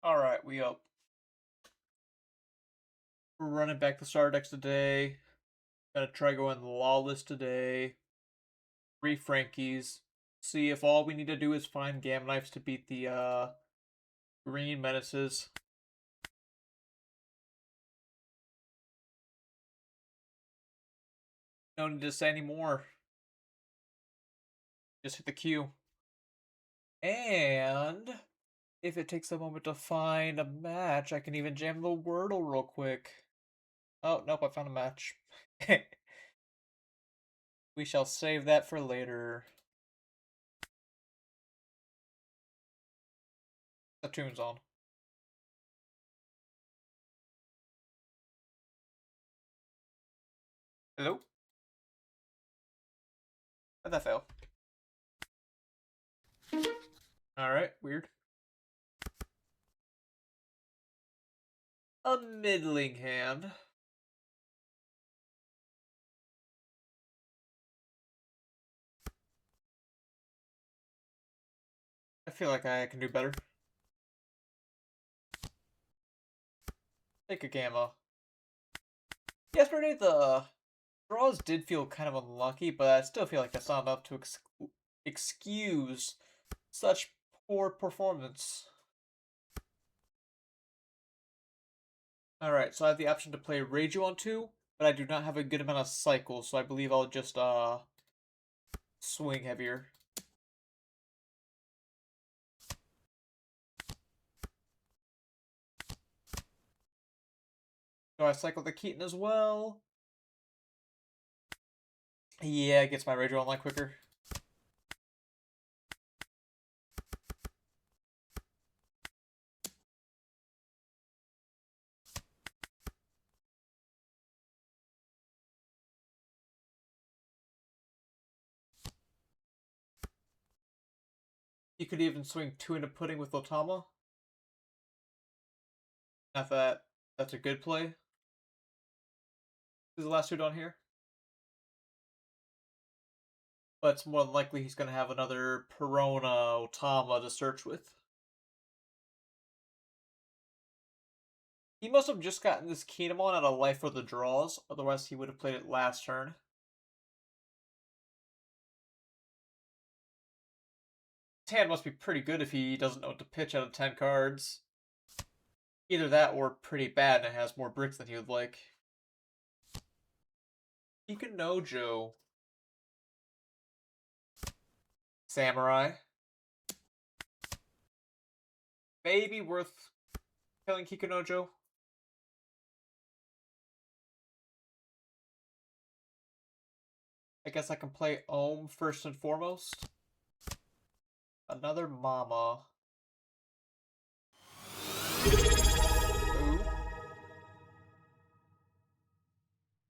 Alright, we up. We're running back the starter decks today. Gonna try going lawless today. 3 Frankies. See if all we need to do is find Gamma Knives to beat the green menaces. No need to say any more. Just hit the Q. And if it takes a moment to find a match, I can even jam the Wordle real quick. Oh, nope, I found a match. We shall save that for later. The tune's on. Hello? How'd that fail? Alright, weird. A middling hand. I feel like I can do better. Take a gamma. Yesterday, the draws did feel kind of unlucky, but I still feel like that's not enough to excuse such poor performance. Alright, so I have the option to play Reiju on 2, but I do not have a good amount of cycles, so I believe I'll just swing heavier. So I cycle the Keaton as well. Yeah, it gets my Reiju online quicker. You could even swing 2 into pudding with Otama. Not that that's a good play. Is the last 2 down here? But it's more than likely he's going to have another Perona Otama to search with. He must have just gotten this Kinemon out of life for the draws, otherwise he would have played it last turn. His hand must be pretty good if he doesn't know what to pitch out of 10 cards. Either that or pretty bad and it has more bricks than he would like. Kikunojo. Samurai. Maybe worth killing Kikunojo. I guess I can play Ohm first and foremost. Another Mama. Ooh.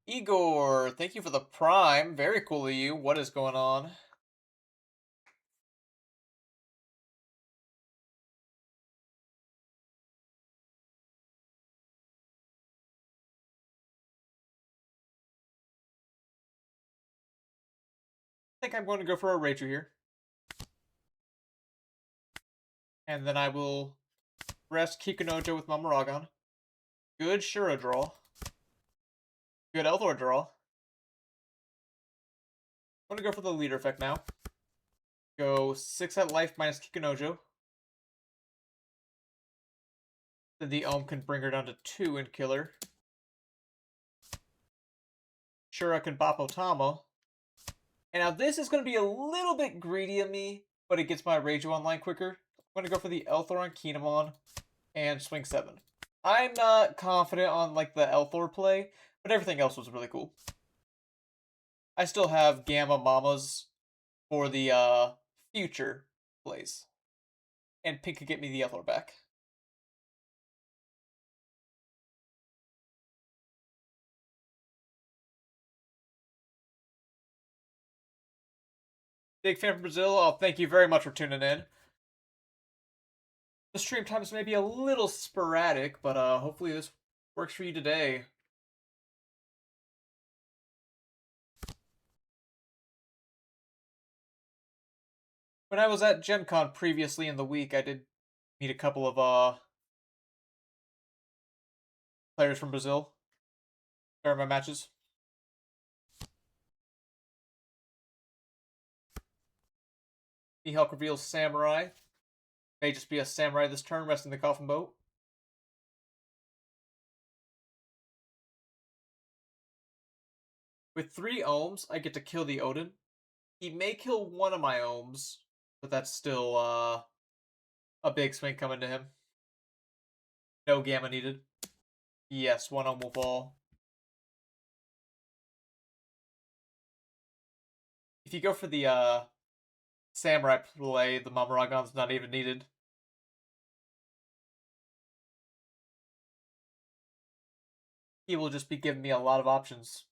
Igor, thank you for the prime. Very cool of you. What is going on? I think I'm going to go for a Reiju here. And then I will rest Kikunojo with Mamaragon. Good Shura draw. Good Eldor draw. I'm going to go for the leader effect now. Go 6 at life minus Kikunojo. Then the Ohm can bring her down to 2 and kill her. Shura can bop Otama. And now this is going to be a little bit greedy of me, but it gets my Reiju online quicker. I'm going to go for the Elthor on Kinemon and swing 7. I'm not confident on like the Elthor play, but everything else was really cool. I still have Gamma Mamas for the future plays. And Pink could get me the Elthor back. Big fan from Brazil. Oh, thank you very much for tuning in. The stream times may be a little sporadic, but hopefully this works for you today. When I was at Gen Con previously in the week, I did meet a couple of players from Brazil during my matches. Mihawk reveals Samurai. May just be a Samurai this turn, resting the Coffin Boat. With 3 ohms, I get to kill the Odin. He may kill one of my ohms, but that's still a big swing coming to him. No gamma needed. Yes, 1 ohm will fall. If you go for the Samurai play, the Mamaragon's not even needed. He will just be giving me a lot of options.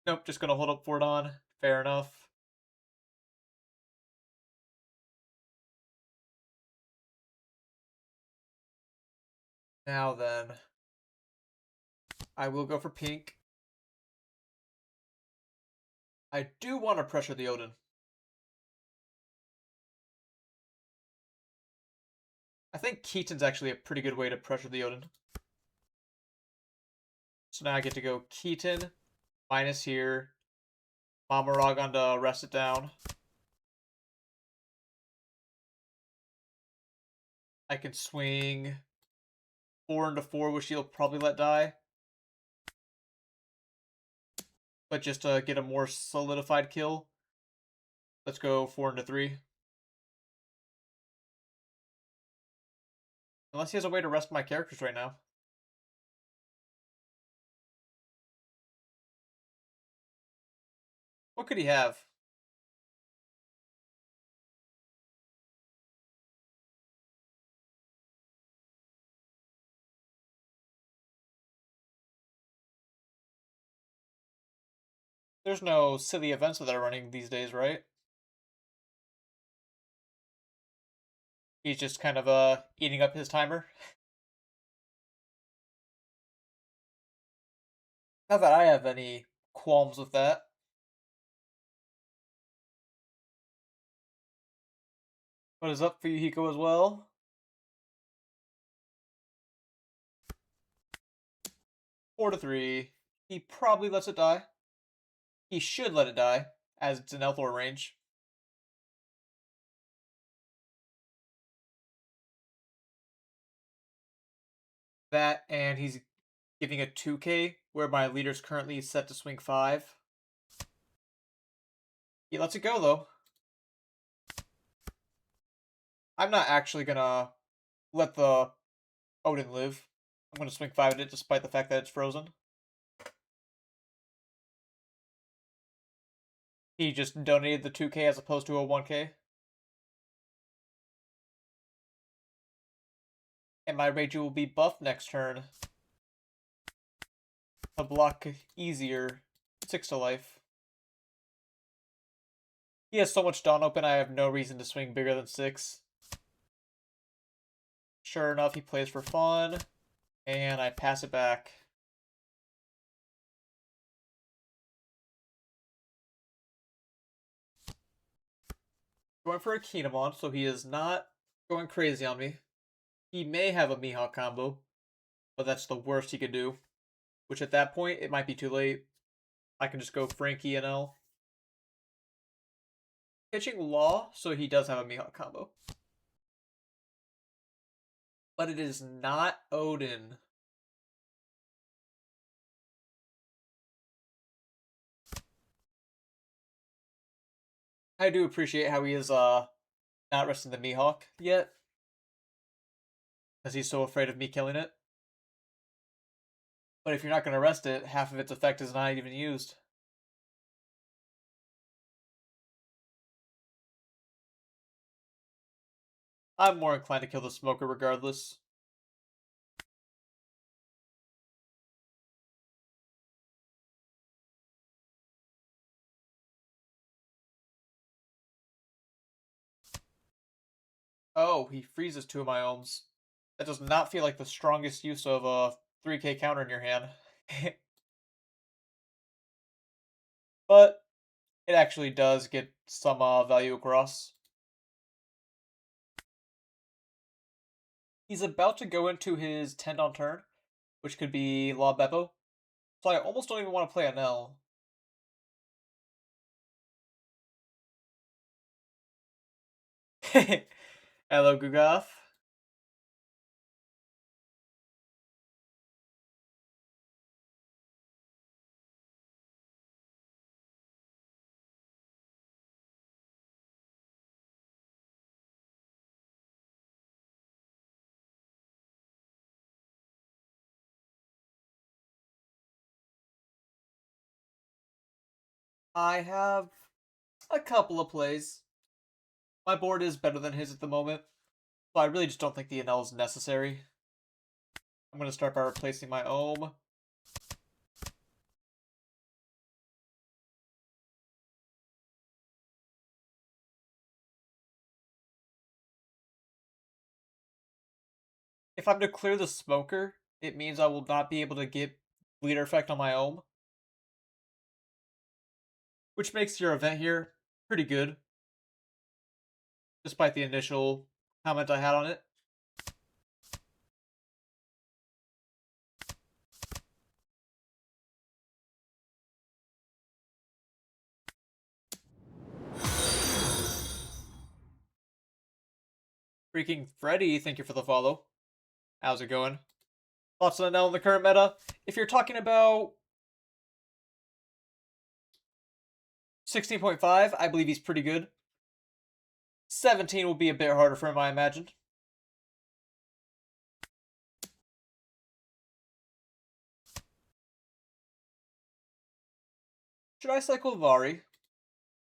Nope, just gonna hold up for it on. Fair enough. Now then, I will go for pink. I do want to pressure the Odin. I think Keaton's actually a pretty good way to pressure the Odin. So now I get to go Keaton, minus here, Mamaragon to rest it down. I can swing 4 into 4, which he'll probably let die. But just to get a more solidified kill, let's go 4 into 3. Unless he has a way to rest my characters right now. What could he have? There's no silly events that are running these days, right? He's just kind of eating up his timer. Not that I have any qualms with that. What is up for you, Hiko, as well? Four to 3. He probably lets it die. He should let it die, as it's in Elthor range. That, and he's giving a 2k, where my leader's currently set to swing 5. He lets it go, though. I'm not actually gonna let the Odin live. I'm gonna swing 5 at it, despite the fact that it's frozen. He just donated the 2k as opposed to a 1k. And my Reiju will be buffed next turn to block easier. 6 to life. He has so much Dawn open, I have no reason to swing bigger than 6. Sure enough, he plays for fun, and I pass it back. Going for a Kinemon, so he is not going crazy on me. He may have a Mihawk combo, but that's the worst he could do. Which at that point, it might be too late. I can just go Franky and L. Pitching Law, so he does have a Mihawk combo. But it is not Odin. I do appreciate how he is not resting the Mihawk yet. Because he's so afraid of me killing it. But if you're not going to rest it, half of its effect is not even used. I'm more inclined to kill the Smoker regardless. Oh, he freezes 2 of my ohms. That does not feel like the strongest use of a 3k counter in your hand. But it actually does get some value across. He's about to go into his 10 on turn, which could be Law Beppo. So I almost don't even want to play an L. Hello, Gugoth. I have a couple of plays. My board is better than his at the moment, so I really just don't think the NL is necessary. I'm going to start by replacing my Ohm. If I'm to clear the Smoker, it means I will not be able to get Bleeder Effect on my Ohm, which makes your event here pretty good, despite the initial comment I had on it. Freaking Freddy, thank you for the follow. How's it going? Thoughts on NL in the current meta? If you're talking about 16.5, I believe he's pretty good. 17 will be a bit harder for him, I imagine. Should I cycle Vari?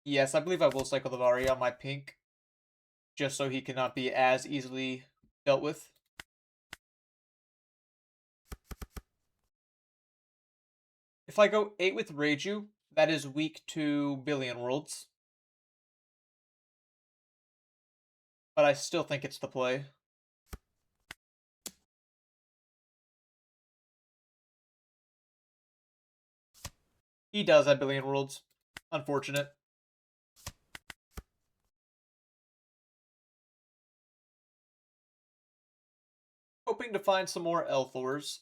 Yes, I believe I will cycle the Vari on my pink, just so he cannot be as easily dealt with. If I go 8 with Reiju, that is weak to Billion Worlds. But I still think it's the play. He does have Billion Worlds. Unfortunate. Hoping to find some more Elthors.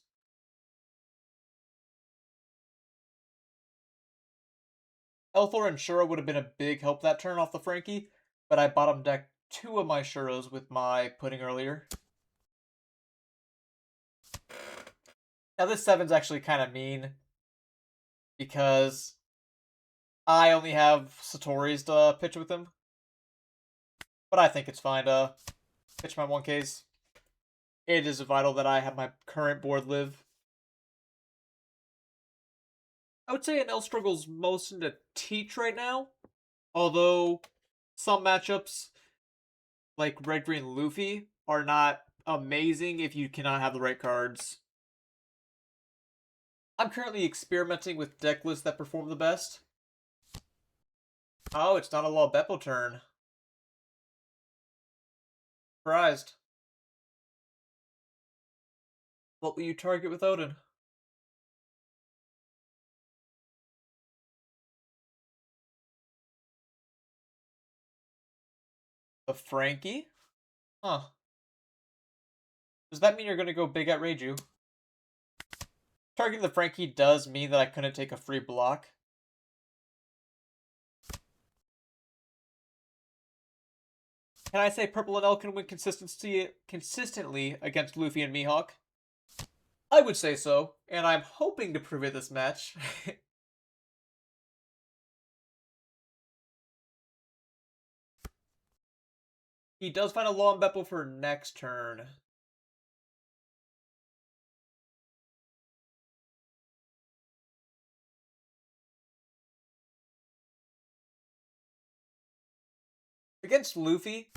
Elthor and Shura would have been a big help that turn off the Franky, but I bottom decked 2 of my Shuras with my pudding earlier. Now this 7's actually kind of mean, because I only have Satori's to pitch with him. But I think it's fine to pitch my 1Ks. It is vital that I have my current board live. I would say NL struggles most into Teach right now. Although some matchups, like Red Green Luffy, are not amazing if you cannot have the right cards. I'm currently experimenting with deck lists that perform the best. Oh, it's not a Law Beppo turn. Surprised. What will you target with Odin? The Franky? Huh. Does that mean you're going to go big at Reiju? Targeting the Franky does mean that I couldn't take a free block. Can I say Purple and L can win consistently against Luffy and Mihawk? I would say so, and I'm hoping to prove it this match. He does find a Law and Beppo for next turn. Against Luffy,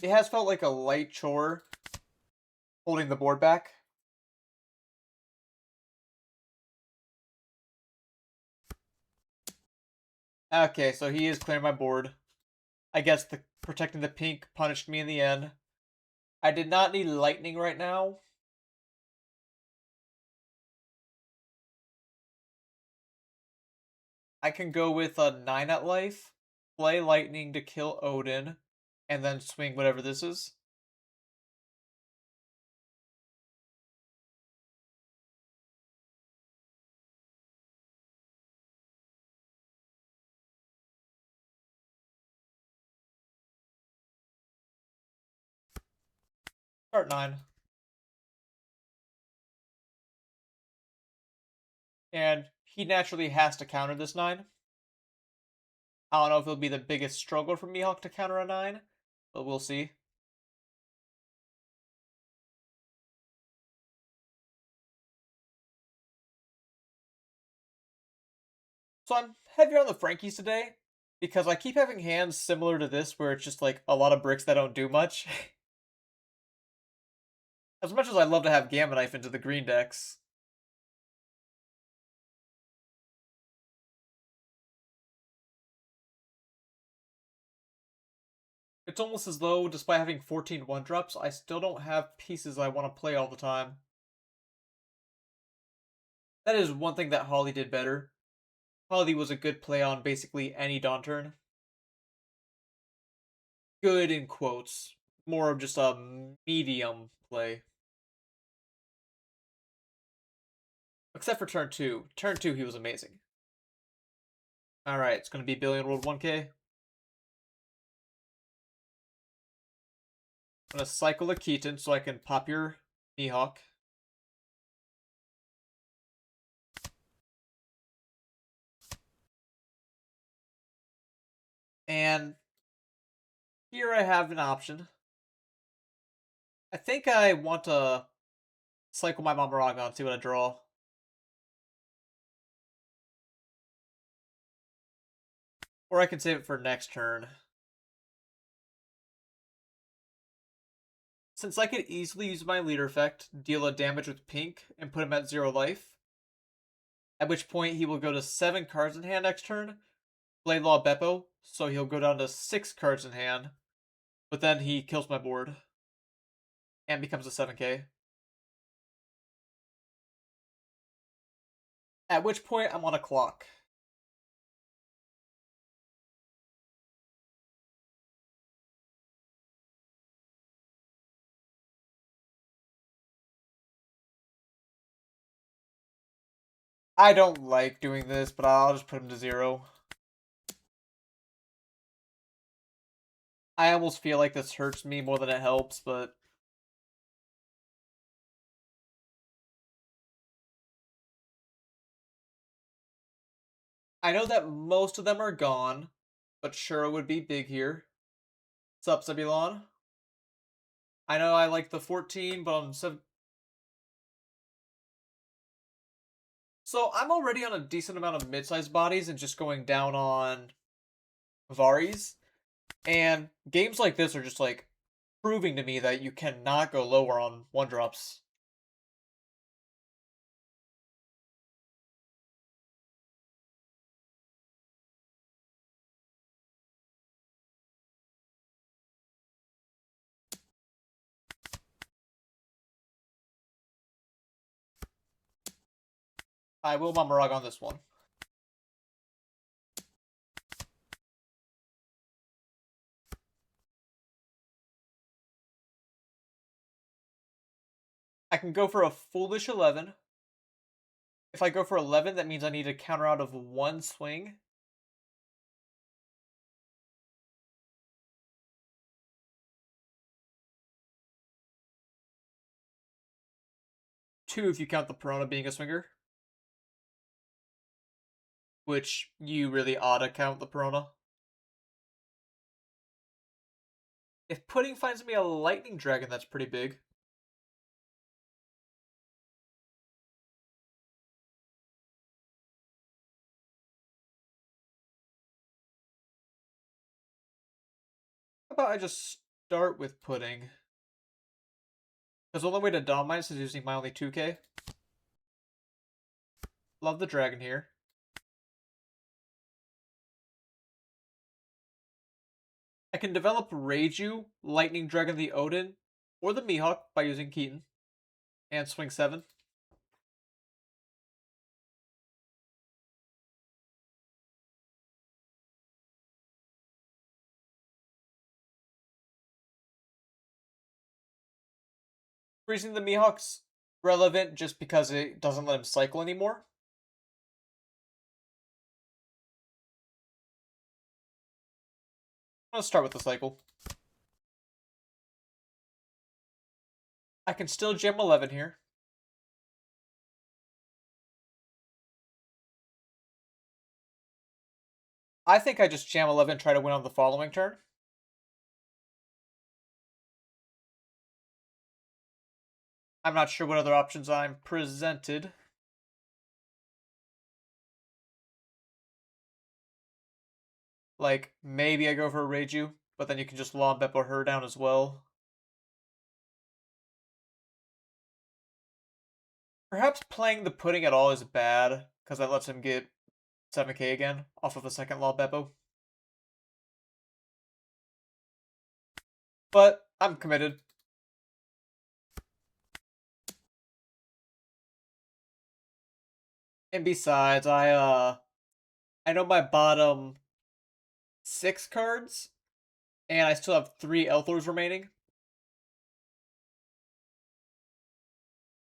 it has felt like a light chore holding the board back. Okay, so he is clearing my board. I guess the protecting the pink punished me in the end. I did not need lightning right now. I can go with a 9 at life, play lightning to kill Odin, and then swing whatever this is. Start 9. And he naturally has to counter this 9. I don't know if it'll be the biggest struggle for Mihawk to counter a 9, but we'll see. So I'm heavier on the Frankies today, because I keep having hands similar to this where it's just like a lot of bricks that don't do much. As much as I love to have Gamma Knife into the green decks. It's almost as though, despite having 14 1-drops, I still don't have pieces I want to play all the time. That is one thing that Holly did better. Holly was a good play on basically any Dawn turn. Good in quotes. More of just a medium play. Except for turn 2. Turn 2, he was amazing. Alright, it's going to be Billion World 1k. I'm going to cycle a Keaton so I can pop your Mihawk. And here I have an option. I think I want to cycle my Mamaraga and see what I draw. Or I can save it for next turn. Since I could easily use my leader effect, deal a damage with pink, and put him at 0 life, at which point he will go to 7 cards in hand next turn, play Law Beppo, so he'll go down to 6 cards in hand, but then he kills my board, and becomes a 7k. At which point I'm on a clock. I don't like doing this, but I'll just put him to 0. I almost feel like this hurts me more than it helps, but I know that most of them are gone, but Shura would be big here. Sup, Zebulon? I know I like the 14, but on 7... So I'm already on a decent amount of mid-sized bodies and just going down on Varis. And games like this are just like proving to me that you cannot go lower on 1-drops. I will Mamarag on this one. I can go for a foolish 11. If I go for 11, that means I need a counter out of 1 swing. Two if you count the Perona being a swinger. Which you really ought to count the Perona. If Pudding finds me a Lightning Dragon, that's pretty big. How about I just start with Pudding? Because the only way to dominate is using my only 2k. Love the dragon here. I can develop Reiju, Lightning Dragon the Odin, or the Mihawk by using Keaton. And swing 7. Freezing the Mihawk's relevant just because it doesn't let him cycle anymore. Let's start with the cycle. I can still jam 11 here. I think I just jam 11 and try to win on the following turn. I'm not sure what other options I'm presented. Like, maybe I go for a Reiju, but then you can just Law Beppo her down as well. Perhaps playing the pudding at all is bad, because that lets him get 7k again off of a second Law Beppo. But I'm committed. And besides, I know my bottom 6 cards, and I still have 3 Elthors remaining.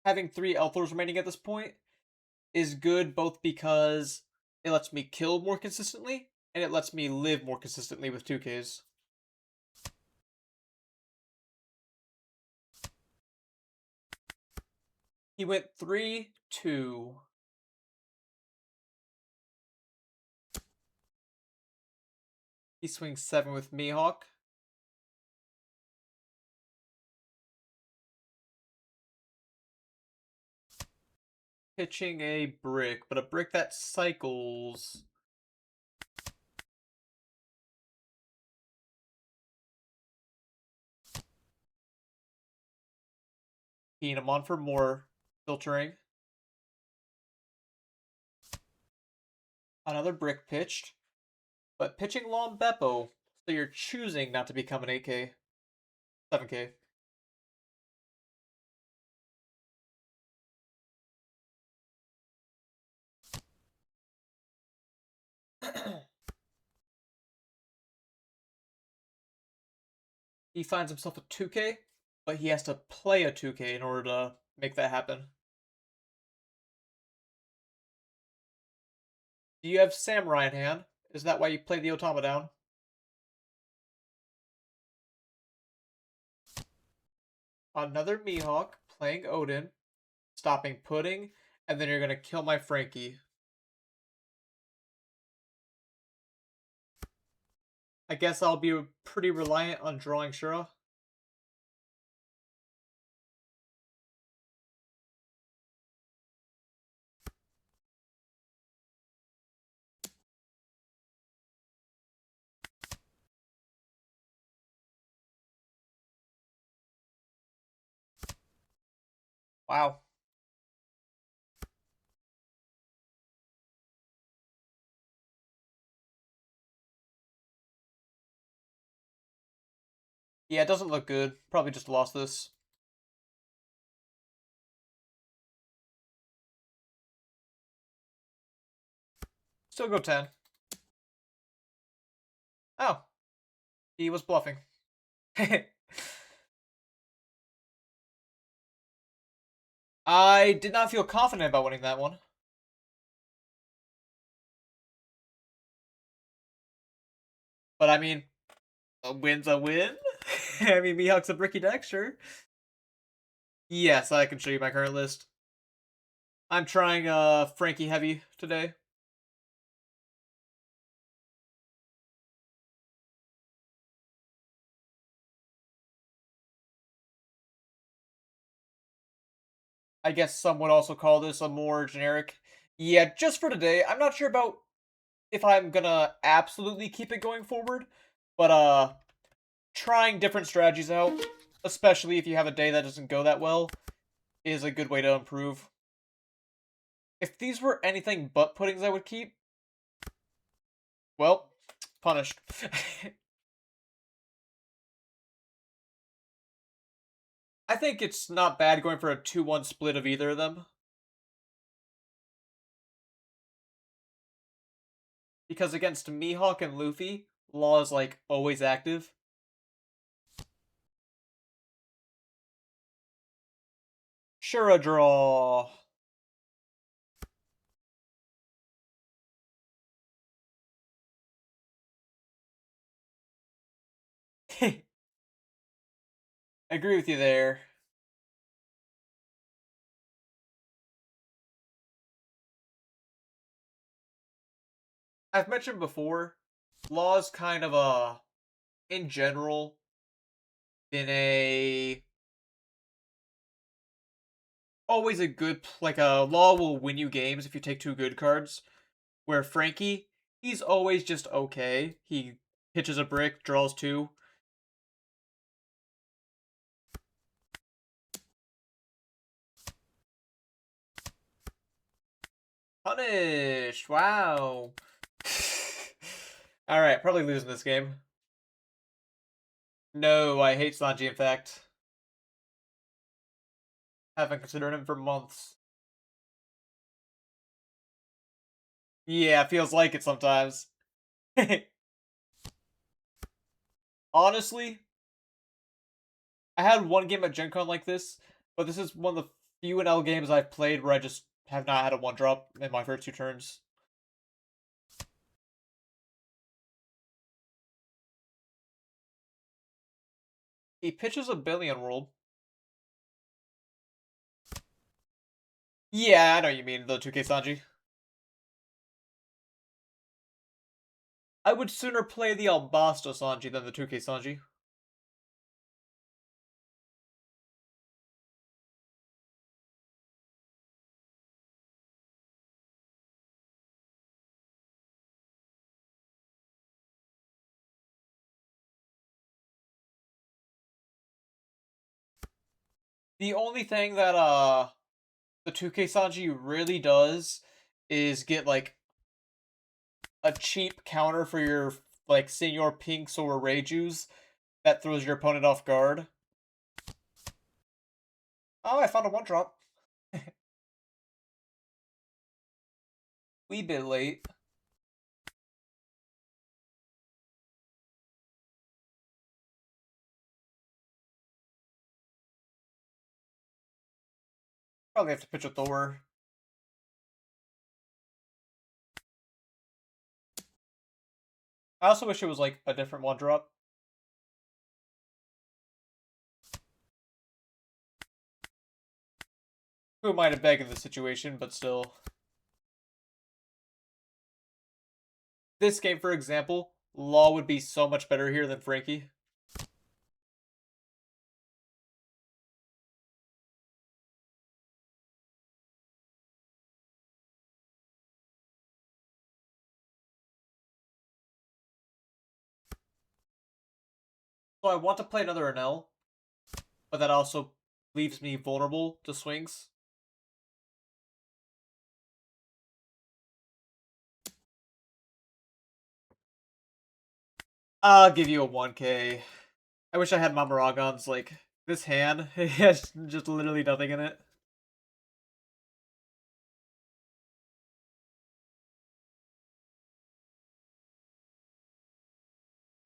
Having 3 Elthors remaining at this point is good both because it lets me kill more consistently, and it lets me live more consistently with 2Ks. He went 3-2. He swings 7 with Mihawk. Pitching a brick, but a brick that cycles. Keying him on for more filtering. Another brick pitched, but pitching Long Beppo, so you're choosing not to become an 8k, 7k. He finds himself a 2k, but he has to play a 2k in order to make that happen. Do you have Samurai in hand? Is that why you played the Otama down? Another Mihawk playing Odin, stopping Pudding, and then you're going to kill my Franky. I guess I'll be pretty reliant on drawing Shura. Wow. Yeah, it doesn't look good. Probably just lost this. Still go 10. Oh, he was bluffing. I did not feel confident about winning that one. But I mean, a win's a win. I mean, Mihawk's a bricky deck, sure. Yes, I can show you my current list. I'm trying Franky heavy today. I guess some would also call this a more generic. Yeah, just for today. I'm not sure about if I'm gonna absolutely keep it going forward, but trying different strategies out, especially if you have a day that doesn't go that well, is a good way to improve. If these were anything but puddings I would keep, well, punished. I think it's not bad going for a 2-1 split of either of them. Because against Mihawk and Luffy, Law is like always active. Sure, a draw. I agree with you there. I've mentioned before, Law's kind of in general, been always a good, like Law will win you games if you take two good cards, where Franky, he's always just okay. He pitches a brick, draws two. Punished! Wow. Alright, probably losing this game. No, I hate Sanji, in fact. Haven't considered him for months. Yeah, feels like it sometimes. Honestly, I had one game at Gen Con like this, but this is one of the few NL games I've played where I just have not had a one-drop in my first two turns. He pitches a Billion World. Yeah, I know you mean, the 2K Sanji. I would sooner play the Alabasta Sanji than the 2K Sanji. The only thing that the 2K Sanji really does is get like a cheap counter for your like Senior Pinks or Reijus that throws your opponent off guard. Oh, I found a one drop. Wee bit late. Probably have to pitch a Thor. I also wish it was like a different one drop. Who might have begged in this situation, but still. This game, for example, Law would be so much better here than Franky. So I want to play another NL, but that also leaves me vulnerable to swings. I'll give you a 1K. I wish I had Mamaragon's, like, this hand. It has just literally nothing in it.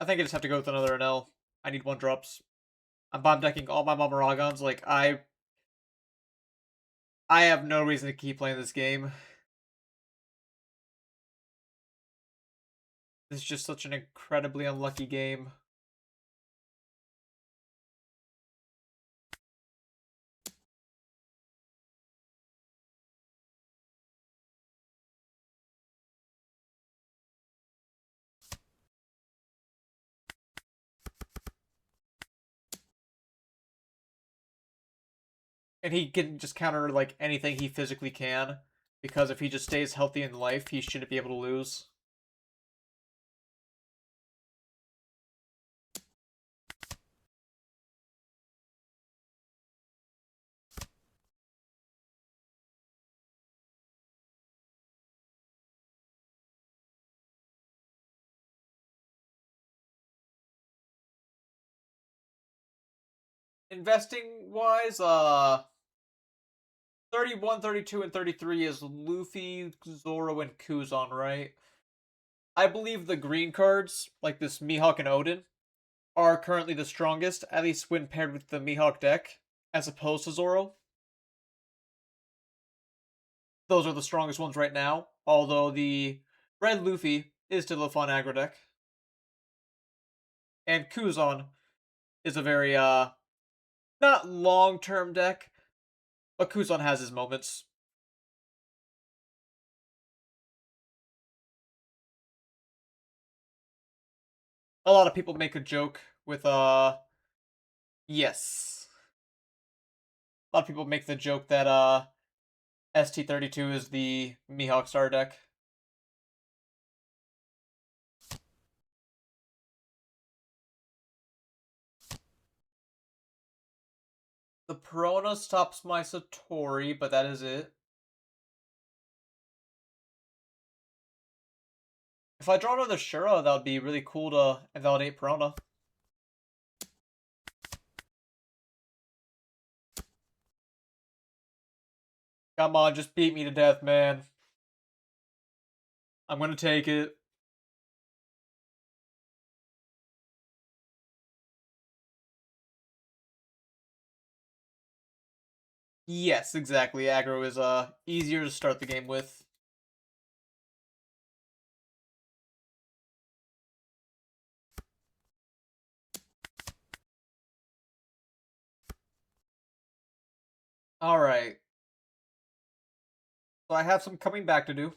I think I just have to go with another NL. I need one drops. I'm bomb decking all my Mamaragons. Like, I have no reason to keep playing this game. This is just such an incredibly unlucky game. And he can just counter, like, anything he physically can. Because if he just stays healthy in life, he shouldn't be able to lose. Investing wise, 31, 32, and 33 is Luffy, Zoro, and Kuzan, right? I believe the green cards, like this Mihawk and Odin, are currently the strongest, at least when paired with the Mihawk deck, as opposed to Zoro. Those are the strongest ones right now, although the red Luffy is still a fun aggro deck. And Kuzan is a very, not long-term deck, but Kuzan has his moments. A lot of people make a joke with, yes. A lot of people make the joke that, ST32 is the Mihawk star deck. The Perona stops my Satori, but that is it. If I draw another Shura, that would be really cool to invalidate Perona. Come on, just beat me to death, man. I'm gonna take it. Yes, exactly. Aggro is easier to start the game with. Alright. So I have some coming back to do.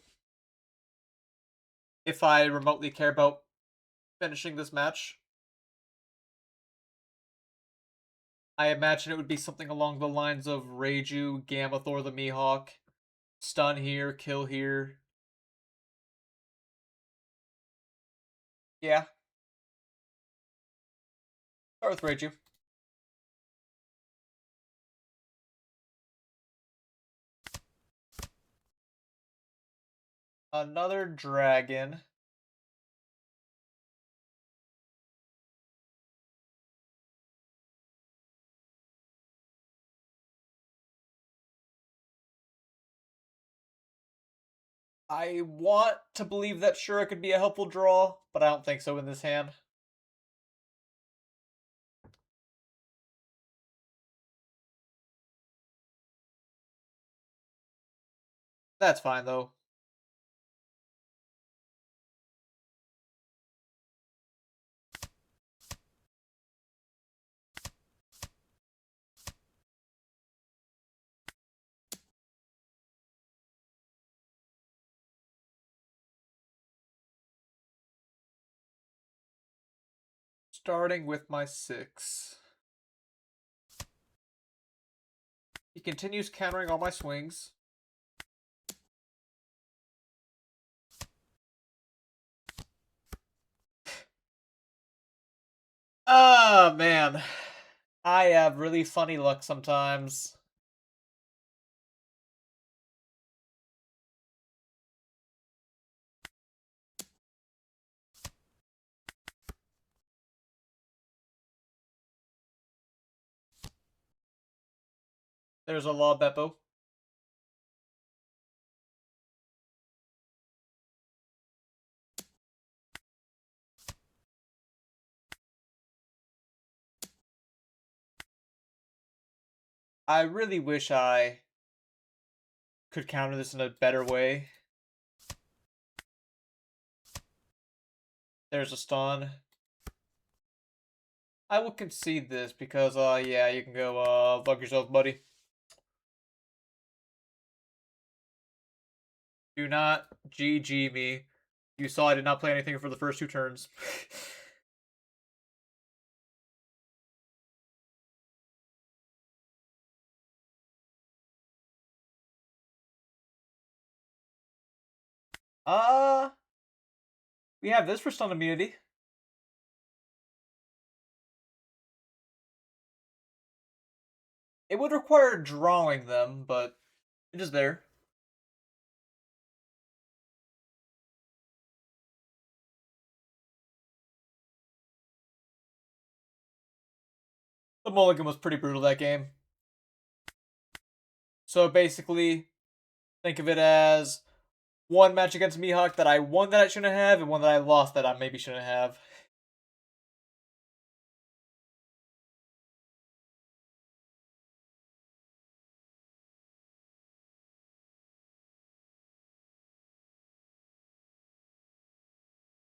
If I remotely care about finishing this match. I imagine it would be something along the lines of Reiju, Gamma Thor the Mihawk, stun here, kill here. Yeah. Start with Reiju. Another dragon. I want to believe that Shura could be a helpful draw, but I don't think so in this hand. That's fine, though. Starting with my 6. He continues countering all my swings. Ah, man. I have really funny luck sometimes. There's a law Beppo. I really wish I could counter this in a better way. There's a stun. I will concede this because, yeah, you can go, bug yourself, buddy. Do not GG me. You saw I did not play anything for the first 2 turns. uh, we have this for stun immunity. It would require drawing them, but it is there. The mulligan was pretty brutal that game. So basically, think of it as one match against Mihawk that I won that I shouldn't have, and one that I lost that I maybe shouldn't have.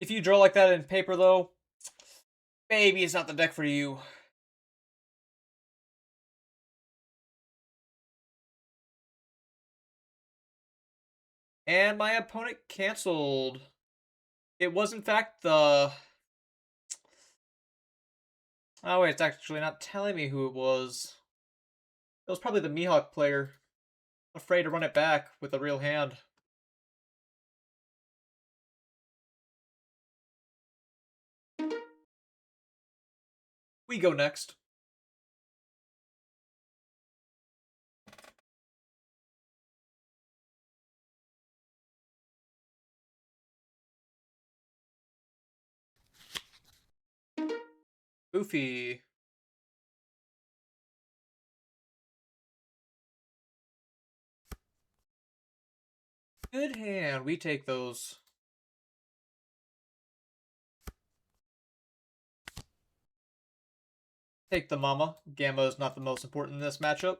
If you draw like that in paper, though, maybe it's not the deck for you. And my opponent canceled. It was, in fact, the Oh wait, it's actually not telling me who it was. It was probably the Mihawk player. Afraid to run it back with a real hand. We go next. Goofy. Good hand. We take those. Take the Mama. Gamma is not the most important in this matchup.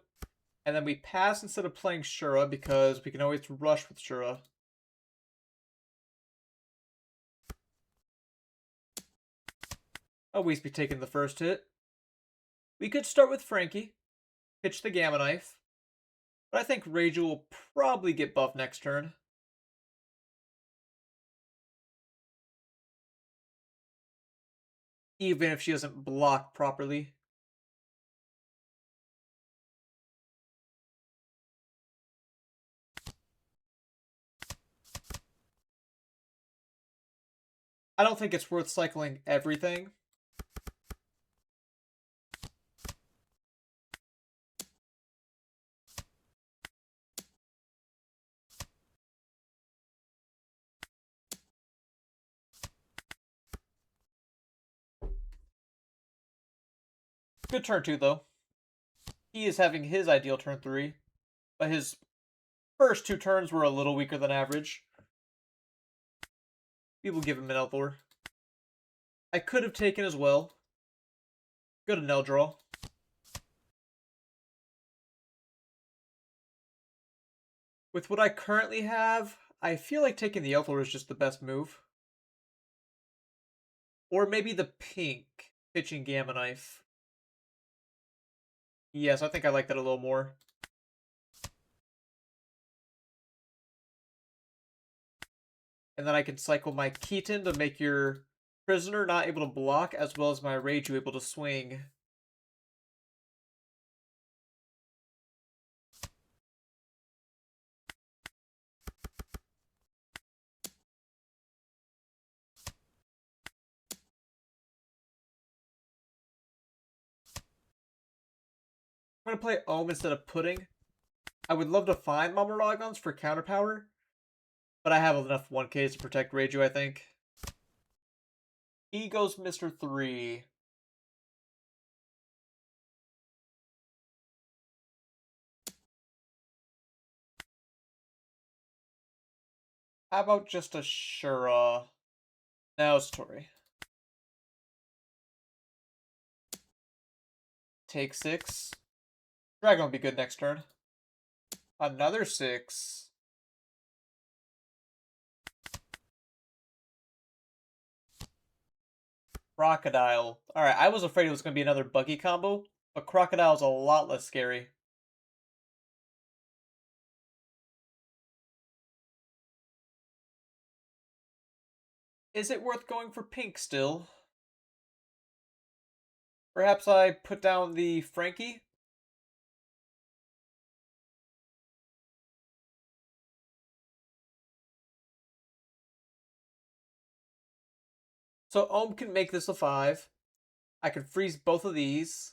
And then we pass instead of playing Shura because we can always rush with Shura. Always be taking the first hit. We could start with Franky. Pitch the Gamma Knife. But I think Rachel will probably get buffed next turn. Even if she doesn't block properly. I don't think it's worth cycling everything. Good turn 2, though. He is having his ideal turn 3, but his first 2 turns were a little weaker than average. We will give him an Elthor. I could have taken as well. Go to Nell draw. With what I currently have, I feel like taking the Elthor is just the best move. Or maybe the pink, pitching Gamma Knife. Yes, I think I like that a little more. And then I can cycle my Keaton to make your prisoner not able to block, as well as my Reiju able to swing. I'm going to play Ohm instead of Pudding. I would love to find Mamaragons for counterpower, but I have enough 1Ks to protect Reiju, I think. He goes Mr. 3. How about just a Shura? Now it's Tori. Take 6. Dragon will be good next turn. Another 6. Crocodile. Alright, I was afraid it was going to be another buggy combo, but Crocodile is a lot less scary. Is it worth going for pink still? Perhaps I put down the Franky? So Ohm can make this a 5. I can freeze both of these.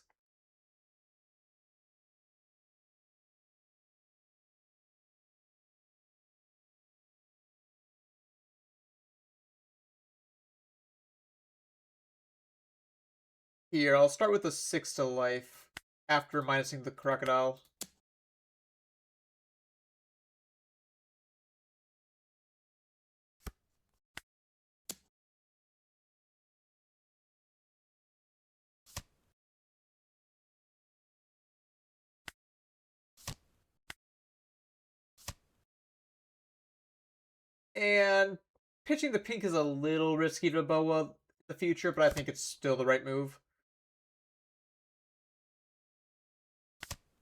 Here, I'll start with a 6 to life after minusing the Crocodile. And pitching the pink is a little risky to Boa in the future, but I think it's still the right move.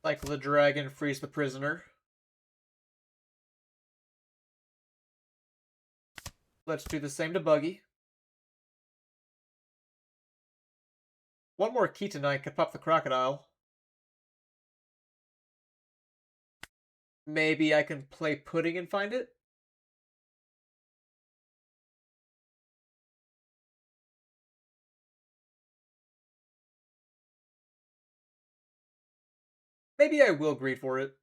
Cycle the dragon, freeze the prisoner. Let's do the same to Buggy. One more key tonight could pop the crocodile. Maybe I can play pudding and find it? Maybe I will greed for it.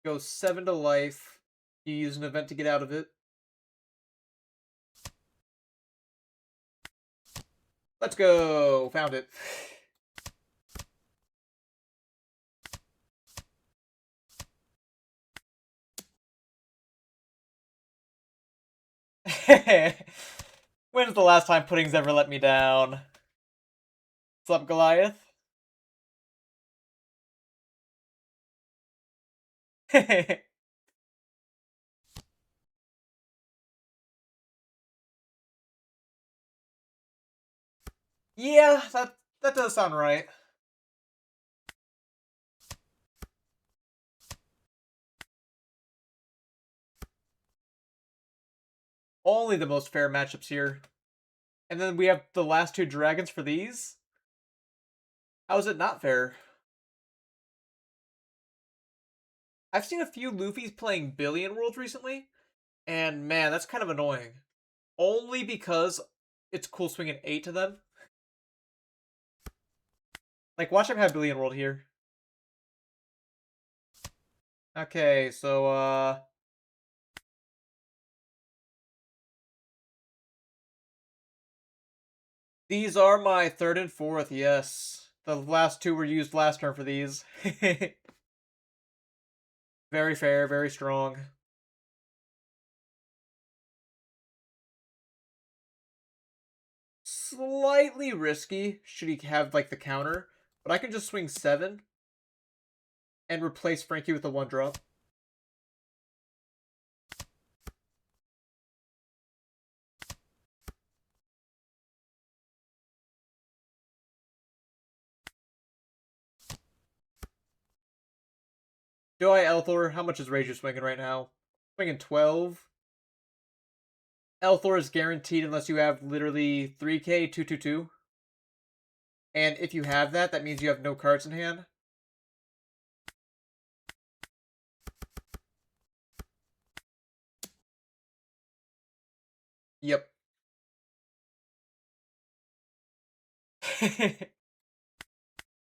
Go 7 to life. You use an event to get out of it. Let's go! Found it. When's the last time pudding's ever let me down? What's up, Goliath? Yeah, that does sound right. Only the most fair matchups here. And then we have the last 2 dragons for these? How is it not fair? I've seen a few Luffy's playing Billion Worlds recently, and man, that's kind of annoying. Only because it's cool swinging 8 to them. Like, watch him have Billion World here. Okay, so, these are my 3rd and 4th, yes. The last 2 were used last turn for these. Very fair, very strong. Slightly risky, should he have, like, the counter. But I can just swing 7 and replace Franky with the 1-drop. Do I Elthor? How much is Rager swinging right now? Swinging 12. Elthor is guaranteed unless you have literally 3k 222. And if you have that, that means you have no cards in hand. Yep.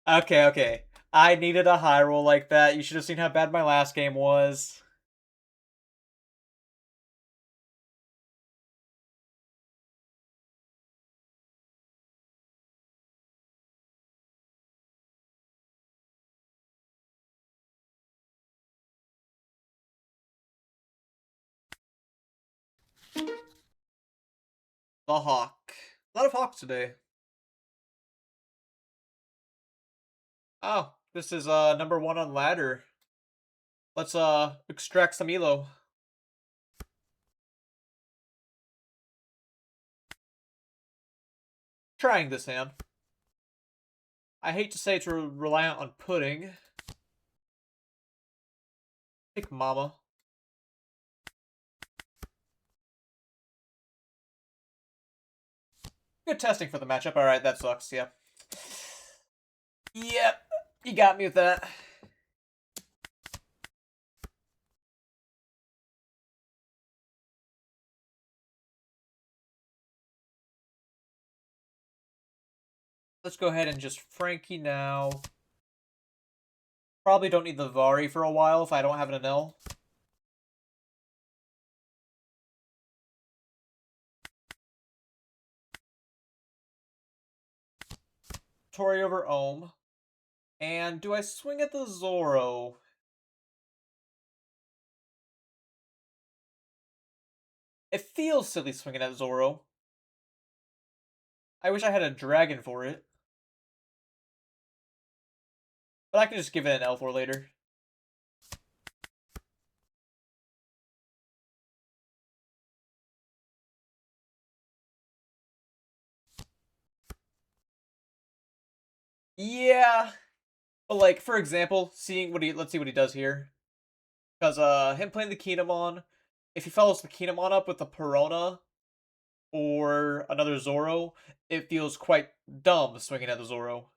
Okay. I needed a high roll like that. You should have seen how bad my last game was. The Hawk. A lot of Hawks today. Oh, this is number 1 on ladder. Let's extract some elo. Trying this hand. I hate to say it's reliant on pudding. Take mama. Good testing for the matchup. Alright, that sucks, yeah. Yep, you got me with that. Let's go ahead and just Franky now. Probably don't need the Vari for a while if I don't have an L. Tori over Ohm. And do I swing at the Zoro? It feels silly swinging at Zoro. I wish I had a dragon for it. But I can just give it an L for later. Yeah. But like, for example, seeing what let's see what he does here. Because him playing the Kinemon, if he follows the Kinemon up with a Perona or another Zoro, it feels quite dumb swinging at the Zoro.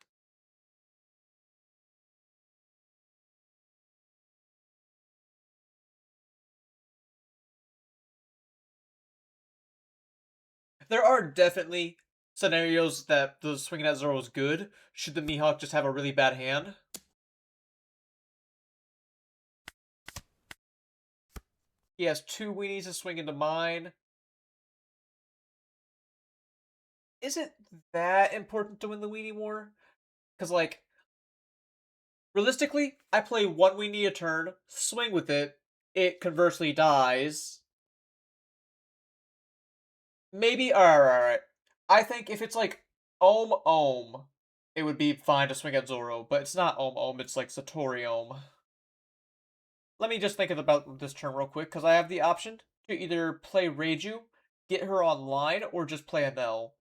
There are definitely scenarios that the swinging at Zoro is good, should the Mihawk just have a really bad hand. He has 2 weenies to swing into mine. Is it that important to win the weenie war? Because, like, realistically, I play 1 weenie a turn, swing with it, it conversely dies. Maybe, alright. I think if it's like Ohm Ohm, it would be fine to swing at Zoro, but it's not Ohm Ohm, it's like Satori Ohm. Let me just think about this turn real quick, because I have the option to either play Reiju, get her online, or just play Anel.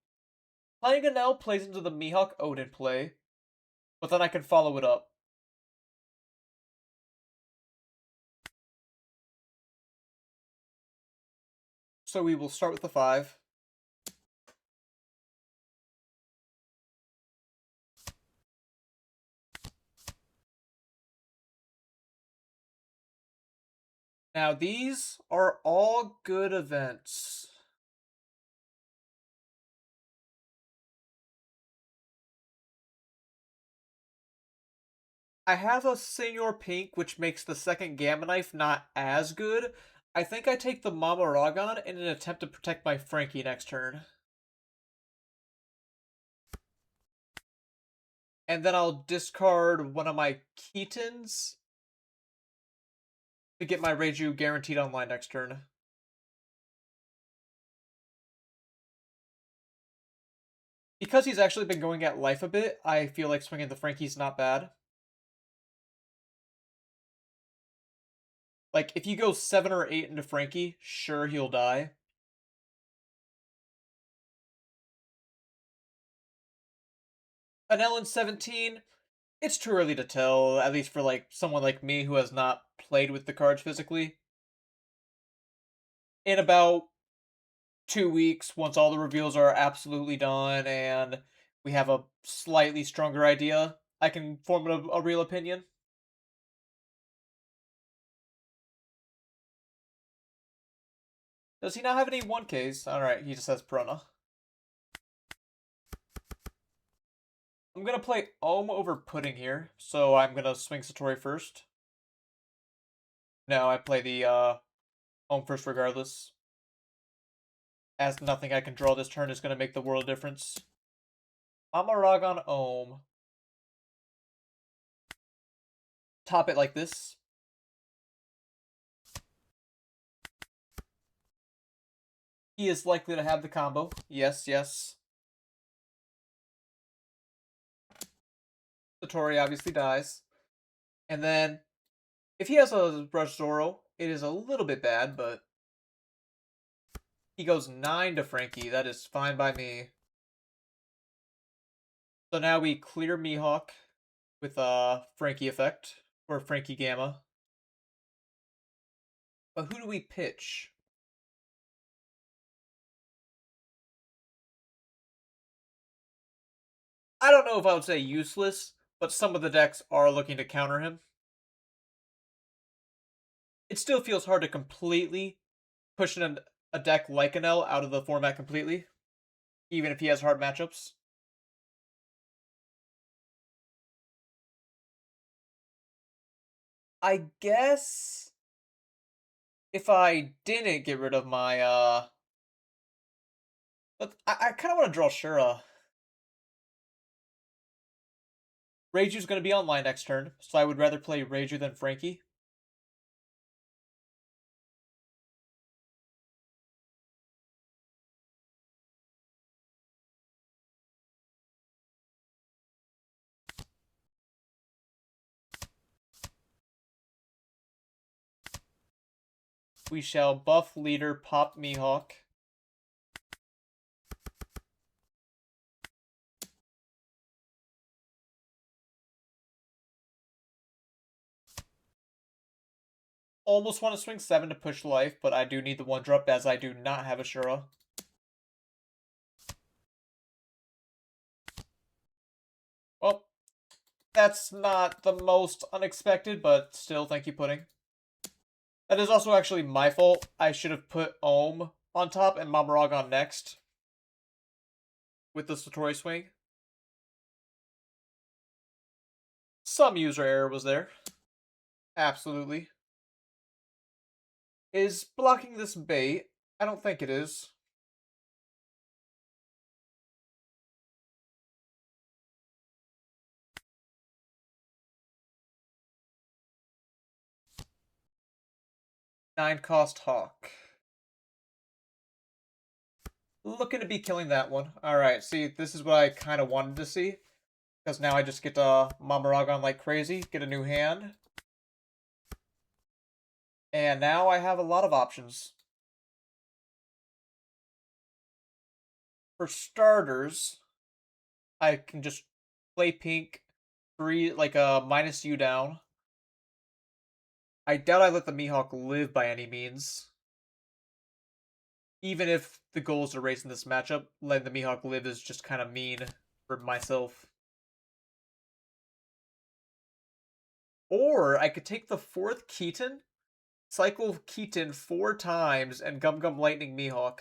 Playing Anel plays into the Mihawk Odin play, but then I can follow it up. So we will start with the 5. Now these are all good events. I have a Senior Pink, which makes the second Gamma Knife not as good. I think I take the Mamaragon in an attempt to protect my Franky next turn. And then I'll discard one of my Keatons to get my Reiju guaranteed online next turn. Because he's actually been going at life a bit, I feel like swinging the Franky's not bad. Like, if you go 7 or 8 into Franky, sure, he'll die. An Ellen 17, it's too early to tell, at least for like someone like me who has not played with the cards physically. In about 2 weeks, once all the reveals are absolutely done and we have a slightly stronger idea, I can form a real opinion. Does he not have any 1Ks? Alright, he just has Piranha. I'm gonna play Ohm over Pudding here, so I'm gonna swing Satori first. No, I play the Ohm first regardless. As nothing I can draw this turn is gonna make the world difference. Amaragon Ohm. Top it like this. He is likely to have the combo. Yes, yes. Satori obviously dies. And then, if he has a Rush Zoro, it is a little bit bad, but he goes 9 to Franky. That is fine by me. So now we clear Mihawk with a Franky effect, or Franky Gamma. But who do we pitch? I don't know if I would say useless, but some of the decks are looking to counter him. It still feels hard to completely push a deck like an L out of the format completely, even if he has hard matchups. I guess if I didn't get rid of my but I kind of want to draw Shura. Reiju's going to be online next turn, so I would rather play Reiju than Franky. We shall buff leader, pop Mihawk. almost want to swing 7 to push life, but I do need the 1-drop as I do not have a Shura. Well, that's not the most unexpected, but still, thank you, Pudding. That is also actually my fault. I should have put Ohm on top and Mamarog on next with the Satori swing. Some user error was there. Absolutely. Is blocking this bait? I don't think it is. Nine-cost Hawk. Looking to be killing that one. Alright, see, this is what I kind of wanted to see. Because now I just get Mamaragon like crazy, get a new hand. And now I have a lot of options. For starters, I can just play pink, like a minus U down. I doubt I let the Mihawk live by any means. Even if the goal is to race in this matchup, letting the Mihawk live is just kind of mean for myself. Or I could take the 4th Keaton, cycle Keaton 4 times, and Gum Gum Lightning Mihawk.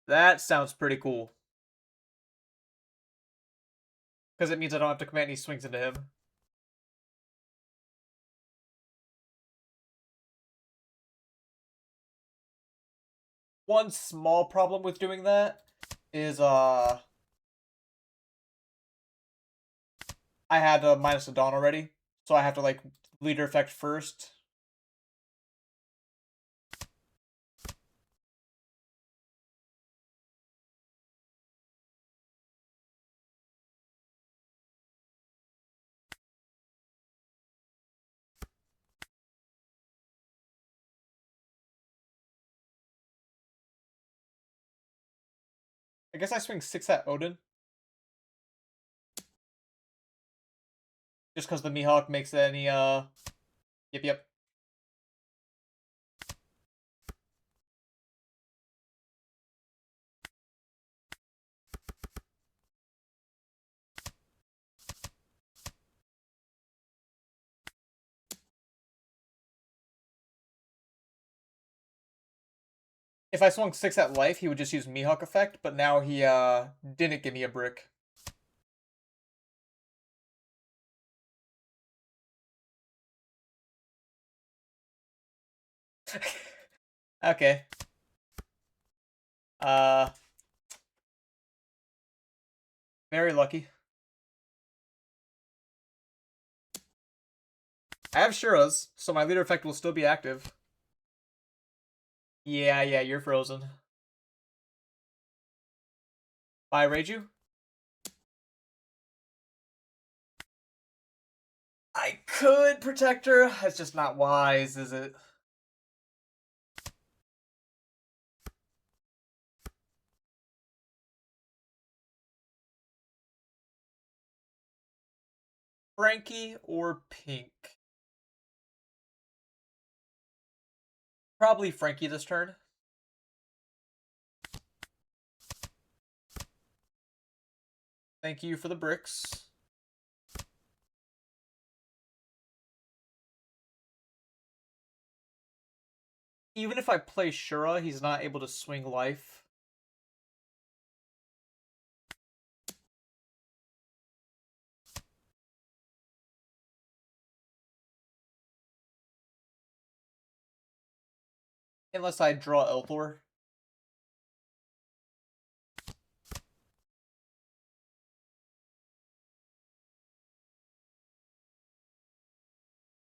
That sounds pretty cool. Because it means I don't have to command any swings into him. One small problem with doing that is I had a minus a Dawn already, so I have to like leader effect first. I guess I swing 6 at Odin. Just because the Mihawk makes any, Yep. If I swung 6 at life, he would just use Mihawk effect, but now he, didn't give me a brick. Okay. Very lucky. I have Shuras, so my leader effect will still be active. Yeah, you're frozen. Bye, Reiju. I could protect her. It's just not wise, is it? Franky or Pink? Probably Franky this turn. Thank you for the bricks. Even if I play Shura, he's not able to swing life. Unless I draw Elthor.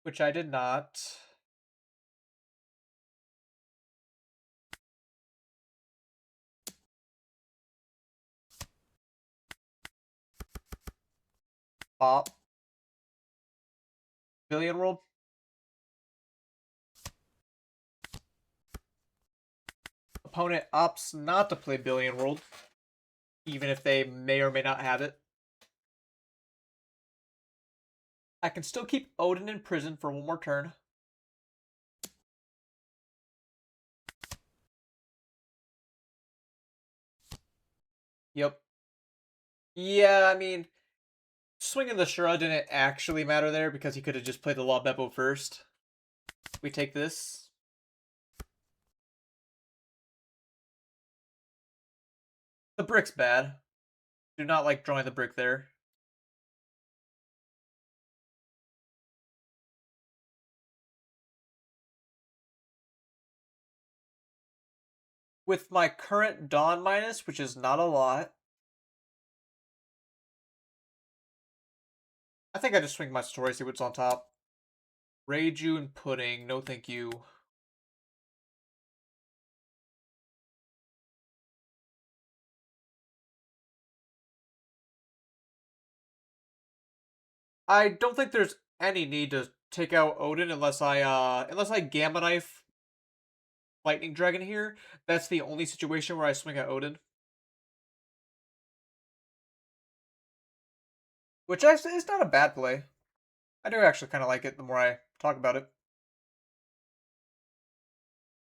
Which I did not. Pop. Billion World. Opponent opts not to play Billion World, even if they may or may not have it. I can still keep Odin in prison for one more turn. Yep. Yeah, I mean, swinging the Shura didn't actually matter there because he could have just played the Law Beppo first. We take this. The brick's bad. Do not like drawing the brick there. With my current Dawn minus, which is not a lot, I think I just swing my story, see what's on top. Reiju and Pudding, no thank you. I don't think there's any need to take out Odin unless I Gamma Knife Lightning Dragon here. That's the only situation where I swing at Odin. Which actually is not a bad play. I do actually kind of like it the more I talk about it.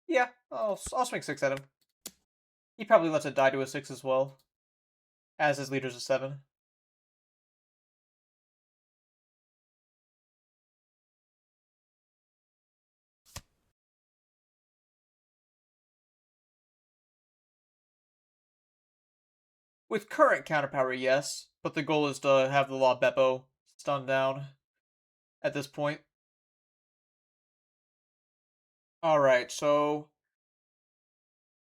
Yeah, I'll swing 6 at him. He probably lets it die to a 6 as well, as his leader's a 7. With current counterpower, yes, but the goal is to have the Law Beppo stunned down at this point. Alright, so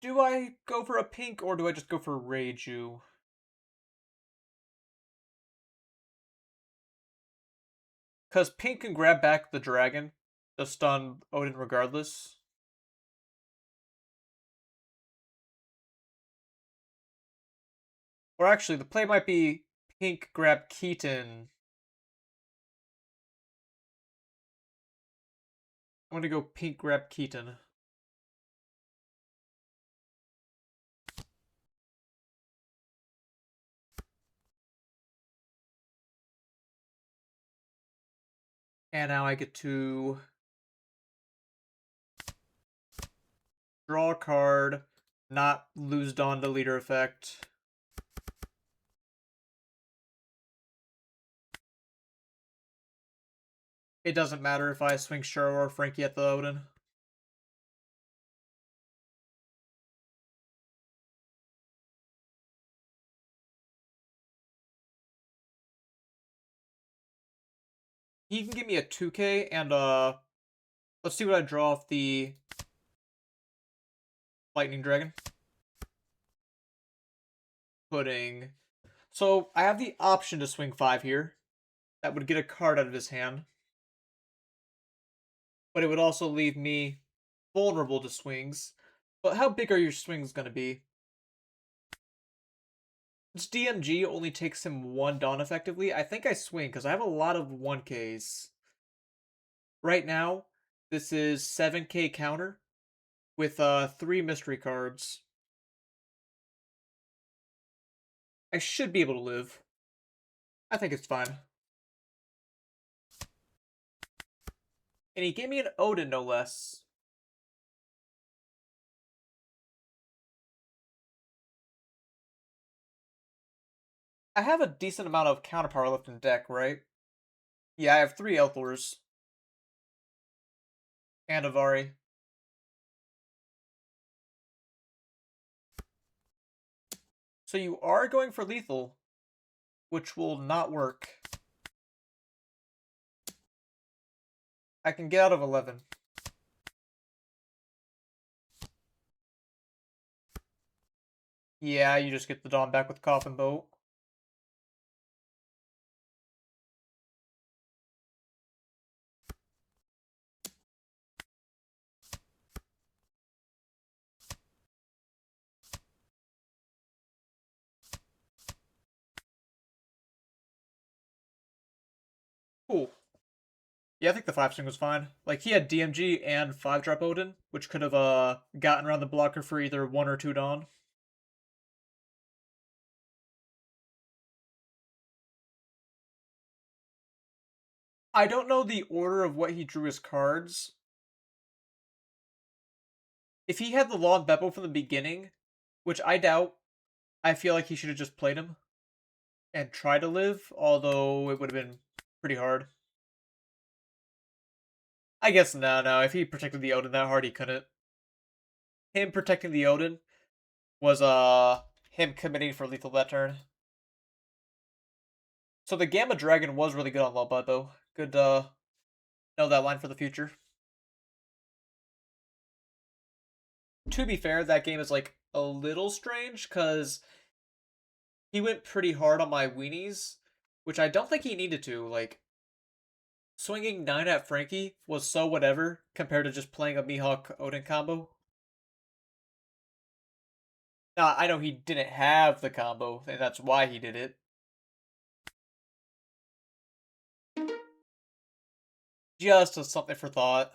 do I go for a pink or do I just go for Reiju? Because pink can grab back the dragon to stun Odin regardless. Or actually, the play might be pink grab Keaton. I'm gonna go pink grab Keaton. And now I get to draw a card, not lose Dawn to leader effect. It doesn't matter if I swing Shura or Franky at the Odin. He can give me a 2k and let's see what I draw off the Lightning Dragon. Pudding. So I have the option to swing 5 here. That would get a card out of his hand. But it would also leave me vulnerable to swings. But how big are your swings going to be? This DMG only takes him 1 Dawn effectively. I think I swing because I have a lot of 1Ks. Right now, this is 7k counter with 3 mystery cards. I should be able to live. I think it's fine. And he gave me an Odin, no less. I have a decent amount of counterpower left in deck, right? Yeah, I have 3 Elthors. And Avari. So you are going for lethal, which will not work. I can get out of 11. Yeah, you just get the Dawn back with Coffin Boat. Cool. Yeah, I think the 5 swing was fine. Like, he had DMG and 5-drop Odin, which could have gotten around the blocker for either 1 or 2 Dawn. I don't know the order of what he drew his cards. If he had the Law Beppo from the beginning, which I doubt, I feel like he should have just played him and tried to live, although it would have been pretty hard. I guess no. If he protected the Odin that hard, he couldn't. Him protecting the Odin was him committing for lethal that turn. So the Gamma Dragon was really good on low Beppo. Good know that line for the future. To be fair, that game is like a little strange because he went pretty hard on my weenies, which I don't think he needed to. Like, swinging 9 at Franky was so whatever compared to just playing a Mihawk Odin combo. Now, I know he didn't have the combo, and that's why he did it. Just as something for thought.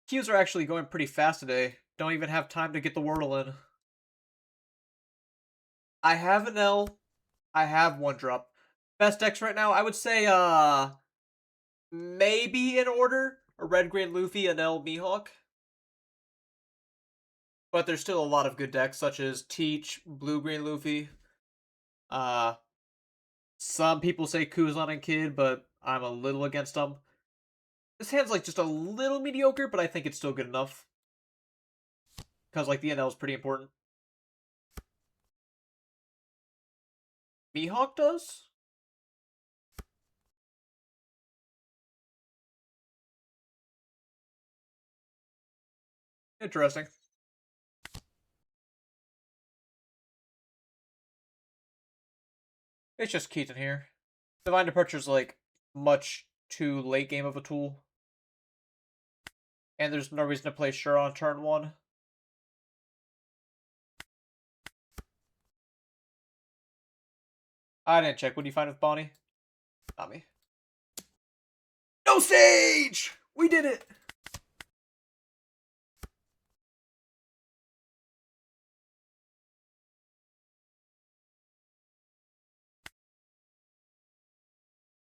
Queues are actually going pretty fast today. Don't even have time to get the Wordle in. I have an L. I have one drop. Best decks right now, I would say, maybe in order. A Red Green Luffy, an L Mihawk. But there's still a lot of good decks, such as Teach, Blue Green Luffy. Some people say Kuzan and Kid, but I'm a little against them. This hand's like just a little mediocre, but I think it's still good enough. Because like the NL is pretty important. Mihawk does? Interesting. It's just Keaton here. Divine Departure's like much too late game of a tool. And there's no reason to play Sure on turn 1. I didn't check. What do you find with Bonnie? Not me. No Sage! We did it!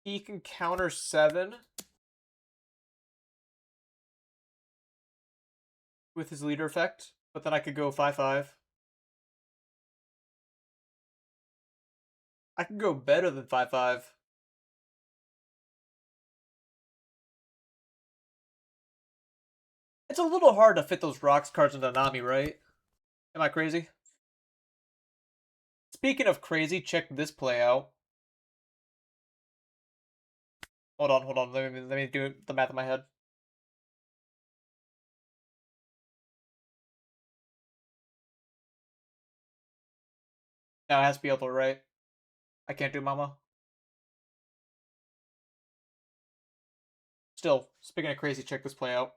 He can counter 7 with his leader effect, but then I could go 5/5. I can go better than 5/5. It's a little hard to fit those rocks cards into Nami, right? Am I crazy? Speaking of crazy, check this play out. Hold on. Let me do the math in my head. Now it has to be able to right. I can't do mama. Still, speaking of crazy, check this play out.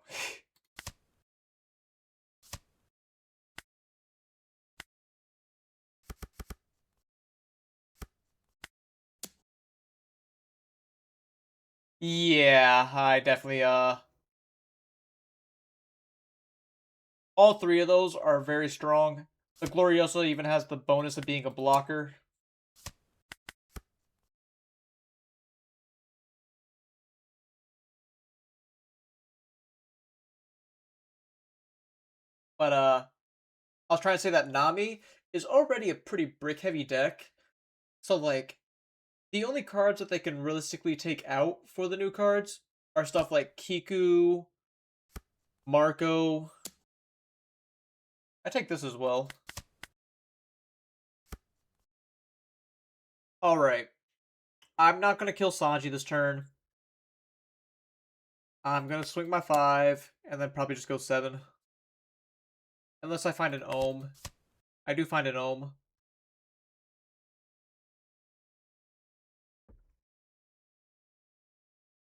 Yeah, I definitely all 3 of those are very strong. The Gloriosa even has the bonus of being a blocker. But I was trying to say that Nami is already a pretty brick heavy deck. So like the only cards that they can realistically take out for the new cards are stuff like Kiku, Marco. I take this as well. Alright. I'm not going to kill Sanji this turn. I'm going to swing my 5, and then probably just go 7. Unless I find an Ohm. I do find an Ohm.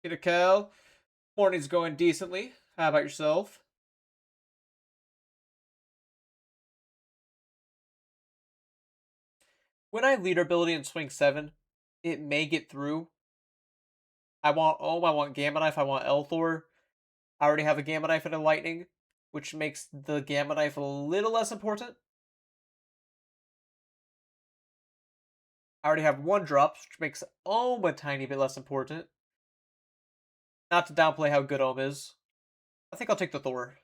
Peter Cal. Morning's going decently. How about yourself? When I leader ability and swing 7, it may get through. I want Ohm, I want Gamma Knife, I want Elthor. I already have a Gamma Knife and a Lightning, which makes the Gamma Knife a little less important. I already have one drop, which makes Ohm a tiny bit less important. Not to downplay how good Ohm is. I think I'll take the Thor.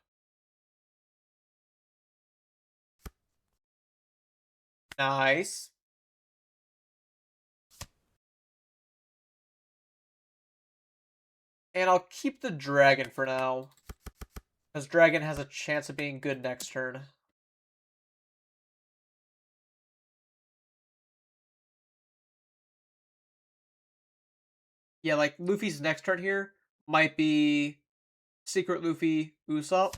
Nice. And I'll keep the Dragon for now. Because Dragon has a chance of being good next turn. Yeah, like Luffy's next turn here might be Secret Luffy Usopp.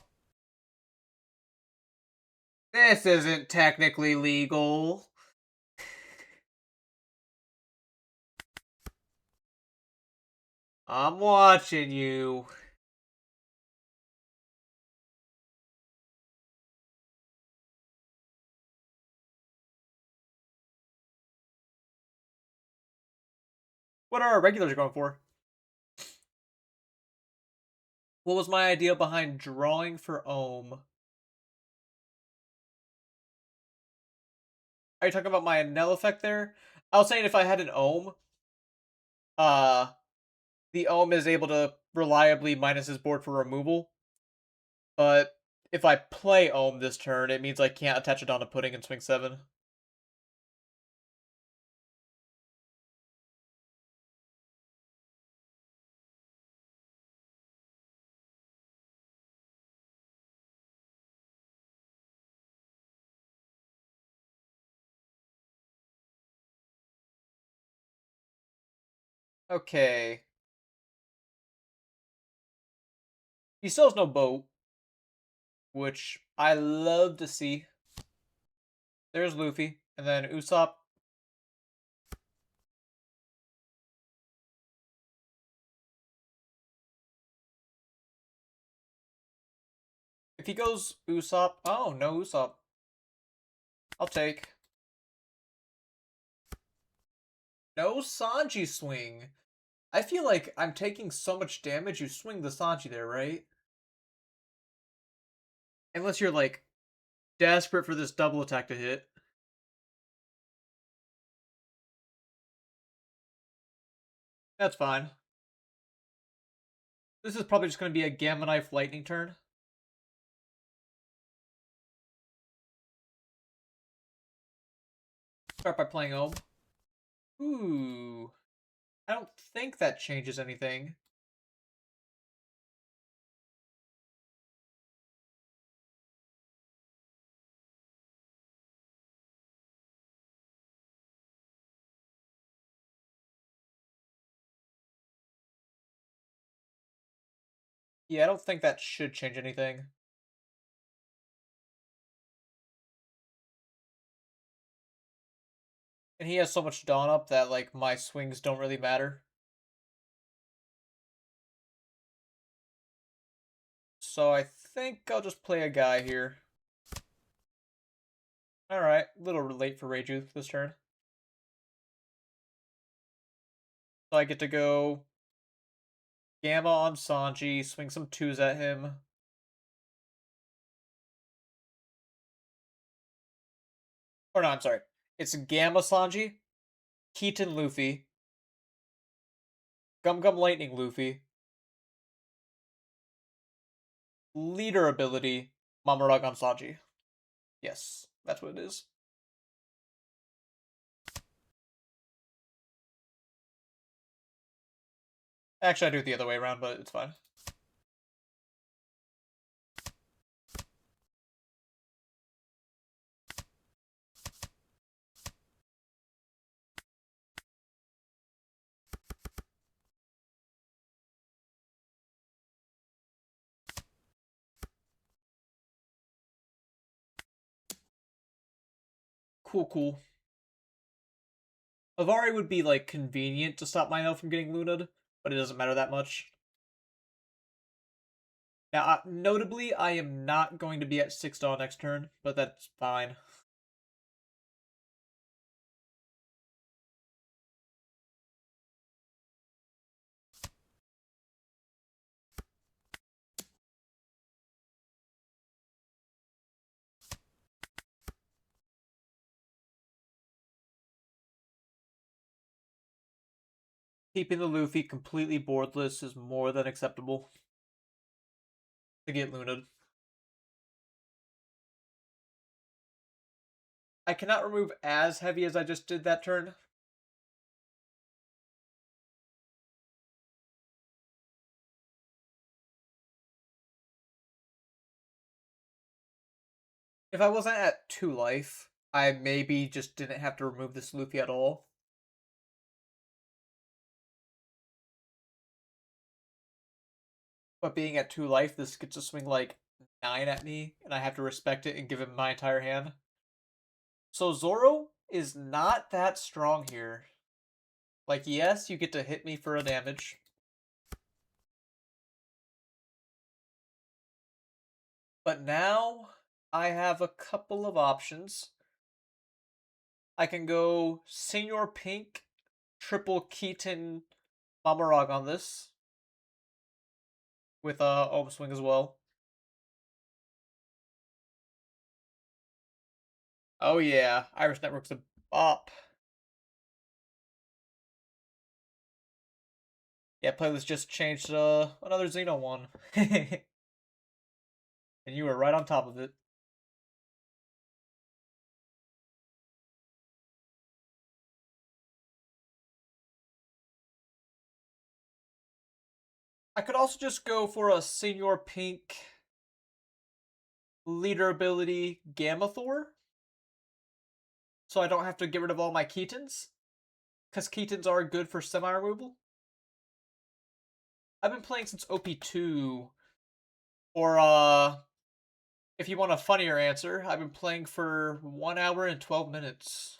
This isn't technically legal. I'm watching you. What are our regulars going for? What was my idea behind drawing for Ohm? Are you talking about my Enel effect there? I was saying if I had an Ohm, uh, the Ohm is able to reliably minus his board for removal. But if I play Ohm this turn, it means I can't attach it on a Pudding and swing 7. Okay. He still has no boat, which I love to see. There's Luffy, and then Usopp. If he goes Usopp, oh no Usopp. I'll take. No Sanji swing. I feel like I'm taking so much damage, you swing the Sanji there, right? Unless you're like desperate for this double attack to hit. That's fine. This is probably just going to be a Gamma Knife Lightning turn. Start by playing Ohm. Ooh. I don't think that changes anything. Yeah, I don't think that should change anything. And he has so much Dawn up that, like, my swings don't really matter. So I think I'll just play a guy here. Alright, a little late for Reiju this turn. So I get to go Gamma on Sanji, swing some 2s at him. Or no, I'm sorry. It's Gamma Sanji, Keaton Luffy, Gum Gum Lightning Luffy, Leader ability, Mamoruga Sanji. Yes, that's what it is. Actually, I do it the other way around, but it's fine. Cool, cool. Avari would be, like, convenient to stop my elf from getting Luna'd, but it doesn't matter that much. Now, notably, I am not going to be at 6 Dawn next turn, but that's fine. Keeping the Luffy completely boardless is more than acceptable to get Luna'd. I cannot remove as heavy as I just did that turn. If I wasn't at 2 life, I maybe just didn't have to remove this Luffy at all. But being at 2 life, this gets to swing like 9 at me, and I have to respect it and give him my entire hand. So Zoro is not that strong here. Like, yes, you get to hit me for a damage. But now I have a couple of options. I can go Senor Pink, triple Keaton Mamarog on this. With Ohm Swing as well. Oh yeah, Irish Network's a bop. Yeah, playlist just changed another Xeno one. And you were right on top of it. I could also just go for a Senor Pink leader ability Gamma Thor. So I don't have to get rid of all my Keatons. Because Keatons are good for semi-removal. I've been playing since OP2. Or, if you want a funnier answer, I've been playing for 1 hour and 12 minutes.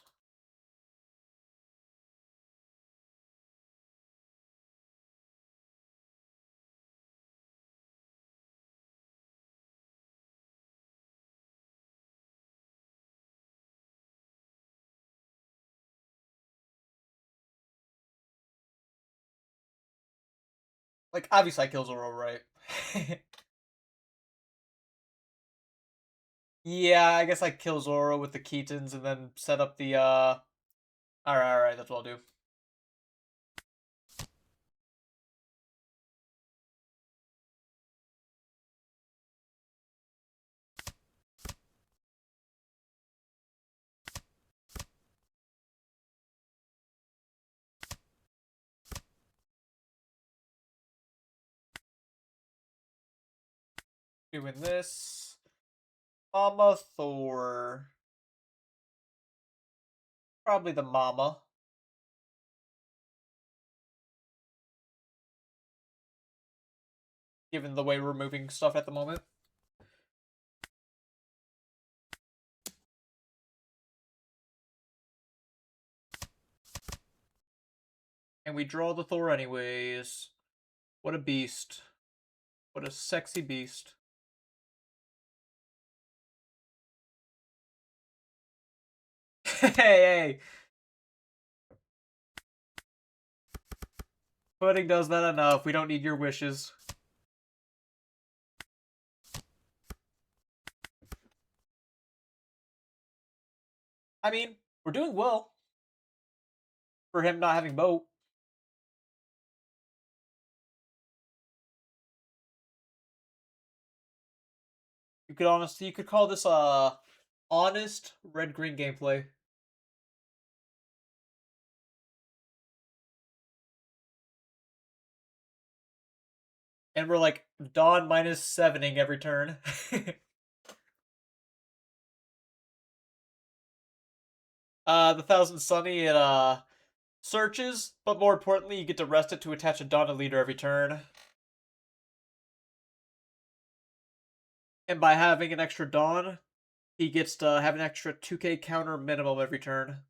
Like, obviously I kill Zoro, right? Yeah, I guess I kill Zoro with the Keatons and then set up the, Alright, that's what I'll do. Doing this. Mama Thor. Probably the Mama. Given the way we're moving stuff at the moment. And we draw the Thor anyways. What a beast. What a sexy beast. Hey, hey. Pudding does that enough. We don't need your wishes. I mean, we're doing well. For him not having boat. You could call this honest red-green gameplay. And we're like Dawn -7ing every turn. The Thousand Sunny, it searches, but more importantly, you get to rest it to attach a Dawn leader every turn. And by having an extra Dawn, he gets to have an extra 2k counter minimum every turn.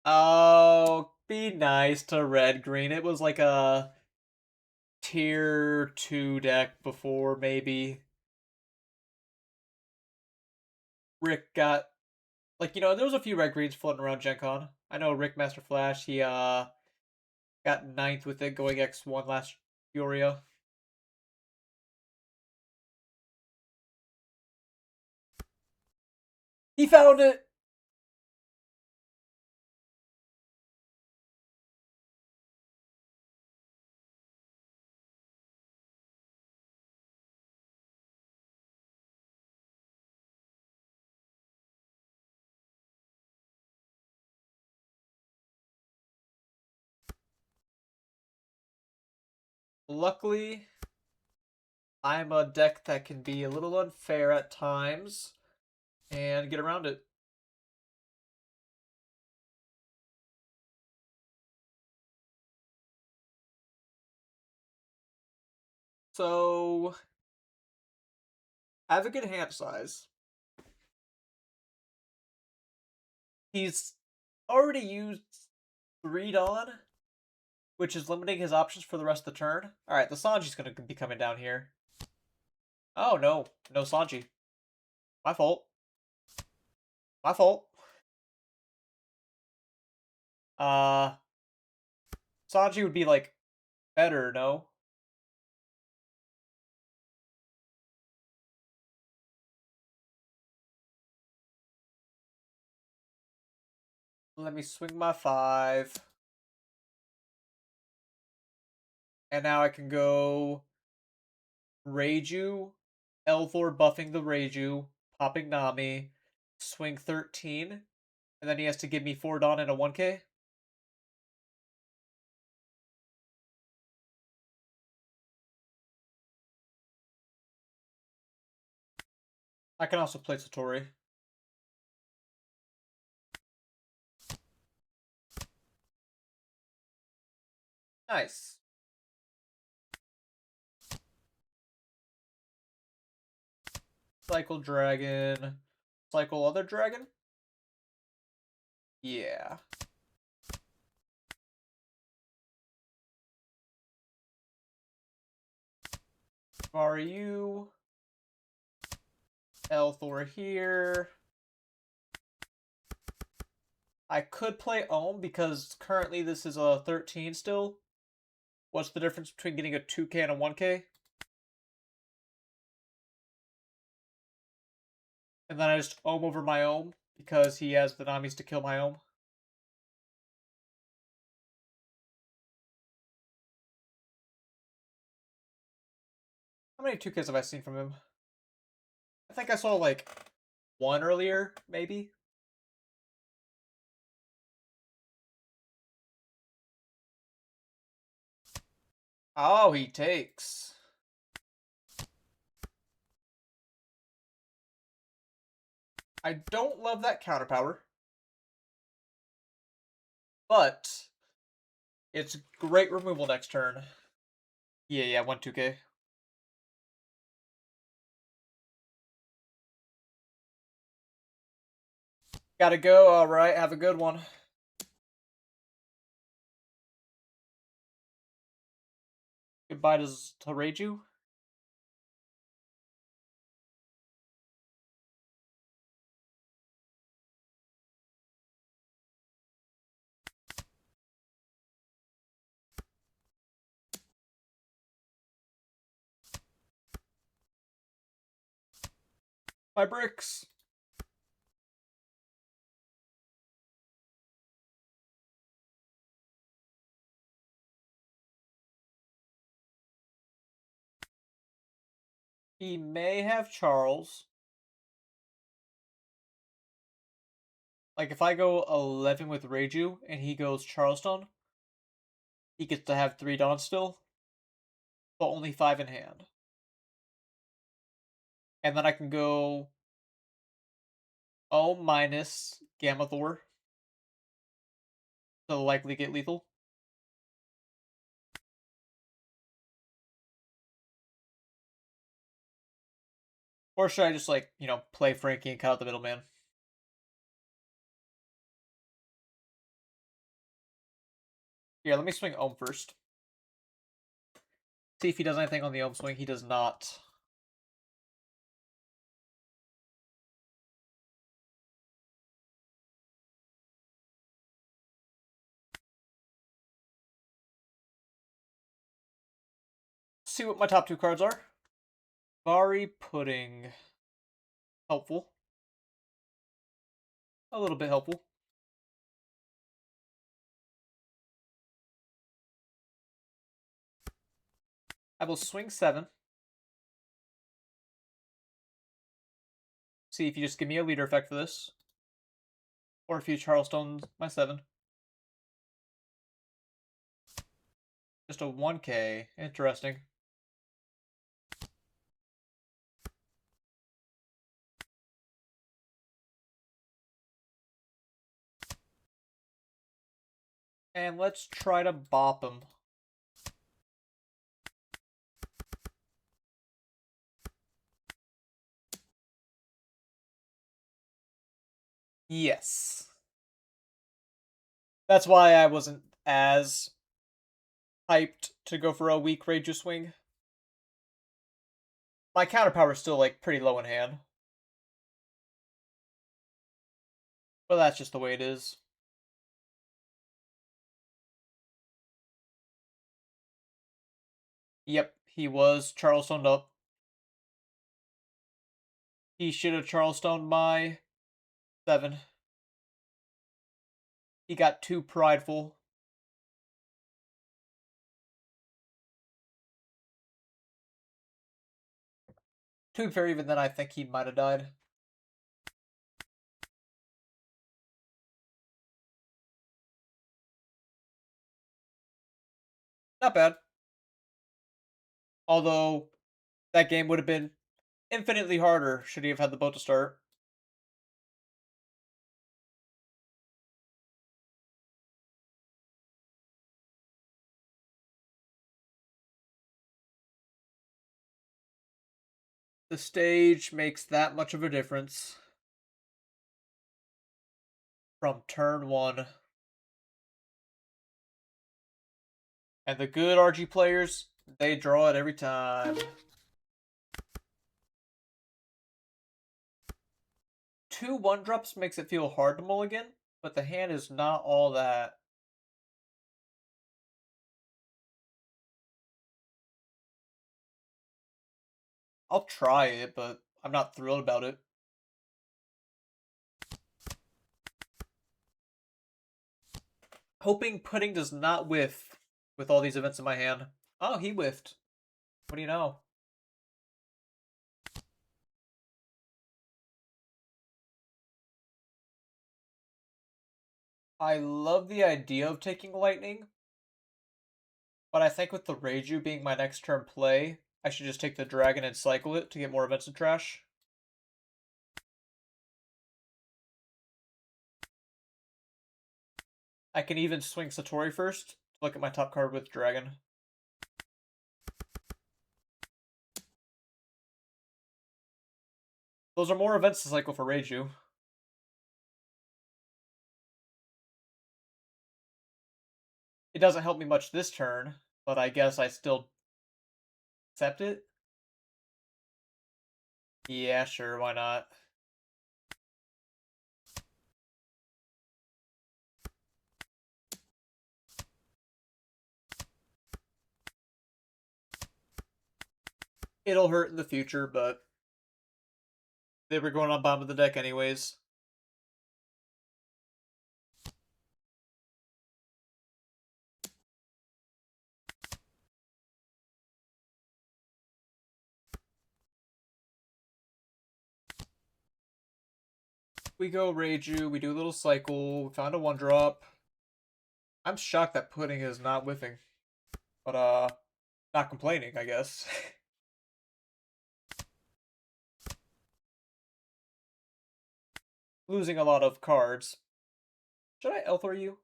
Oh, be nice to red green. It was like a tier 2 deck before, maybe. Rick got, like, there was a few red greens floating around Gen Con. I know Rick Master Flash, he Got 9th with it, going X1 last Furia. He found it! Luckily, I'm a deck that can be a little unfair at times and get around it. So, I have a good hand size. He's already used 3 Dawn, which is limiting his options for the rest of the turn. Alright, the Sanji's gonna be coming down here. Oh, no. No Sanji. My fault. My fault. Sanji would be, like, better, no? Let me swing my 5. And now I can go Reiju, Elthor buffing the Reiju, popping Nami, swing 13, and then he has to give me 4 Dawn and a 1k. I can also play Satori. Nice. Cycle Dragon. Cycle other dragon? Yeah. Varu. Elthor here. I could play Ohm because currently this is a 13 still. What's the difference between getting a 2k and a 1k? And then I just Ohm over my Ohm because he has the Namis to kill my Ohm. How many 2Ks have I seen from him? I think I saw like 1 earlier, maybe. Oh, he takes. I don't love that counter power. But it's great removal next turn. Yeah, 1 2k. Gotta go, alright, have a good one. Goodbye to Reiju. My bricks. He may have Charles. Like, if I go 11 with Reiju and he goes Charleston, he gets to have 3 Dawns still, but only 5 in hand. And then I can go O minus Gamma Thor to likely get lethal. Or should I just, like, play Franky and cut out the middleman? Here, let me swing Ohm first. See if he does anything on the Ohm swing. He does not. see what my top 2 cards are. Vari Pudding. Helpful. A little bit helpful. I will swing 7. See if you just give me a leader effect for this. Or if you Charlestone my 7. Just a 1k. Interesting. And let's try to bop him. Yes. That's why I wasn't as hyped to go for a weak Rage swing. My counter power is still like pretty low in hand. But that's just the way it is. Yep, he was Charlestoned up. He should have Charlestoned my 7. He got too prideful. To be fair, even then I think he might have died. Not bad. Although, that game would have been infinitely harder should he have had the boat to start. The stage makes that much of a difference. From turn 1. And the good RG players, they draw it every time. 2 1-drops makes it feel hard to mulligan, but the hand is not all that. I'll try it, but I'm not thrilled about it. Hoping Pudding does not whiff with all these events in my hand. Oh, he whiffed. What do you know? I love the idea of taking Lightning, but I think with the Reiju being my next turn play, I should just take the Dragon and cycle it to get more events in trash. I can even swing Satori first to look at my top card with Dragon. Those are more events to cycle for Reiju. It doesn't help me much this turn, but I guess I still accept it. Yeah, sure, why not? It'll hurt in the future, but they were going on bottom of the deck anyways. We go Reiju, we do a little cycle, we found a 1-drop. I'm shocked that Pudding is not whiffing. But, not complaining, I guess. Losing a lot of cards. Should I Elthor you?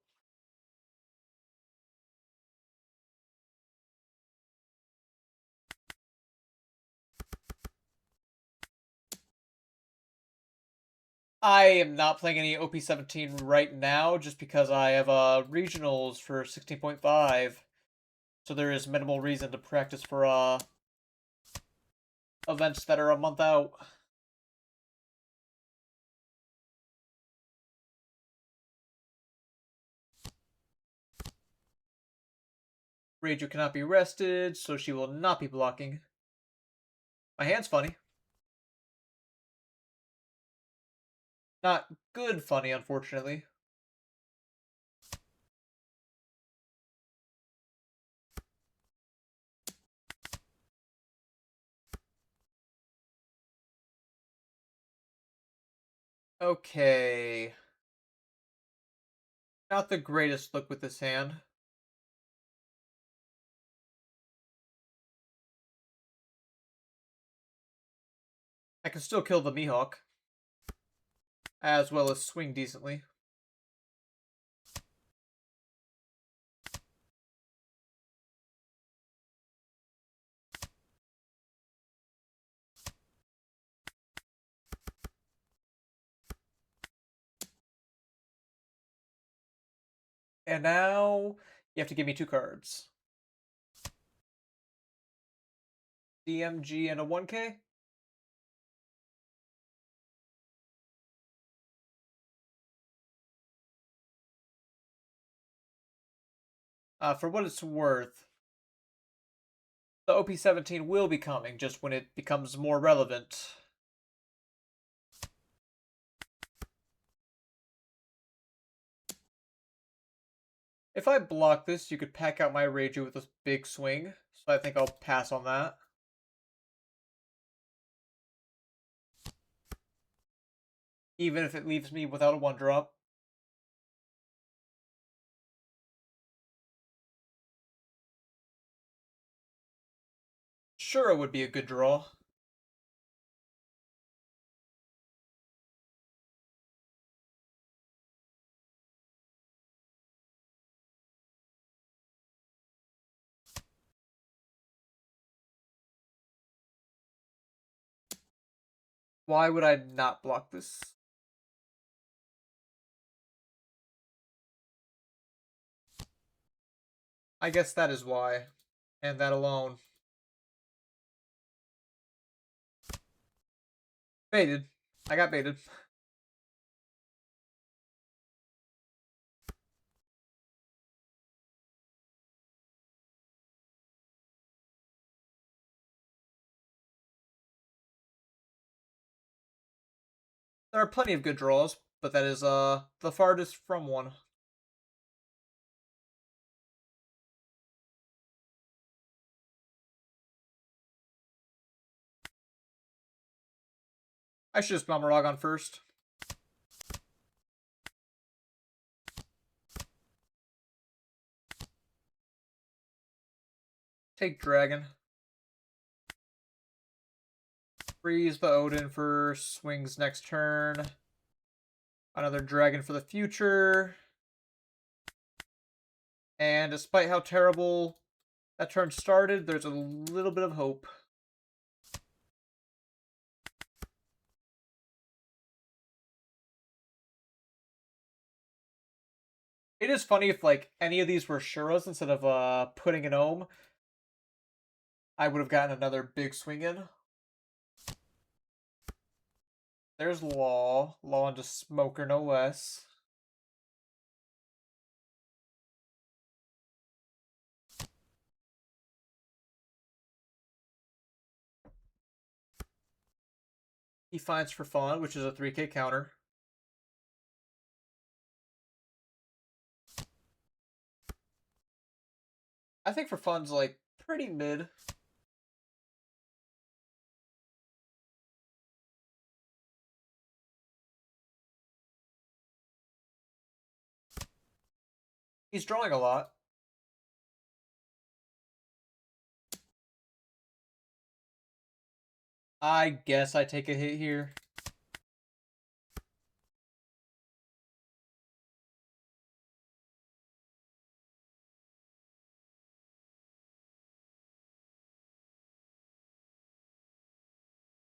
I am not playing any OP17 right now just because I have regionals for 16.5. So there is minimal reason to practice for events that are a month out. Raju cannot be rested, so she will not be blocking. My hand's funny. Not good funny, unfortunately. Okay. Not the greatest look with this hand. I can still kill the Mihawk, as well as swing decently. And now you have to give me 2 cards. DMG and a 1K? For what it's worth, the OP-17 will be coming just when it becomes more relevant. If I block this, you could pack out my Reiju with a big swing, so I think I'll pass on that. Even if it leaves me without a 1-drop. Sure, it would be a good draw. Why would I not block this? I guess that is why. And that alone. Baited. I got baited. There are plenty of good draws, but that is the farthest from one. I should just Balmoragon first. Take Dragon. Freeze the Odin for swings next turn. Another Dragon for the future. And despite how terrible that turn started, there's a little bit of hope. It is funny if like any of these were Shuras instead of putting an Ohm, I would have gotten another big swing in. There's Law. Law into Smoker, no less. He finds for fun, which is a 3K counter. I think for fun's like pretty mid. He's drawing a lot. I guess I take a hit here.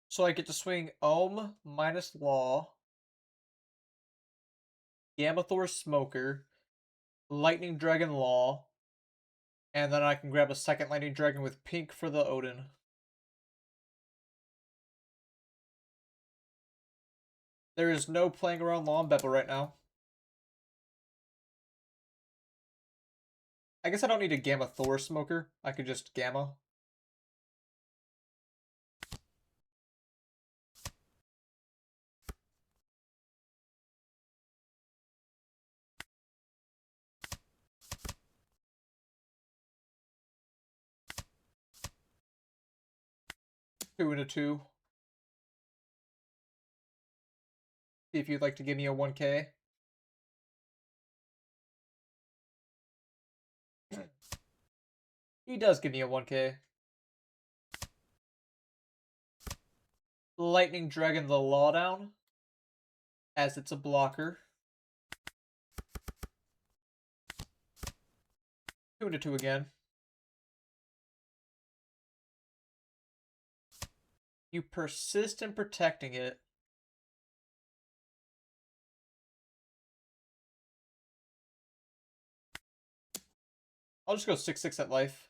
So I get to swing Ohm minus Law, Gamathor Smoker, Lightning Dragon Law, and then I can grab a second Lightning Dragon with pink for the Odin. There is no playing around Law and Beppo right now. I guess I don't need a Gamma Thor Smoker. I could just Gamma. Two and a two. See if you'd like to give me a 1K. He does give me a 1K. Lightning Dragon the Lawdown, as it's a blocker. 2 and a 2 again. You persist in protecting it. I'll just go 6/6 at life.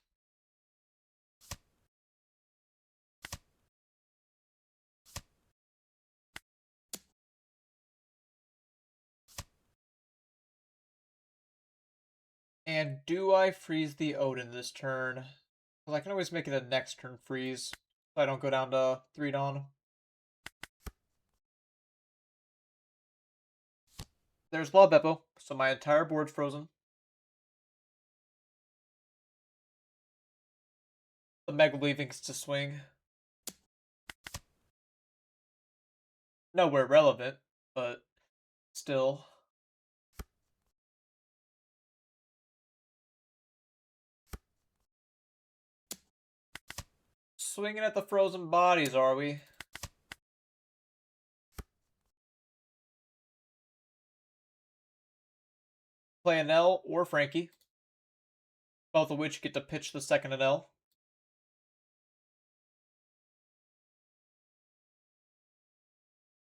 And do I freeze the Odin this turn? Because I can always make it a next turn freeze, so I don't go down to 3 Dawn. There's Law Beppo, so my entire board's frozen. The Mega Leavings to swing. Nowhere relevant, but still. Swinging at the frozen bodies, are we? Play an L or Franky, both of which get to pitch the second L.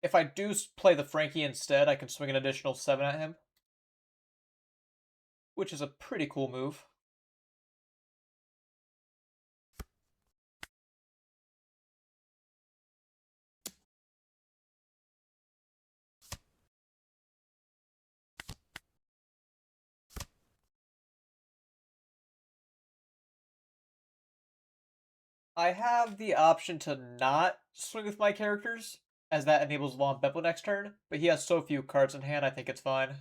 If I do play the Franky instead, I can swing an additional 7 at him, which is a pretty cool move. I have the option to not swing with my characters, as that enables Long Beppo next turn, but he has so few cards in hand, I think it's fine.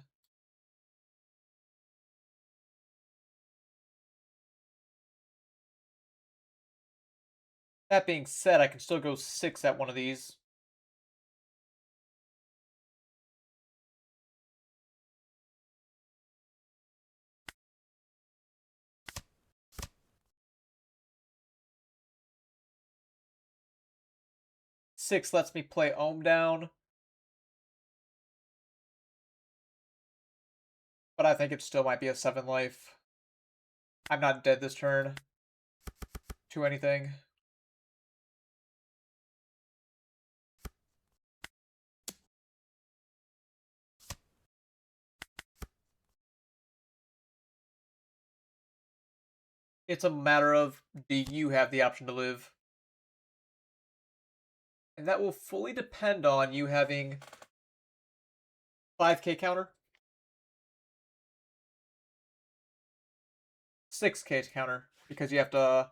That being said, I can still go 6 at one of these. Six lets me play Ohm down, but I think it still might be a 7 life. I'm not dead this turn to anything. It's a matter of, do you have the option to live? And that will fully depend on you having 5k counter, 6k counter, because you have to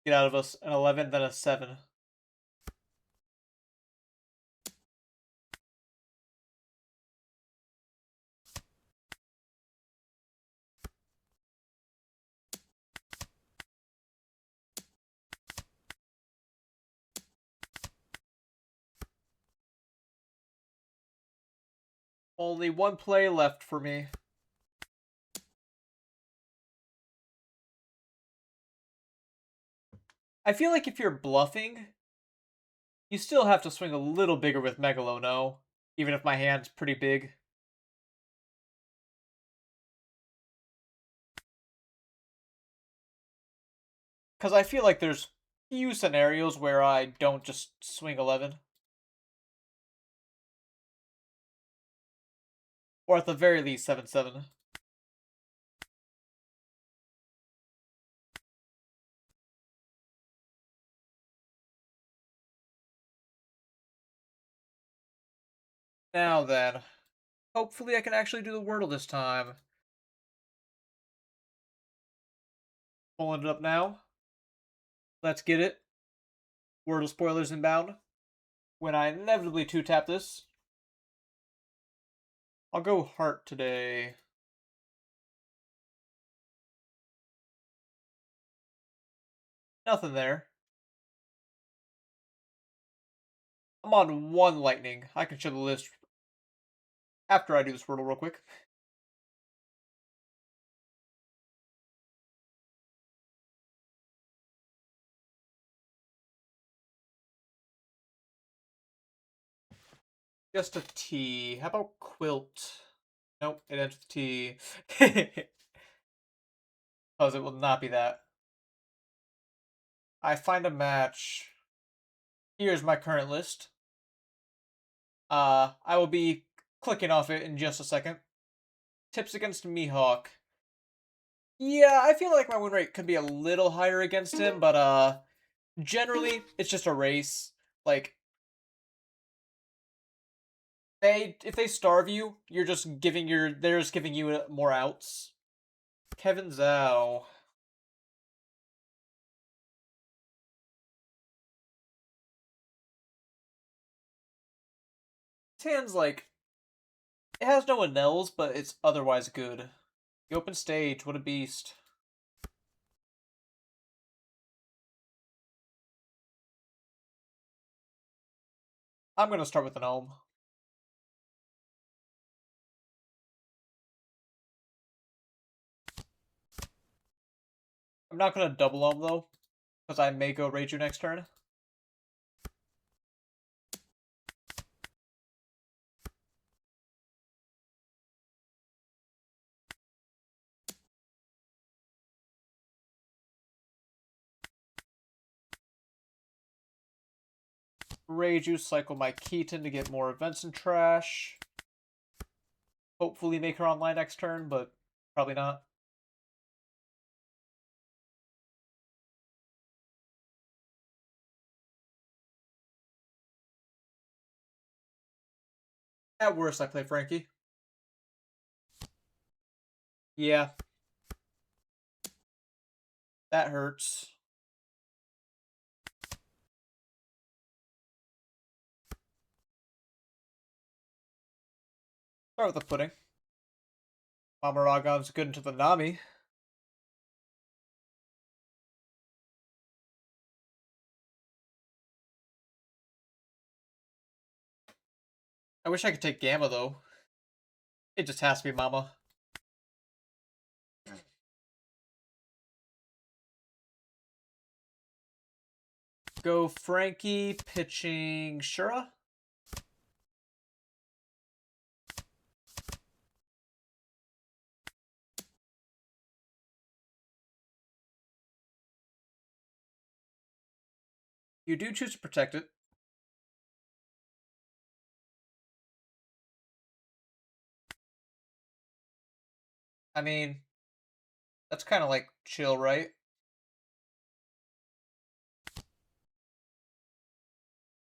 get out of us an 11, then a 7. Only one play left for me. I feel like if you're bluffing, you still have to swing a little bigger with Megalo, no? Even if my hand's pretty big. Because I feel like there's few scenarios where I don't just swing 11. Or at the very least 7/7. Now then, hopefully I can actually do the Wordle this time. Pulling it up now. Let's get it. Wordle spoilers inbound. When I inevitably 2-tap this, I'll go heart today. Nothing there. I'm on 1 lightning. I can show the list after I do this Wordle real quick. Just a T. How about quilt? Nope, it ends with T. Because it will not be that. I find a match. Here's my current list. I will be clicking off it in just a second. Tips against Mihawk. Yeah, I feel like my win rate could be a little higher against him, but generally it's just a race. Like if they starve you, they're just giving you more outs. Kevin Zhao. His hand's like it has no Anels, but it's otherwise good. The open stage, what a beast. I'm gonna start with an Ohm. I'm not gonna double Ohm though, because I may go Reiju next turn. Reiju, cycle my Keaton to get more events and trash. Hopefully make her online next turn, but probably not. At worst, I play Franky. Yeah. That hurts. Start with the pudding. Mamaragon's good into the Nami. I wish I could take Gamma, though. It just has to be Mama. Go Franky, pitching Shura. You do choose to protect it. I mean, that's kind of like chill, right?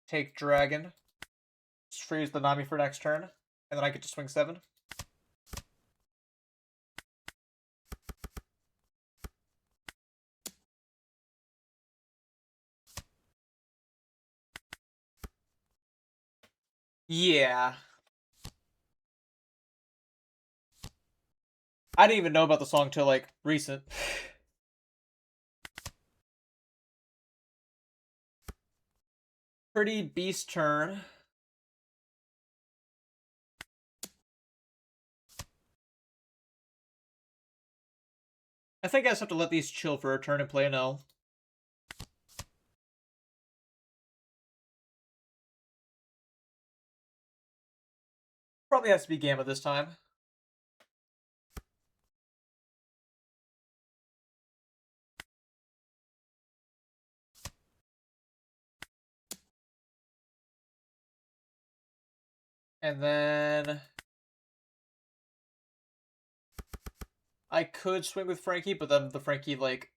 Take Dragon. Just freeze the Nami for next turn. And then I get to swing 7. Yeah. I didn't even know about the song till, like, recent. Pretty beast turn. I think I just have to let these chill for a turn and play an L. Probably has to be Gamma this time. And then I could swing with Franky, but then the Franky, like,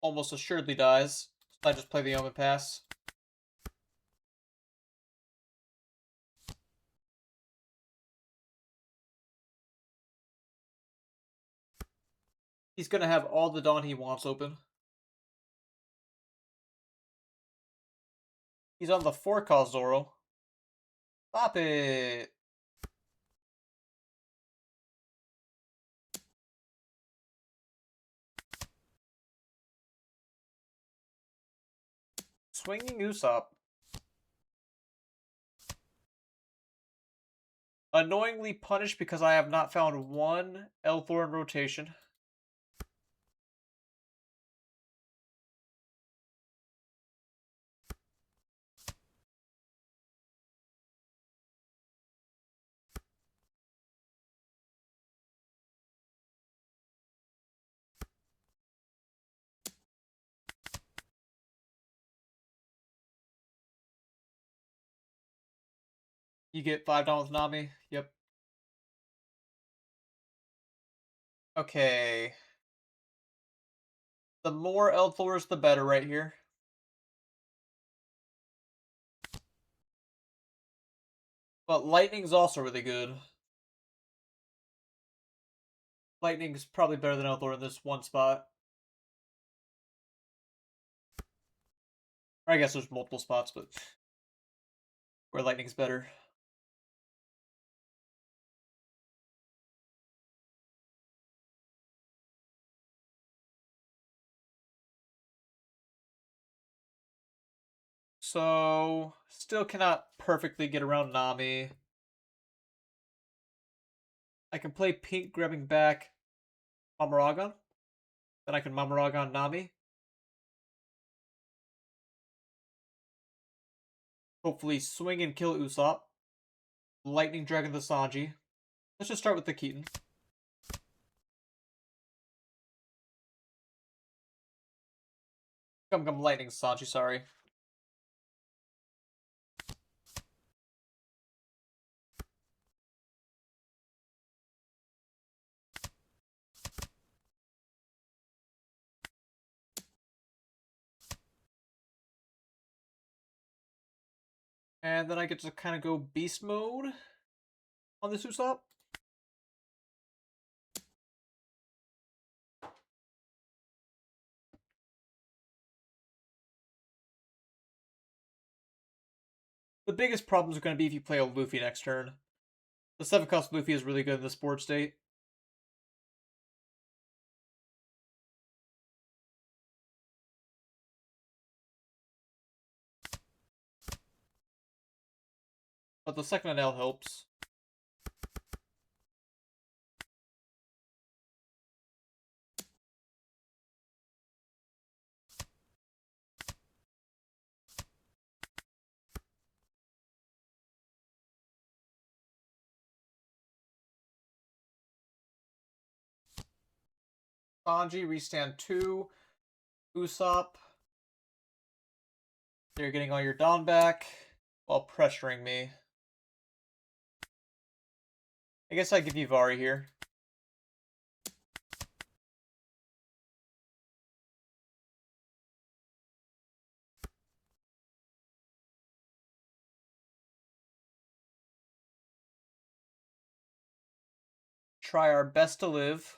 almost assuredly dies. So I just play the Omen Pass. He's gonna have all the Dawn he wants open. He's on the 4-cost Zoro. Stop it! Swinging Usopp. Annoyingly punished because I have not found one Elthor in rotation. You get 5 down with Nami. Yep. Okay. The more Elthors, the better right here. But Lightning's also really good. Lightning's probably better than Elthor in this one spot. Or I guess there's multiple spots, but where Lightning's better. So, still cannot perfectly get around Nami. I can play pink grabbing back Mamaragon. Then I can Mamaragon Nami. Hopefully swing and kill Usopp. Lightning Dragon the Sanji. Let's just start with the Keaton. Come Lightning Sanji, sorry. And then I get to kind of go beast mode on this Usopp. The biggest problems are going to be if you play a Luffy next turn. The 7-cost Luffy is really good in this board state. But the second L helps. Sanji, restand 2. Usopp. You're getting all your Dawn back while pressuring me. I guess I give you Vari here. Try our best to live.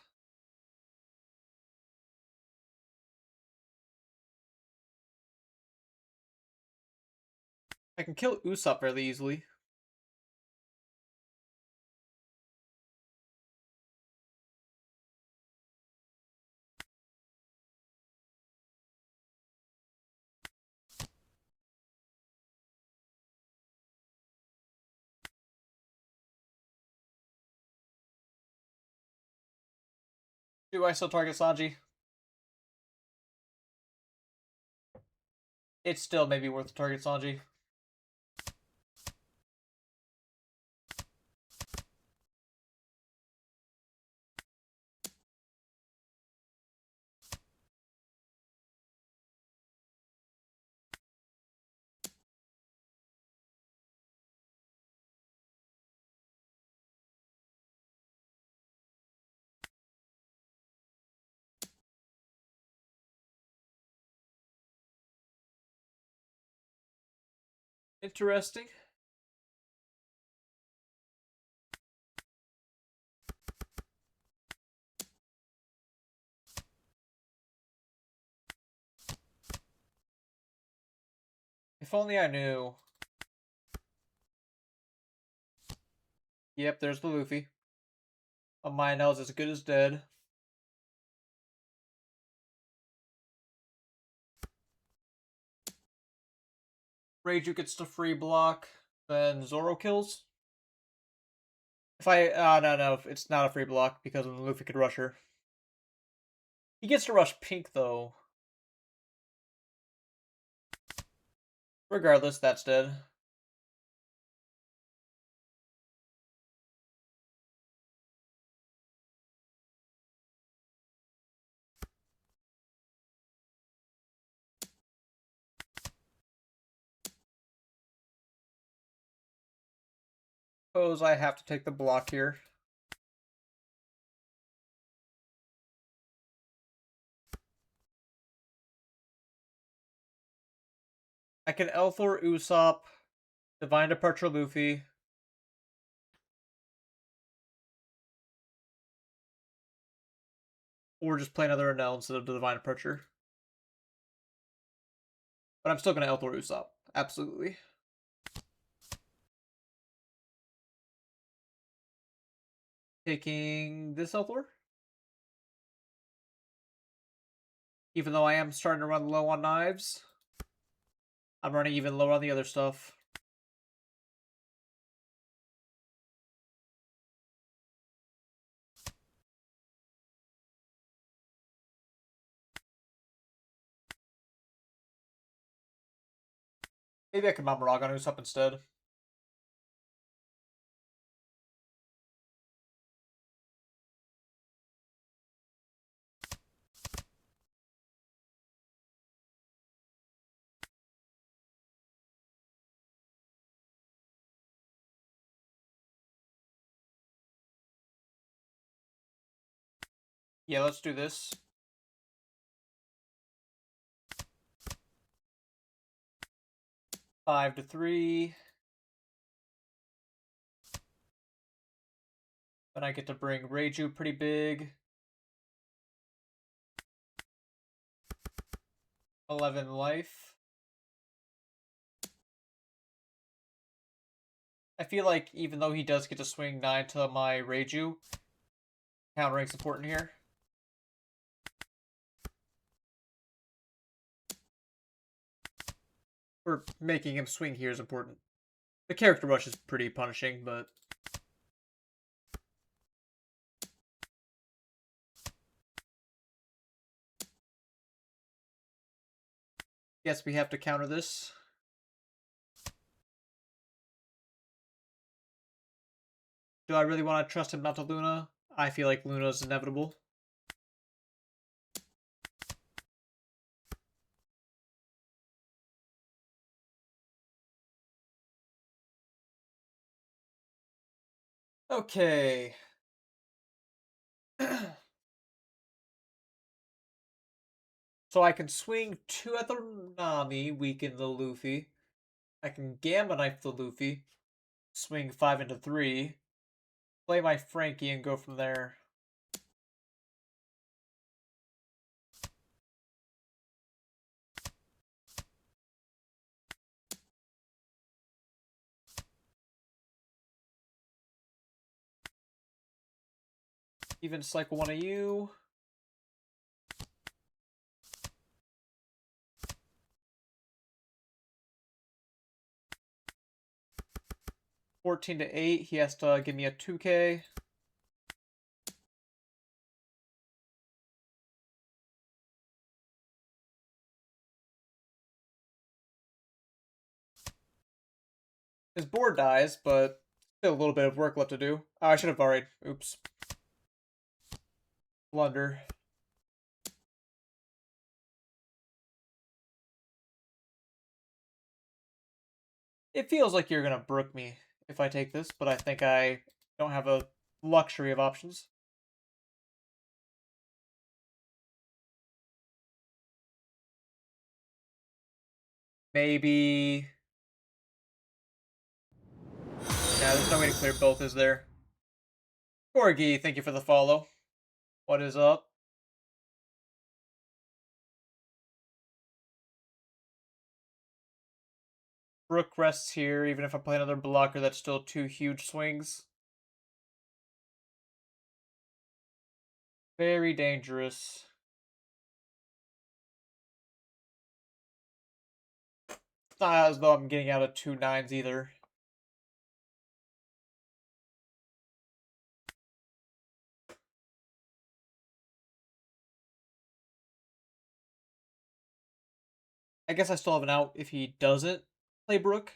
I can kill Usopp fairly easily. Do I still target Sanji? It's still maybe worth to target Sanji. Interesting. If only I knew. Yep, there's the Luffy. A mine is as good as dead. Reiju gets the free block. Then Zoro kills. If I... no, it's not a free block because then Luffy could rush her. He gets to rush Pink, though. Regardless, that's dead. Suppose I have to take the block here. I can L4 Usopp, Divine Departure Luffy. Or just play another Enel instead of the Divine Departure. But I'm still going to L4 Usopp. Absolutely. Taking this L4. Even though I am starting to run low on knives, I'm running even lower on the other stuff. Maybe I can Mamoraga on Usopp instead. Yeah, let's do this. Five to 3. Then I get to bring Reiju pretty big. 11 life. I feel like even though he does get to swing 9 to my Reiju, countering's important here. Or making him swing here is important. The character rush is pretty punishing, but... Guess we have to counter this. Do I really want to trust him not to Luna? I feel like Luna's inevitable. Okay. So I can swing 2 at the Nami, weaken the Luffy. I can Gamma Knife the Luffy, swing 5 into 3, play my Franky and go from there. Even cycle one of you. $14 to 8. He has to give me a 2K. His board dies, but still a little bit of work left to do. Oh, I should have already. Oops. Blunder. It feels like you're gonna brook me if I take this, but I think I don't have a luxury of options. Maybe... Yeah, there's no way to clear both, is there? Corgi, thank you for the follow. What is up? Brook rests here, even if I play another blocker, that's still 2 huge swings. Very dangerous. It's not as though I'm getting out of 2 9s either. I guess I still have an out if he doesn't play Brook.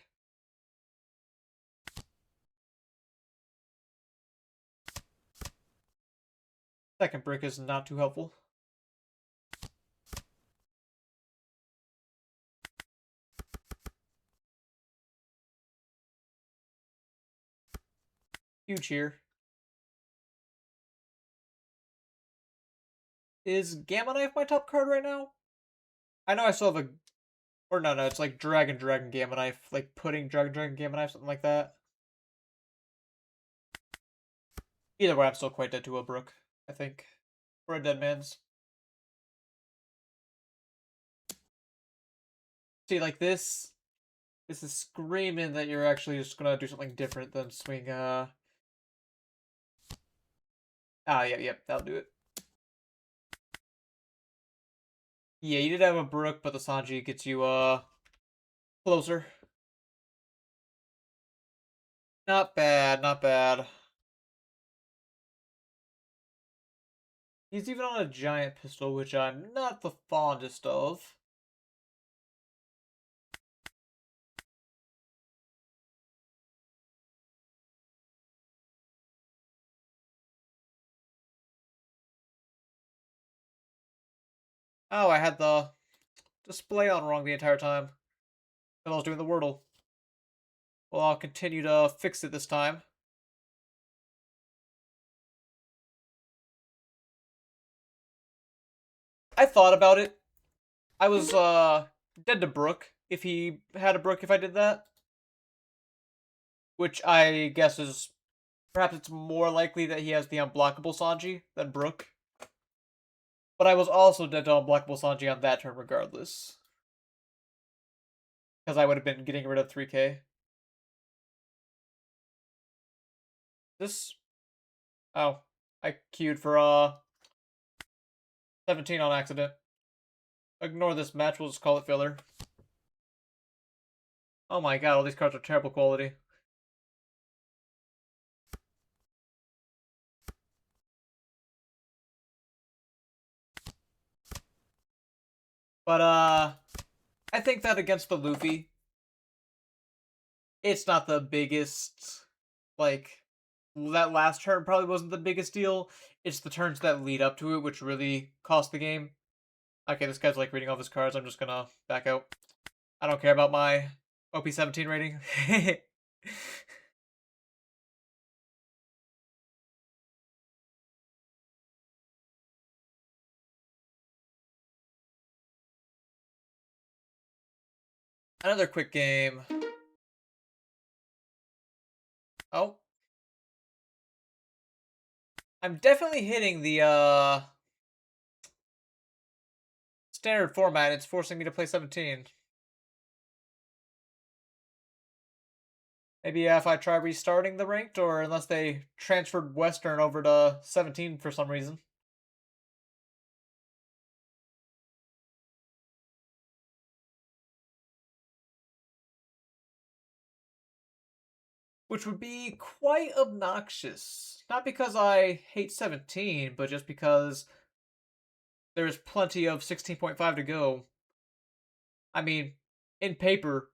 Second brick is not too helpful. Huge here. Is Gamma Knife my top card right now? I know I still have a... Or no, it's like Dragon Gamma Knife. Like Pudding Dragon Gamma Knife, something like that. Either way, I'm still quite dead to a Brook, I think. Or a dead man's. See, like this is screaming that you're actually just gonna do something different than swing, Ah, yeah, that'll do it. Yeah, you did have a Brook, but the Sanji gets you, closer. Not bad, not bad. He's even on a giant pistol, which I'm not the fondest of. Oh, I had the display on wrong the entire time. While I was doing the Wordle. Well, I'll continue to fix it this time. I thought about it. I was, dead to Brook if he had a Brook if I did that. Which I guess is... Perhaps it's more likely that he has the unblockable Sanji than Brook. But I was also dead to unblockable Sanji on that turn regardless. Because I would have been getting rid of 3k. This... Oh. I queued for, 17 on accident. Ignore this match, we'll just call it filler. Oh my god, all these cards are terrible quality. But, I think that against the Luffy, it's not the biggest, like, that last turn probably wasn't the biggest deal. It's the turns that lead up to it which really cost the game. Okay, this guy's like reading off his cards. I'm just gonna back out. I don't care about my OP17 rating. Another quick game. Oh. I'm definitely hitting the, standard format. It's forcing me to play 17. Maybe if I try restarting the ranked, or unless they transferred Western over to 17 for some reason. Which would be quite obnoxious. Not because I hate 17, but just because there's plenty of 16.5 to go. I mean, in paper,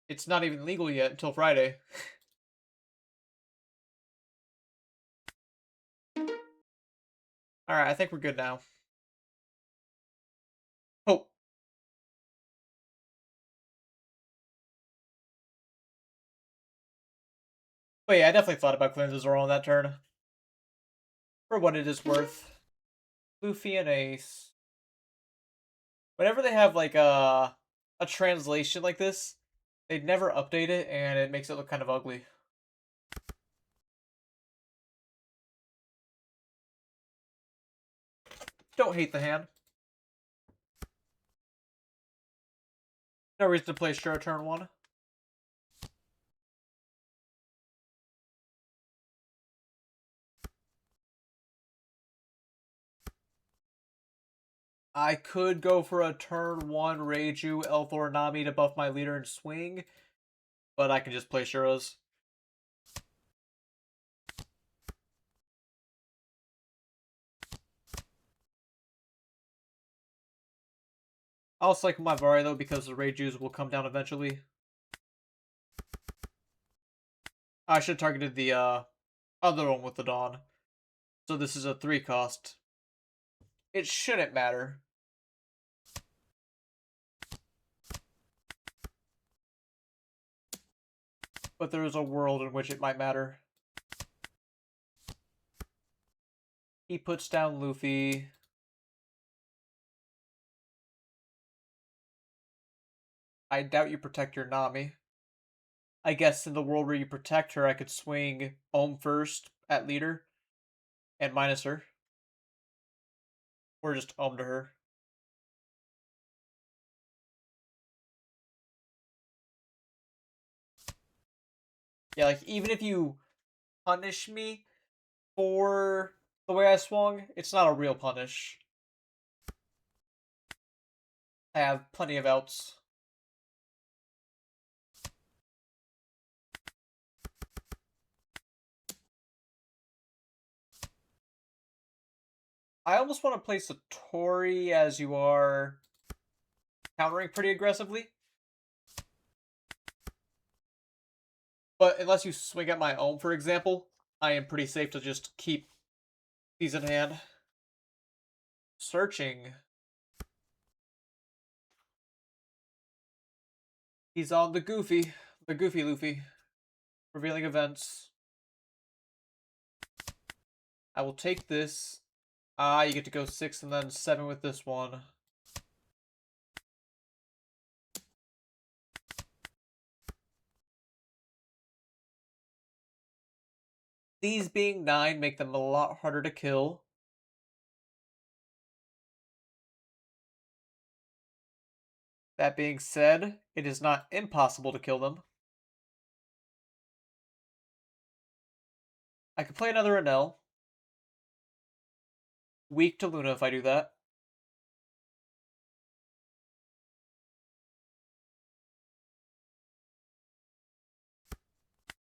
it's not even legal yet until Friday. Alright, I think we're good now. Oh. But yeah, I definitely thought about clearing Zoro on that turn. For what it is worth. Luffy and Ace. Whenever they have like a translation like this, they never update it and it makes it look kind of ugly. Don't hate the hand. No reason to play Shura turn 1. I could go for a turn 1 Reiju Elthor Nami to buff my leader and swing, but I can just play Shuras. I'll cycle my Vari though because the Reijus will come down eventually. I should have targeted the other one with the Dawn. So this is a 3 cost. It shouldn't matter. But there is a world in which it might matter. He puts down Luffy. I doubt you protect your Nami. I guess in the world where you protect her, I could swing Ohm first at leader and minus her. Or just Ohm to her. Yeah, like, even if you punish me for the way I swung, it's not a real punish. I have plenty of outs. I almost want to play Satori as you are countering pretty aggressively. But unless you swing at my Ohm, for example, I am pretty safe to just keep these in hand. Searching. He's on the Goofy Luffy. Revealing events. I will take this. You get to go 6 and then 7 with this one. These being 9 make them a lot harder to kill. That being said, it is not impossible to kill them. I could play another Enel. Weak to Luna if I do that.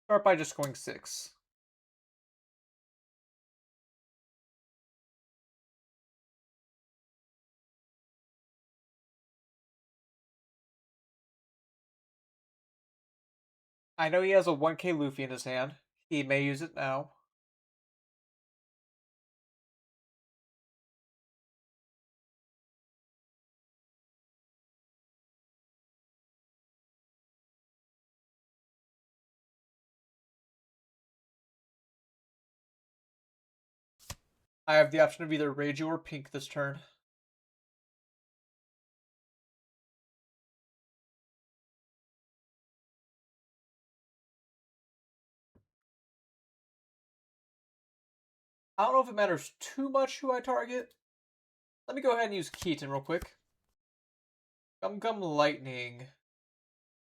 Start by just going 6. I know he has a 1k Luffy in his hand. He may use it now. I have the option of either Reiju or Pink this turn. I don't know if it matters too much who I target. Let me go ahead and use Keaton real quick. Gum Gum Lightning.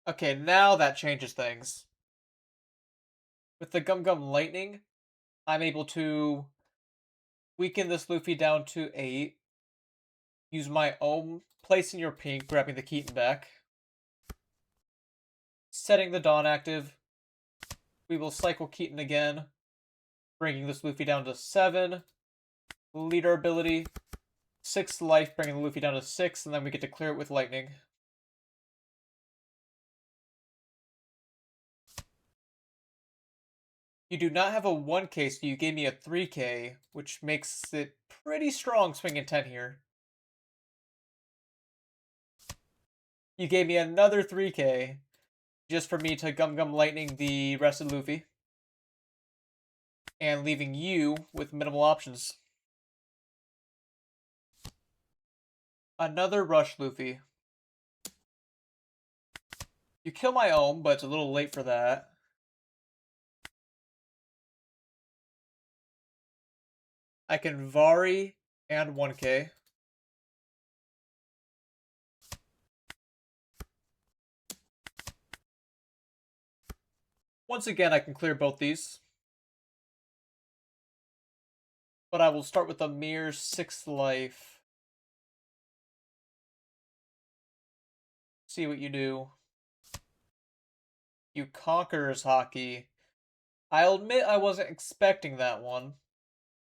Okay, now that changes things. With the Gum Gum Lightning, I'm able to weaken this Luffy down to 8. Use my own, placing your Pink, grabbing the Keaton back. Setting the Dawn active. We will cycle Keaton again, bringing this Luffy down to 7. Leader ability. 6 life, bringing the Luffy down to 6, and then we get to clear it with Lightning. You do not have a 1k, so you gave me a 3k, which makes it pretty strong swinging 10 here. You gave me another 3k, just for me to Gum Gum Lightning the rest of Luffy. And leaving you with minimal options. Another Rush Luffy. You kill my own, but it's a little late for that. I can Vari and 1k. Once again, I can clear both these. But I will start with a mere 6 life. see what you do. You Conqueror's Hockey. I'll admit I wasn't expecting that one,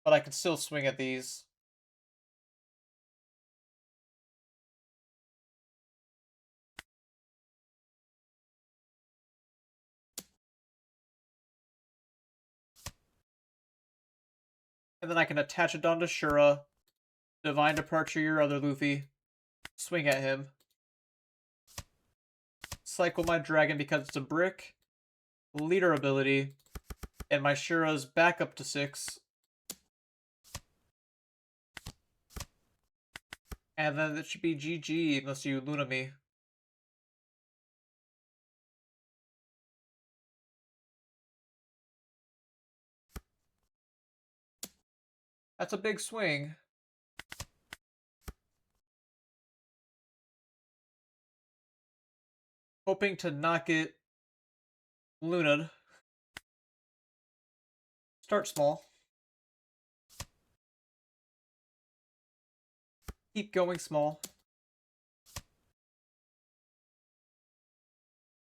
but I can still swing at these. And then I can attach it onto Shura, Divine Departure your other Luffy, swing at him, cycle my dragon because it's a brick, leader ability, and my Shura's back up to 6. And then it should be GG unless you Luna me. That's a big swing. Hoping to not get Luna'd. Start small. Keep going small.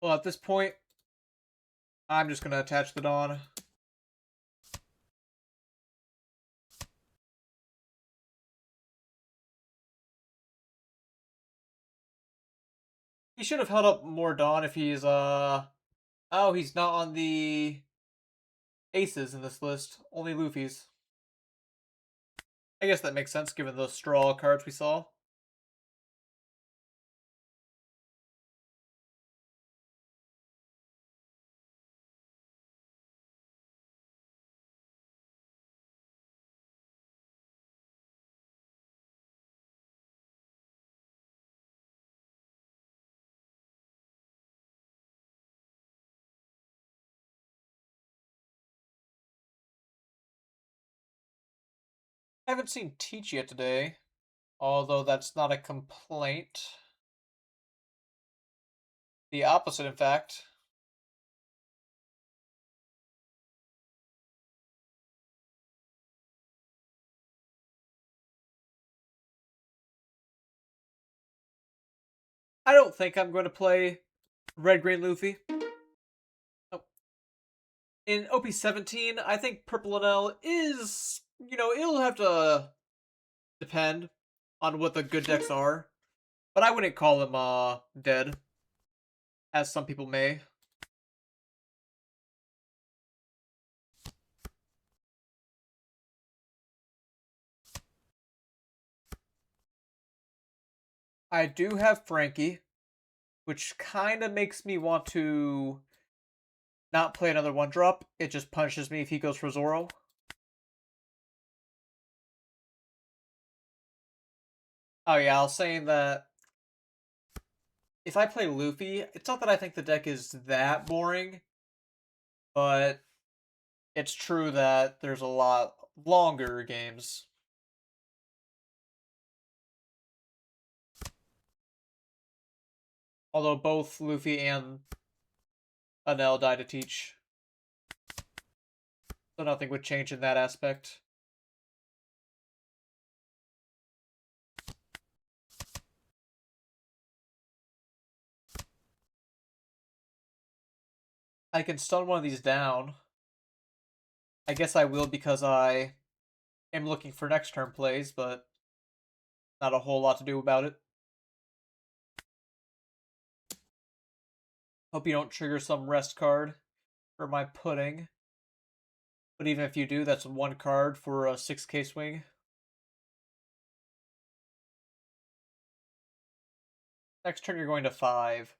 Well, at this point, I'm just going to attach the Dawn. He should have held up more Dawn if he's, oh, he's not on the aces in this list. Only Luffy's. I guess that makes sense given those straw cards we saw. I haven't seen Teach yet today, although that's not a complaint. The opposite, in fact. I don't think I'm going to play Red-Green Luffy. Oh. In OP17, I think Purple and L is, it'll have to depend on what the good decks are. But I wouldn't call him dead, as some people may. I do have Franky, which kind of makes me want to not play another 1-drop. It just punishes me if he goes for Zoro. Oh yeah, I was saying that if I play Luffy, it's not that I think the deck is that boring, but it's true that there's a lot longer games. Although both Luffy and Anel die to Teach. So nothing would change in that aspect. I can stun one of these down. I guess I will because I am looking for next turn plays, but not a whole lot to do about it. Hope you don't trigger some rest card for my pudding. But even if you do, that's 1 card for a 6k swing. Next turn you're going to 5.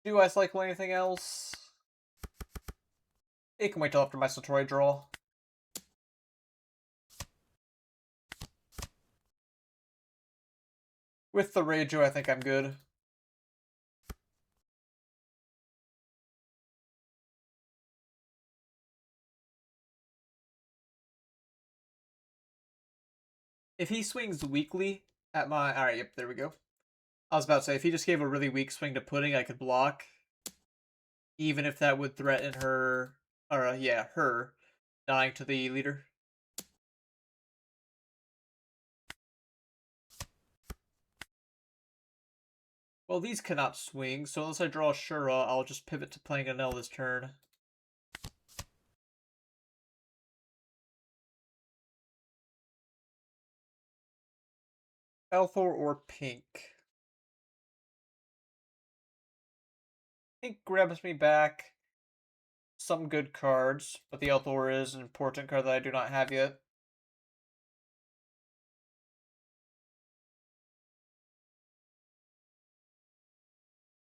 Do I cycle anything else? It can wait till after my Satori draw. With the Reiju, I think I'm good. If he swings weakly at my... Alright, yep, there we go. I was about to say, if he just gave a really weak swing to pudding, I could block. Even if that would threaten her... Or, yeah, her dying to the leader. Well, these cannot swing, so unless I draw Shura, I'll just pivot to playing an L this turn. Elthor or Pink? Pink grabs me back some good cards, but the Elthor is an important card that I do not have yet.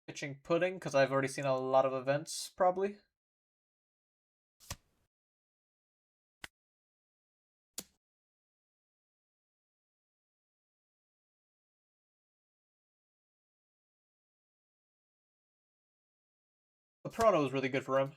Pitching Pudding, because I've already seen a lot of events, probably. The Proto is really good for him.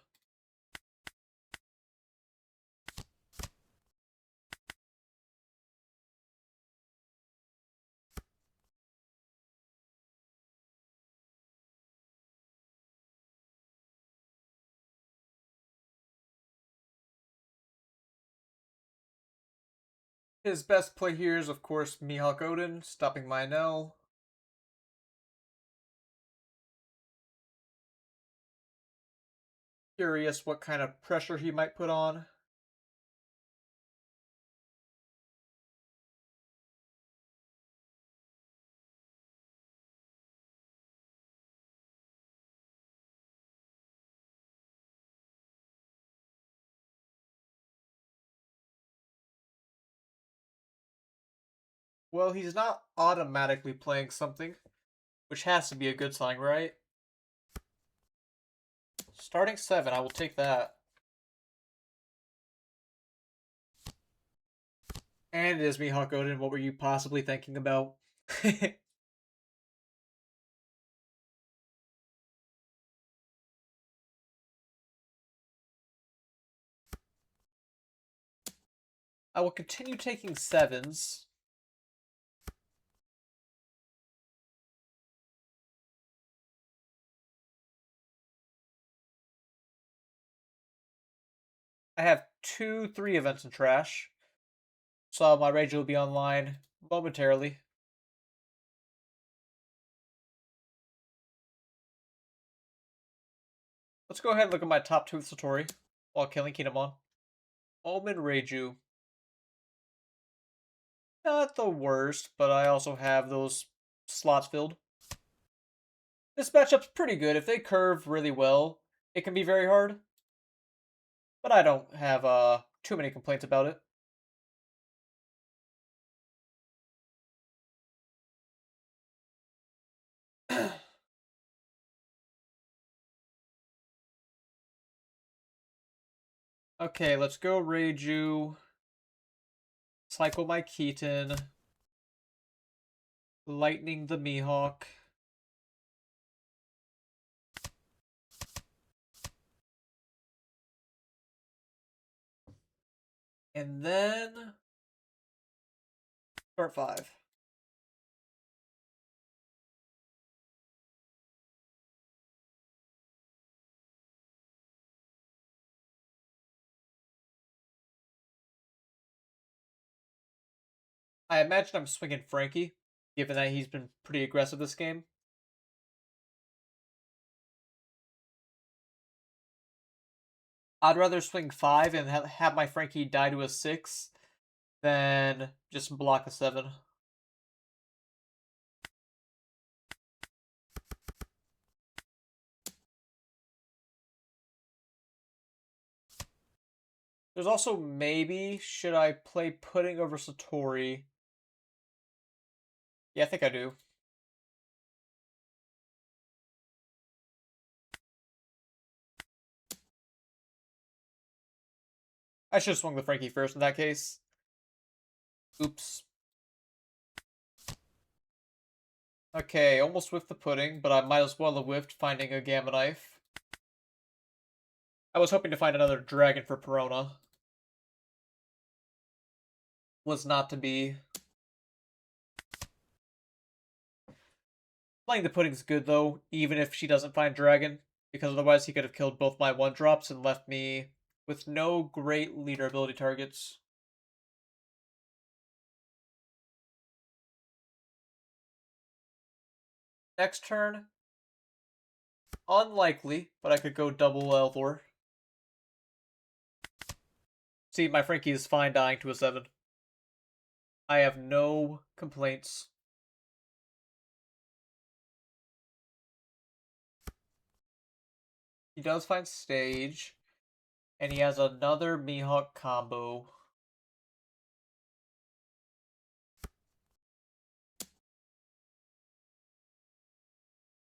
His best play here is, of course, Mihawk Odin, stopping my Nell. Curious what kind of pressure he might put on. Well, he's not automatically playing something, which has to be a good sign, right? Starting 7, I will take that. And it is Mihawk Odin. What were you possibly thinking about? I will continue taking 7s. I have 3 events in trash. So my Rage will be online momentarily. Let's go ahead and look at my top 2 with Satori while killing Kinemon. Omen Reiju. Not the worst, but I also have those slots filled. This matchup's pretty good. If they curve really well, it can be very hard. But I don't have too many complaints about it. Okay, let's go Reiju. Cycle my Keaton. Lightning the Mihawk. And then start 5. I imagine I'm swinging Franky, given that he's been pretty aggressive this game. I'd rather swing 5 and have my Franky die to a 6 than just block a 7. There's also maybe, should I play Pudding over Satori? Yeah, I think I do. I should have swung the Franky first in that case. Oops. Okay, almost whiffed the Pudding, but I might as well have whiffed finding a Gamma Knife. I was hoping to find another dragon for Perona. Was not to be. Playing the pudding's good though, even if she doesn't find dragon, because otherwise he could have killed both my 1-drops and left me with no great leader ability targets. Next turn, unlikely, but I could go double Elthor. See, my Franky is fine dying to a 7. I have no complaints. He does find stage, and he has another Mihawk combo.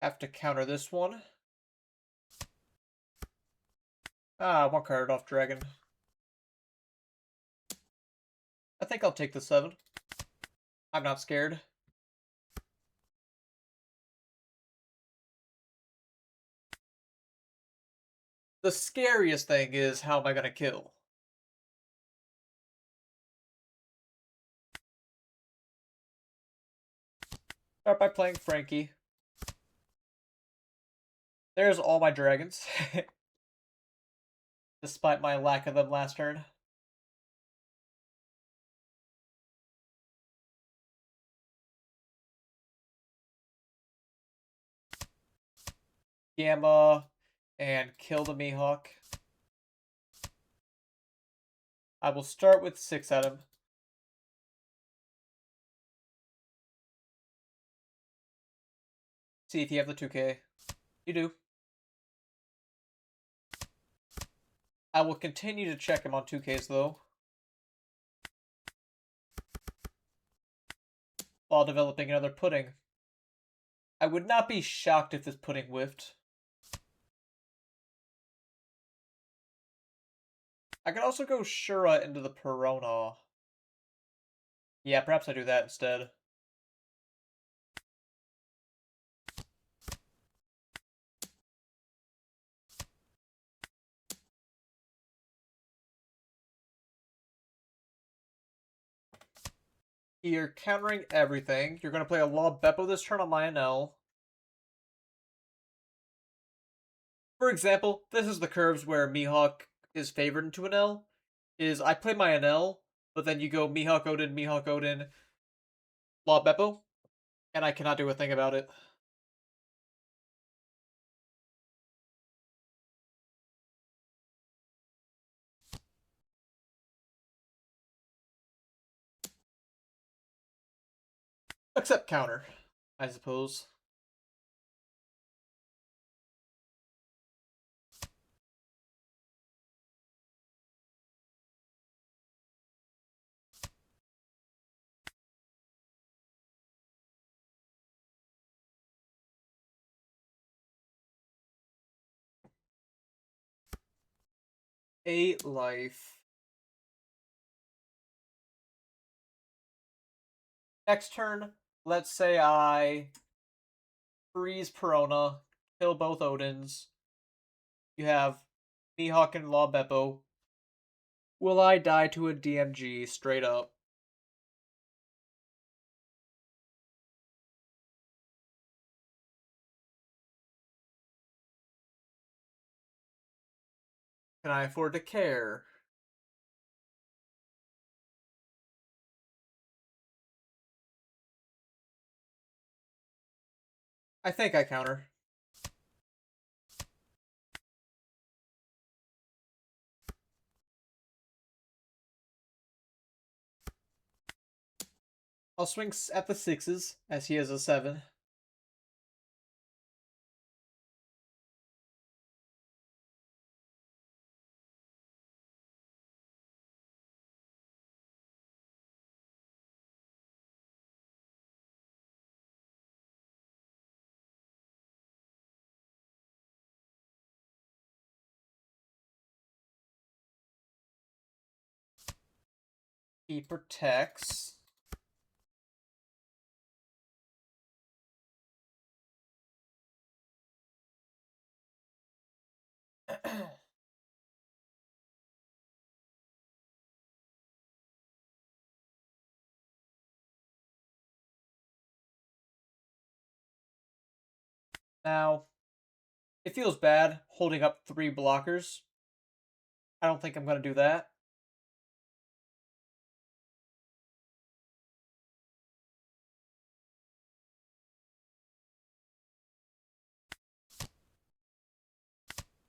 Have to counter this one. Ah, 1 card off dragon. I think I'll take the 7. I'm not scared. The scariest thing is, how am I gonna kill? Start by playing Franky. There's all my dragons. Despite my lack of them last turn. Gamma, and kill the Mihawk. I will start with 6 at him. See if you have the 2k. You do. I will continue to check him on 2ks though, while developing another pudding. I would not be shocked if this pudding whiffed. I could also go Shura into the Perona. Yeah, perhaps I do that instead. You're countering everything. You're going to play a Law Beppo this turn on my NL. For example, this is the curves where Mihawk is favored into an L. Is I play my NL, but then you go Mihawk Odin, Law Beppo, and I cannot do a thing about it. Except counter, I suppose. A life. Next turn, let's say I freeze Perona, kill both Odins. You have Mihawk and Law Beppo. Will I die to a DMG straight up? Can I afford to care? I think I counter. I'll swing at the 6s, as he has a 7. He protects. Now, it feels bad holding up 3 blockers. I don't think I'm going to do that.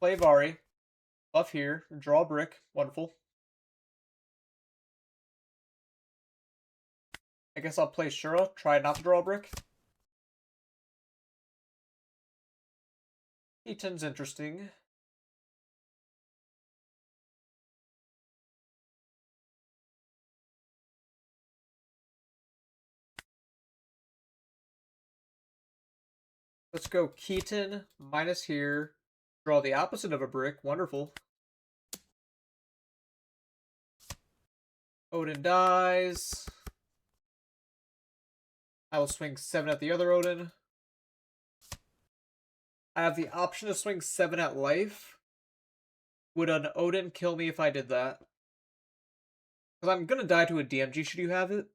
Play Vari. Buff here. Draw a brick. Wonderful. I guess I'll play Shura. Try not to draw a brick. Eaton's interesting. Let's go Keaton minus here. Draw the opposite of a brick. Wonderful. Odin dies. I will swing 7 at the other Odin. I have the option to swing 7 at life. Would an Odin kill me if I did that? Because I'm going to die to a DMG should you have it.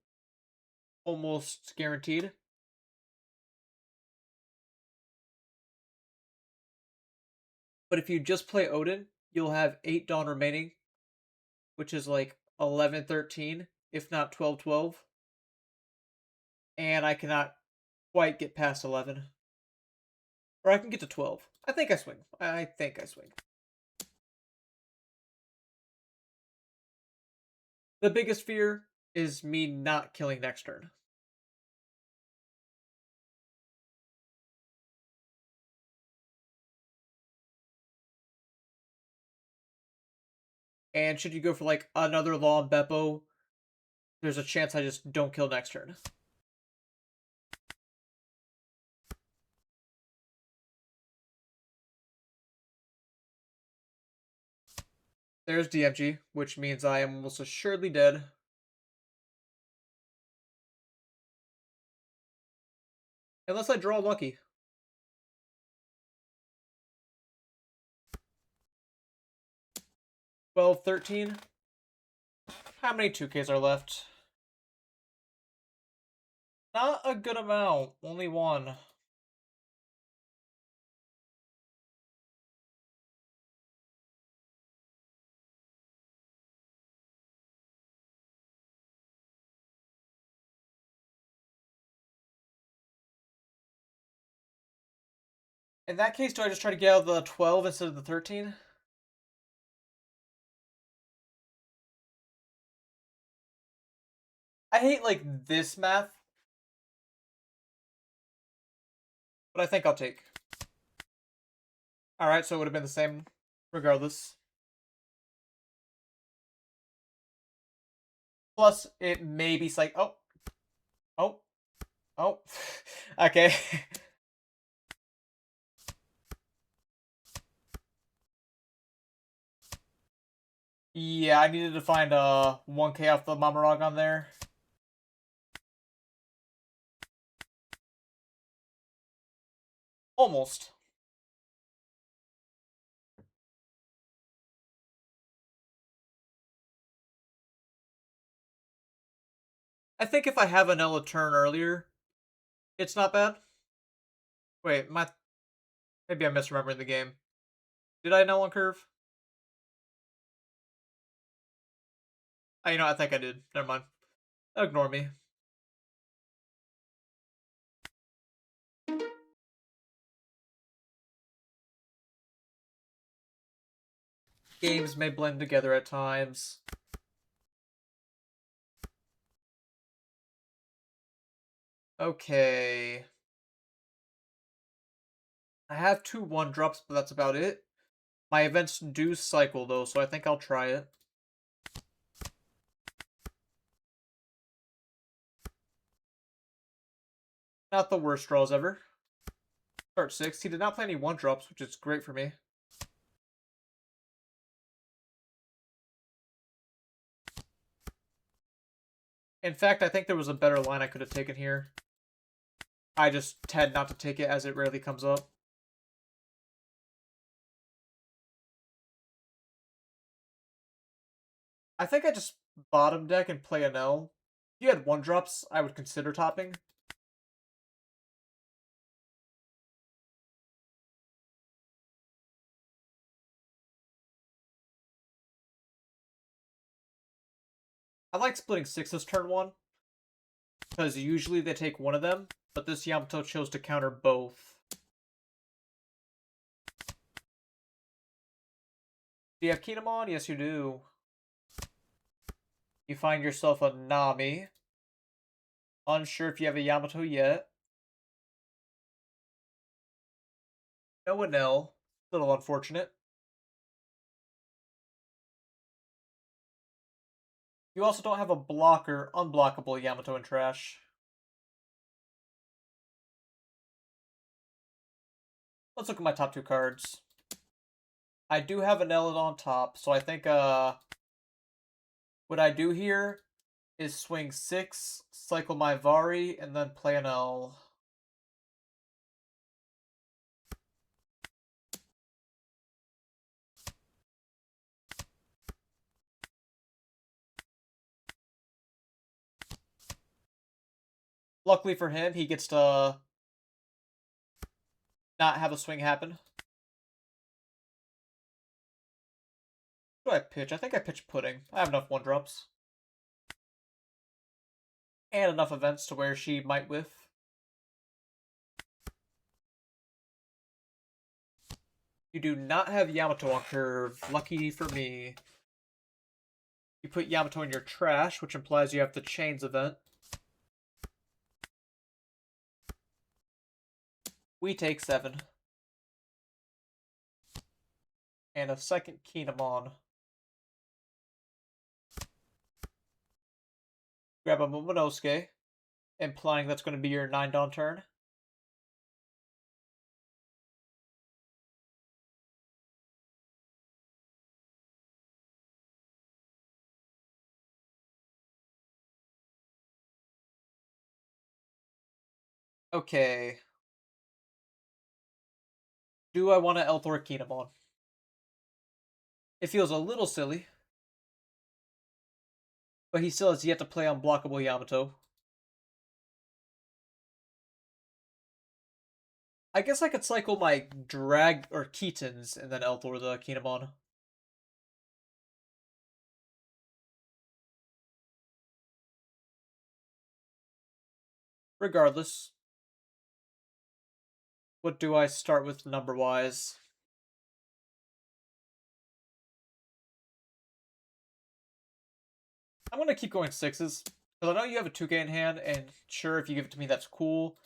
Almost guaranteed. But if you just play Odin, you'll have 8 Dawn remaining, which is like 11-13, if not 12-12. And I cannot quite get past 11. Or I can get to 12. I think I swing. I think I swing. The biggest fear is me not killing next turn. And should you go for like another Law and Beppo, there's a chance I just don't kill next turn. There's DMG, which means I am almost assuredly dead. Unless I draw lucky. Well, 13. How many 2Ks are left? Not a good amount. Only 1. In that case, do I just try to get out of the 12 instead of the 13? I hate, like, this math. But I think I'll take. Alright, so it would have been the same regardless. Plus, it may be like, oh. Oh. Oh. Okay. Yeah, I needed to find 1K off the Mamarog on there. Almost. I think if I have an Ella turn earlier, it's not bad. Wait, maybe I'm misremembering the game. Did I Null on curve? You know, I think I did. Never mind. Ignore me. Games may blend together at times. Okay. I have 2 1-drops, but that's about it. My events do cycle, though, so I think I'll try it. Not the worst draws ever. Start 6. He did not play any 1-drops, which is great for me. In fact, I think there was a better line I could have taken here. I just tend not to take it as it rarely comes up. I think I just bottom deck and play an L. If you had 1-drops, I would consider topping. I like splitting sixes turn 1, because usually they take one of them, but this Yamato chose to counter both. Do you have Kinemon? Yes, you do. You find yourself a Nami. Unsure if you have a Yamato yet. No Enel. Little unfortunate. You also don't have a blocker, unblockable Yamato in trash. Let's look at my top 2 cards. I do have an Elid on top, so I think what I do here is swing 6, cycle my Vari, and then play an L. Luckily for him, he gets to not have a swing happen. What do I pitch? I think I pitch Pudding. I have enough 1-drops. And enough events to where she might whiff. You do not have Yamato on curve. Lucky for me. You put Yamato in your trash, which implies you have the Chains event. We take 7. And a second Kinemon. Grab a Momonosuke, implying that's going to be your 9-Dawn turn. Okay. Do I want to Elthor Kinemon? It feels a little silly, but he still has yet to play unblockable Yamato. I guess I could cycle my Drag or Keatons and then Elthor the Kinemon. Regardless, what do I start with number-wise? I'm going to keep going 6s, because I know you have a 2K in hand, and sure, if you give it to me, that's cool.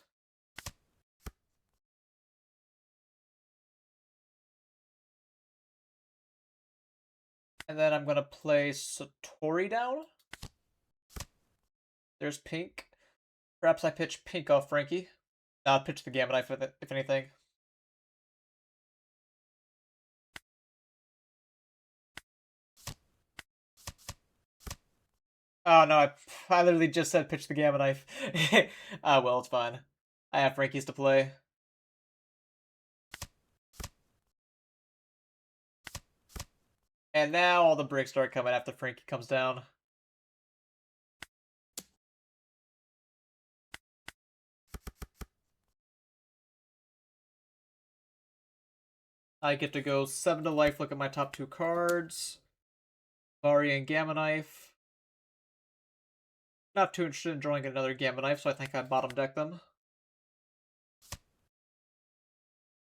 And then I'm going to play Satori down. There's Pink. Perhaps I pitch Pink off Franky. I'll pitch the Gamma Knife with it, if anything. Oh no, I literally just said pitch the Gamma Knife. Ah, well, it's fine. I have Frankies to play. And now all the bricks start coming after Franky comes down. I get to go 7 to life, look at my top 2 cards. Vari and Gamma Knife. Not too interested in drawing another Gamma Knife, so I think I bottom deck them.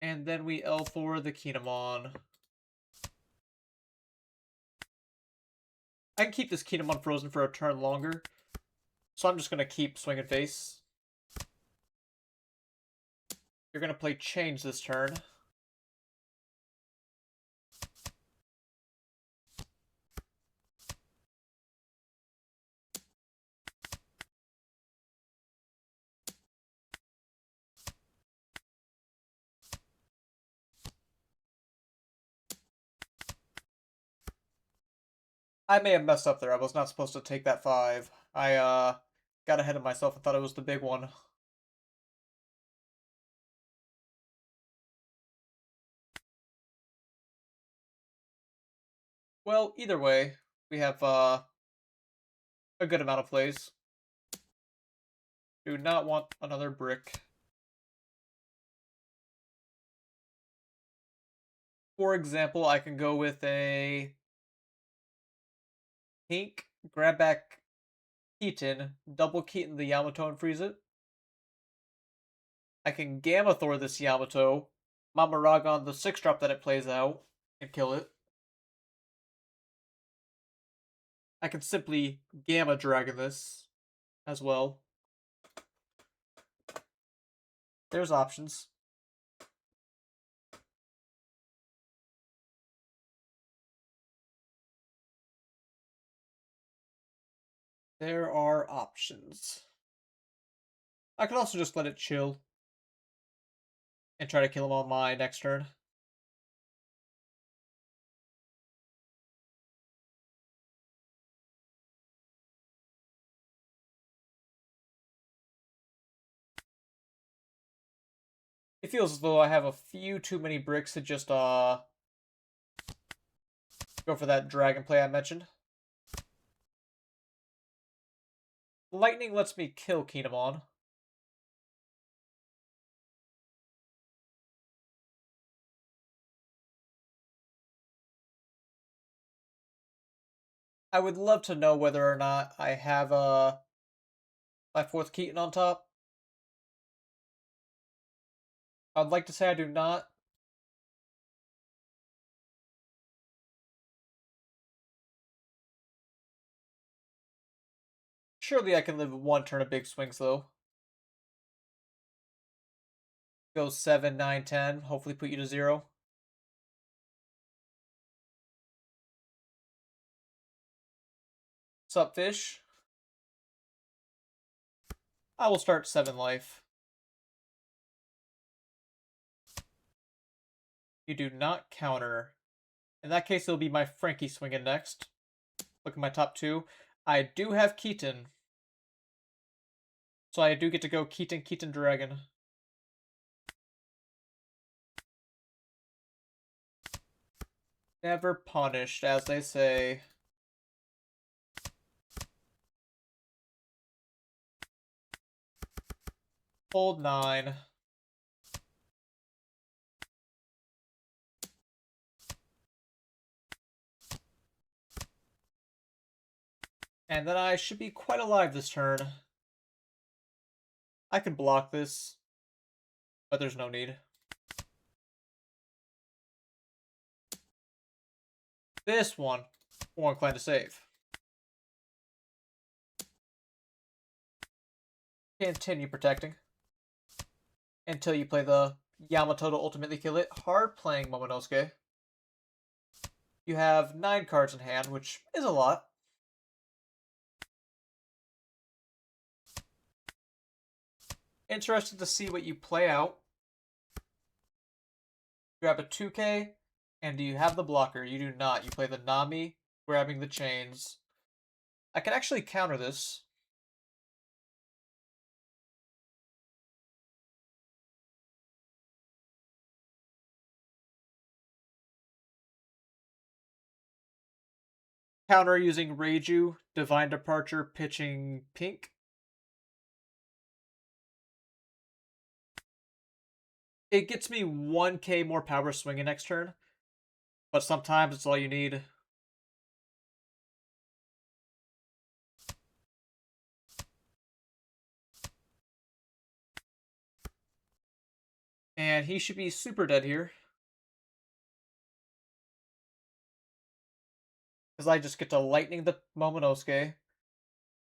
And then we L4 the Kinemon. I can keep this Kinemon frozen for a turn longer, so I'm just going to keep swinging face. You're going to play Change this turn. I may have messed up there. I was not supposed to take that 5. I got ahead of myself and thought it was the big one. Well, either way, we have a good amount of plays. Do not want another brick. For example, I can go with a Pink, grab back Keaton, double Keaton the Yamato and freeze it. I can Gamma Thor this Yamato, Mamaragon the 6-drop that it plays out, and kill it. I can simply Gamma Dragon this as well. There's options. There are options. I could also just let it chill and try to kill him on my next turn. It feels as though I have a few too many bricks to just go for that dragon play I mentioned. Lightning lets me kill Kinemon. I would love to know whether or not I have my 4th Keaton on top. I'd like to say I do not. Surely I can live one turn of big swings though. Go 7, 9, 10. Hopefully put you to 0. Sup, fish? I will start 7 life. You do not counter. In that case, it'll be my Franky swinging next. Look at my top 2. I do have Keaton. So I do get to go Keaton, Keaton, Dragon. Never punished, as they say. Hold 9. And then I should be quite alive this turn. I can block this, but there's no need. This one, more inclined to save. Continue protecting until you play the Yamato to ultimately kill it. Hard playing Momonosuke. You have 9 cards in hand, which is a lot. Interested to see what you play out. Grab a 2K, and do you have the blocker? You do not. You play the Nami, grabbing the chains. I can actually counter this. Counter using Reiju, Divine Departure, pitching pink. It gets me 1k more power swinging next turn, but sometimes it's all you need. And he should be super dead here. Because I just get to lightning the Momonosuke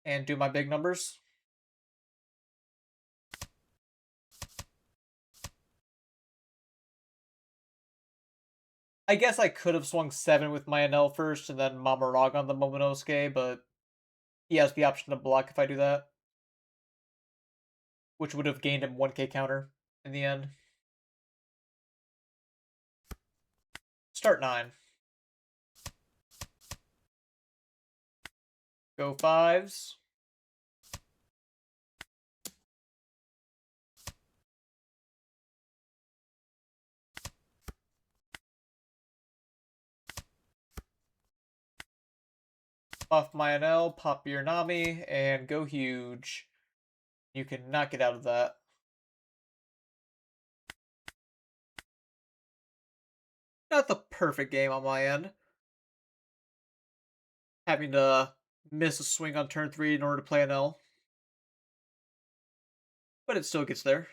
and do my big numbers. I guess I could have swung 7 with my NL first and then Mamarag on the Momonosuke, but he has the option to block if I do that. Which would have gained him 1k counter in the end. Start 9. Go 5s. Buff my NL, pop your Nami, and go huge. You cannot get out of that. Not the perfect game on my end. Having to miss a swing on turn 3 in order to play an L. But it still gets there.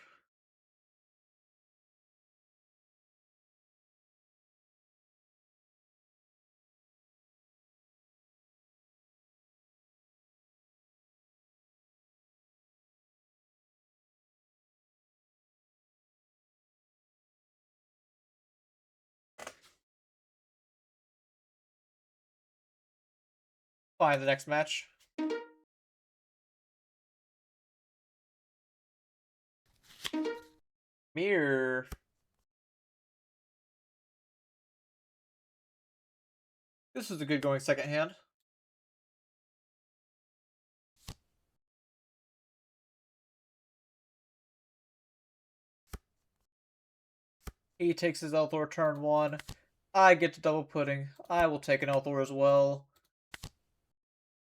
Fine, the next match. Mirror. This is a good going second hand. He takes his Elthor turn 1. I get to double pudding. I will take an Elthor as well.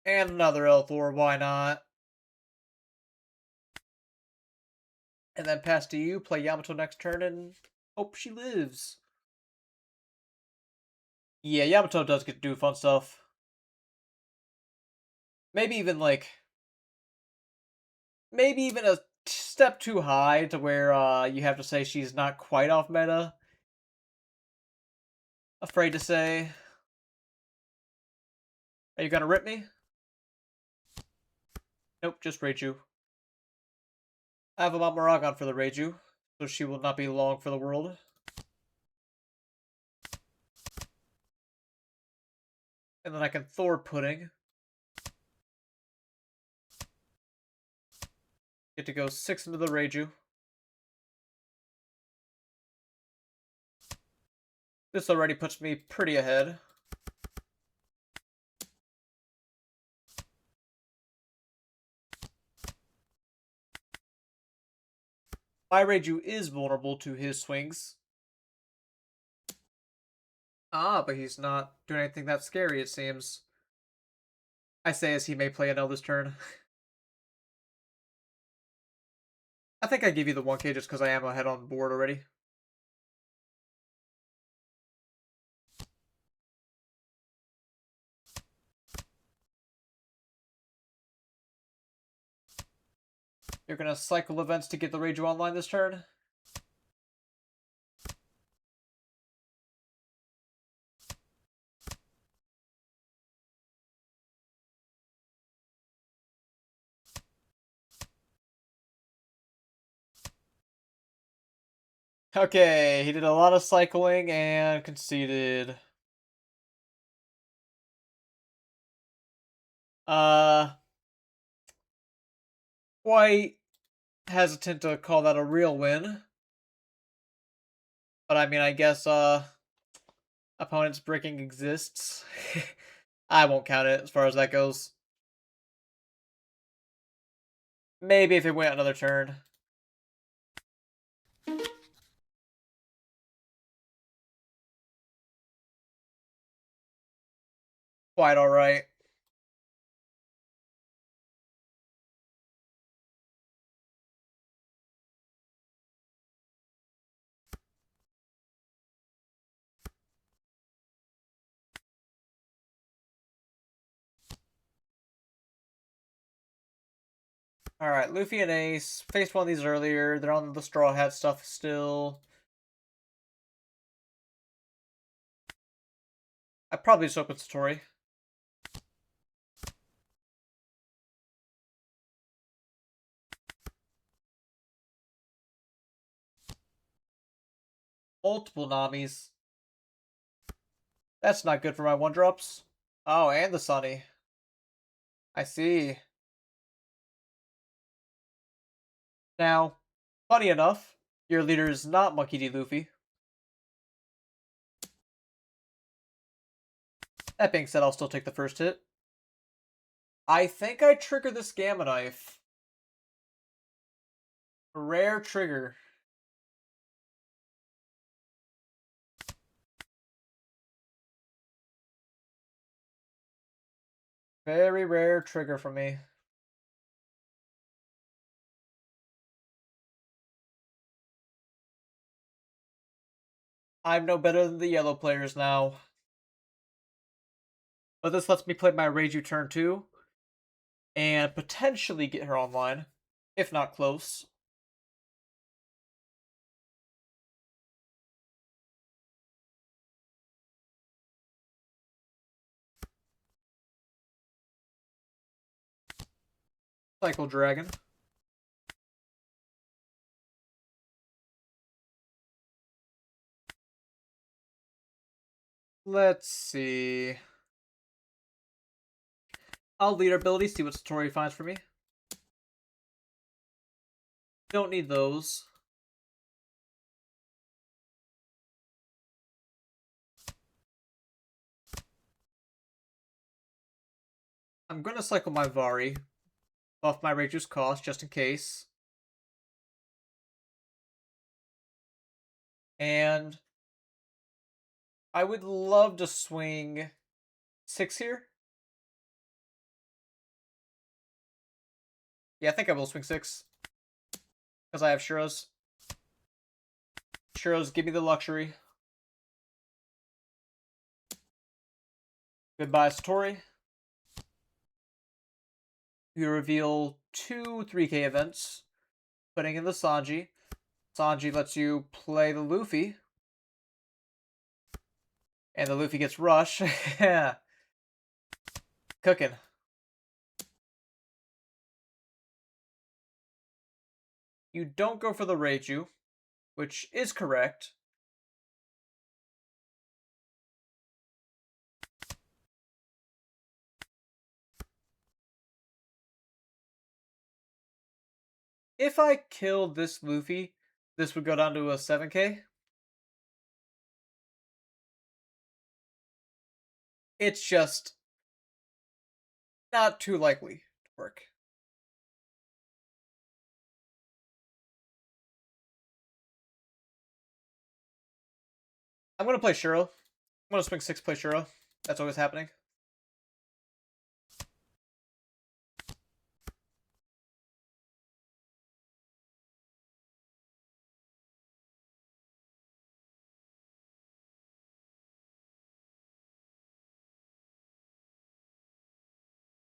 And another Elthor, why not? And then pass to you, play Yamato next turn, and hope she lives. Yeah, Yamato does get to do fun stuff. Maybe even a step too high to where you have to say she's not quite off meta. Afraid to say. Are you gonna rip me? Nope, just Reiju. I have a Mamaragon for the Reiju, so she will not be long for the world. And then I can Thor Pudding. Get to go 6 into the Reiju. This already puts me pretty ahead. My Reiju is vulnerable to his swings. Ah, but he's not doing anything that scary, it seems. I say as he may play an L this turn. I think I give you the 1k just because I am ahead on board already. You're gonna cycle events to get the Reiju online this turn? Okay, he did a lot of cycling and conceded. Quite hesitant to call that a real win. But I mean, I guess, opponent's bricking exists. I won't count it as far as that goes. Maybe if it went another turn. Quite alright. Alright, Luffy and Ace. Faced one of these earlier. They're on the Straw Hat stuff still. I probably just open Satori. Multiple Namis. That's not good for my 1-drops. Oh, and the Sunny. I see. Now, funny enough, your leader is not Monkey D. Luffy. That being said, I'll still take the first hit. I think I trigger this Gamma Knife. Rare trigger. Very rare trigger for me. I'm no better than the yellow players now. But this lets me play my Reiju turn 2 and potentially get her online, if not close. Cycle Dragon. Let's see. I'll lead our ability, see what Satori finds for me. Don't need those. I'm gonna cycle my Vari. Buff my Reiju's cost, just in case. And I would love to swing 6 here. Yeah, I think I will swing 6. Because I have Shuros. Shuros, give me the luxury. Goodbye, Satori. You reveal 2 3K events. Putting in the Sanji. Sanji lets you play the Luffy. And the Luffy gets Rush. Yeah. Cooking. You don't go for the Reiju, which is correct. If I killed this Luffy, this would go down to a 7K. It's just not too likely to work. I'm going to play Shuro. I'm going to swing 6, play Shuro. That's always happening.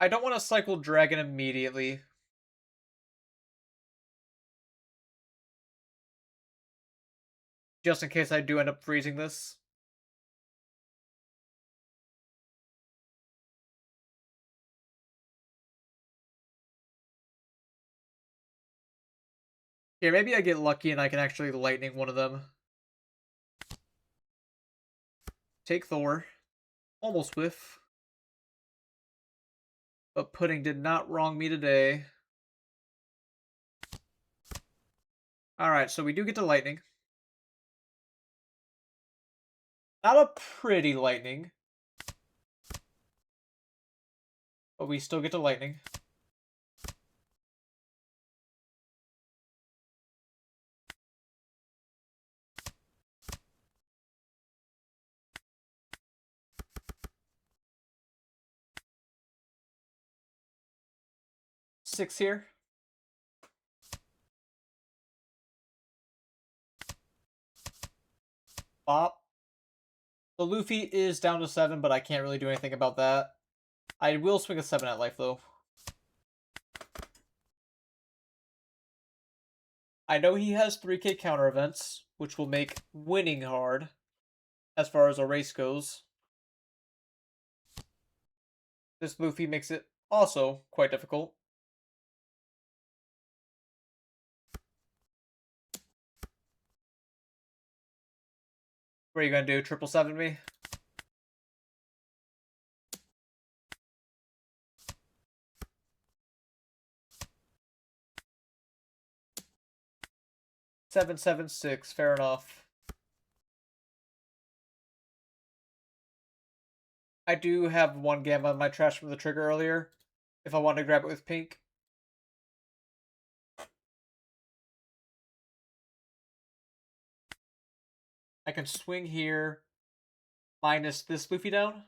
I don't want to cycle Dragon immediately. Just in case I do end up freezing this. Here, maybe I get lucky and I can actually lightning one of them. Take Thor. Almost whiff. But Pudding did not wrong me today. Alright, so we do get to lightning. Not a pretty lightning. But we still get to lightning. Six here. Bop. The Luffy is down to 7, but I can't really do anything about that. I will swing a 7 at life, though. I know he has 3K counter events, which will make winning hard, as far as a race goes. This Luffy makes it also quite difficult. What are you gonna do? 777 me? Seven, 7, 6. Fair enough. I do have one Gamma in my trash from the trigger earlier. If I want to grab it with pink. I can swing here. Minus this Luffy down.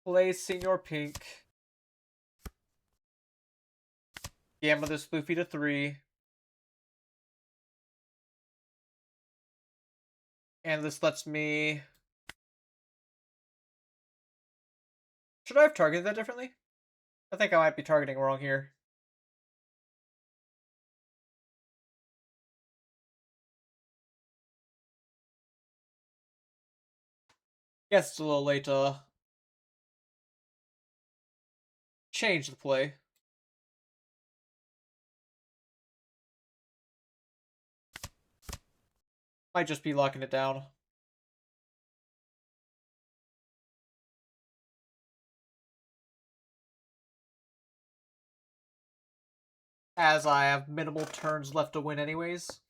Play Senior Pink. Gamma this Floofy to 3. And this lets me... Should I have targeted that differently? I think I might be targeting wrong here. Guess it's a little late to change the play. Might just be locking it down. As I have minimal turns left to win anyways.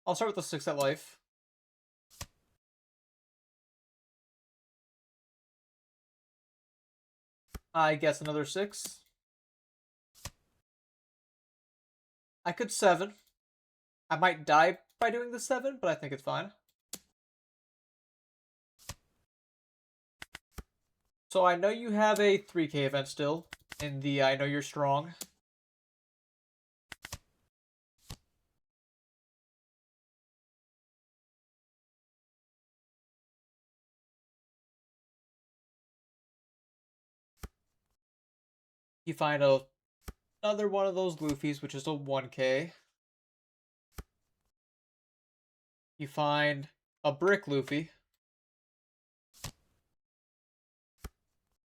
I'll start with the 6 at life. I guess another 6. I could 7. I might die by doing the 7, but I think it's fine. So I know you have a 3k event still in the I know you're strong. You find another one of those Luffys, which is a 1k. You find a brick Luffy.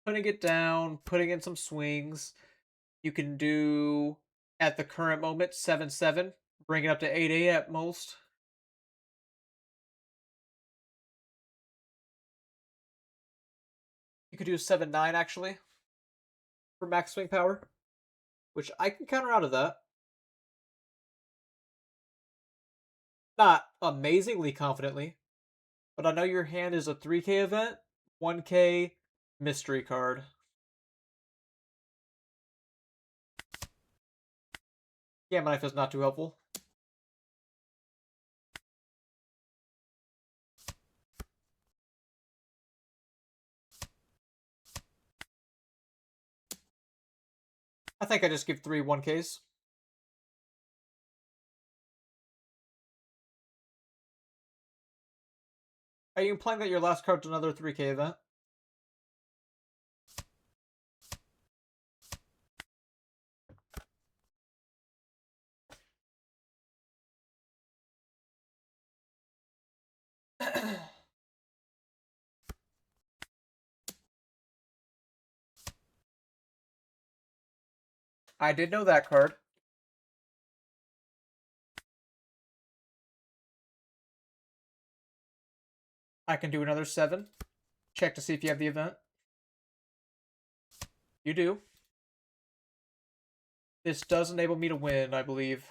Putting it down, putting in some swings. You can do, at the current moment, 7-7. Bring it up to 8-8 at most. You could do 7-9, actually, for max swing power, which I can counter out of that. Not amazingly confidently, but I know your hand is a 3k event, 1k mystery card. Gamma Knife is not too helpful. I think I just give 3 1ks. Are you implying that your last card's another 3k event? I did know that card. I can do another 7. Check to see if you have the event. You do. This does enable me to win, I believe.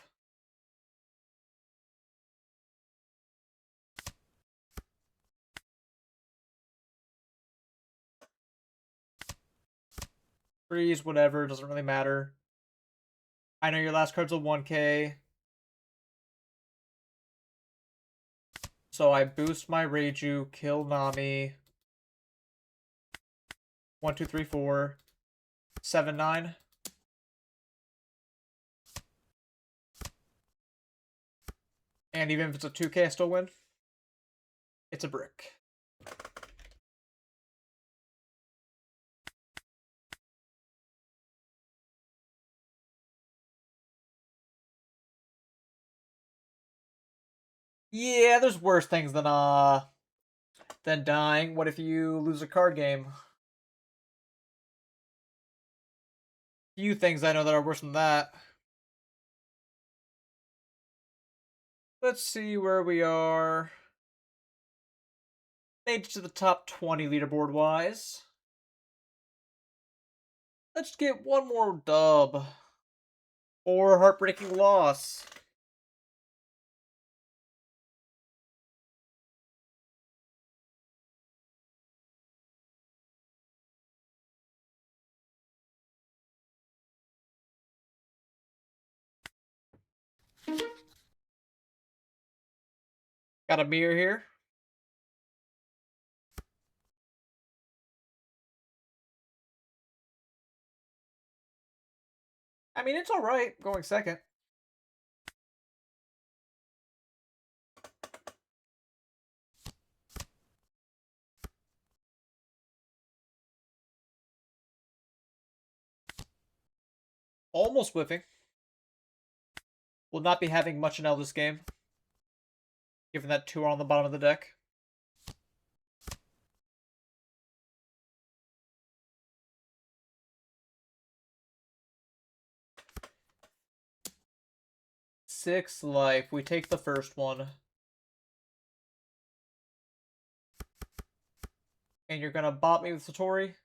Freeze, whatever, doesn't really matter. I know your last card's a 1k. So I boost my Reiju, kill Nami. 1, 2, 3, 4. 7, 9. And even if it's a 2k, I still win. It's a brick. Yeah, there's worse things than dying. What if you lose a card game? Few things I know that are worse than that. Let's see where we are. Made it to the top 20 leaderboard wise. Let's get one more dub. Or heartbreaking loss. Got a mirror here. I mean, it's alright going second. Almost whiffing. Will not be having much in L this game, given that 2 are on the bottom of the deck. Six life. We take the first one. And you're gonna bot me with Satori?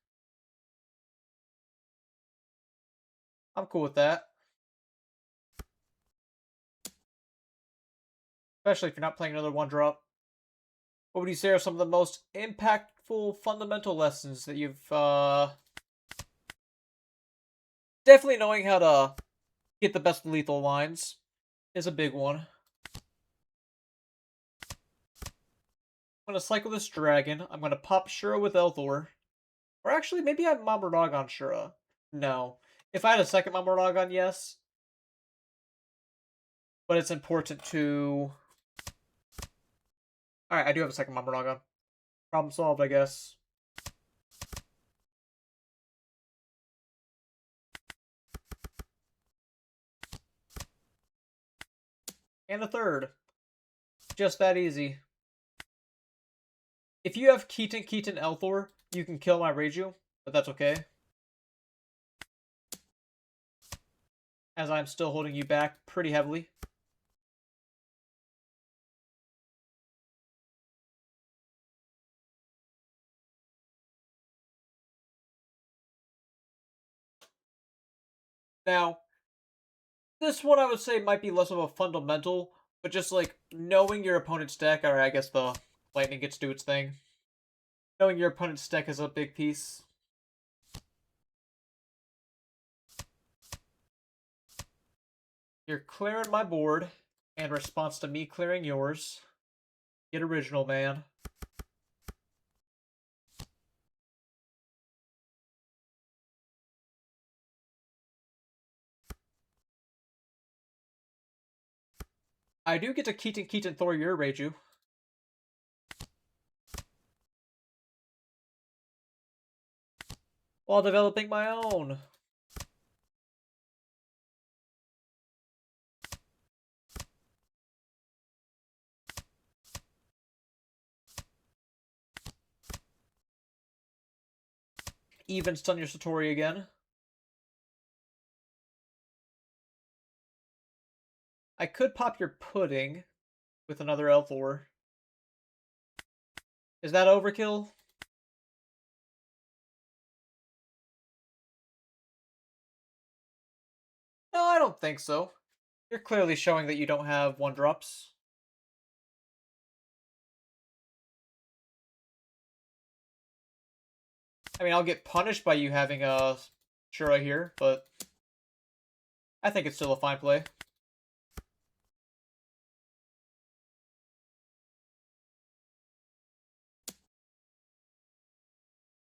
I'm cool with that. Especially if you're not playing another 1-drop. What would you say are some of the most impactful fundamental lessons that you've, Definitely knowing how to get the best lethal lines is a big one. I'm going to cycle this dragon. I'm going to pop Shura with Elthor. Or actually, maybe I have Mamorodog on Shura. No. If I had a second Mamorodog on, yes. But it's important to... Alright, I do have a second Mamorodog on. Problem solved, I guess. And a third. Just that easy. If you have Keaton, Elthor, you can kill my Reiju, but that's okay. As I'm still holding you back pretty heavily. Now, this one I would say might be less of a fundamental, but just like knowing your opponent's deck, or I guess the lightning gets to do its thing. Knowing your opponent's deck is a big piece. You're clearing my board in response to me clearing yours. Get original, man. I do get to Keaton Thor your Reiju. While developing my own. Even stun your Satori again. I could pop your Pudding with another Elthor. Is that overkill? No, I don't think so. You're clearly showing that you don't have 1-drops. I mean, I'll get punished by you having a Shura here, but I think it's still a fine play.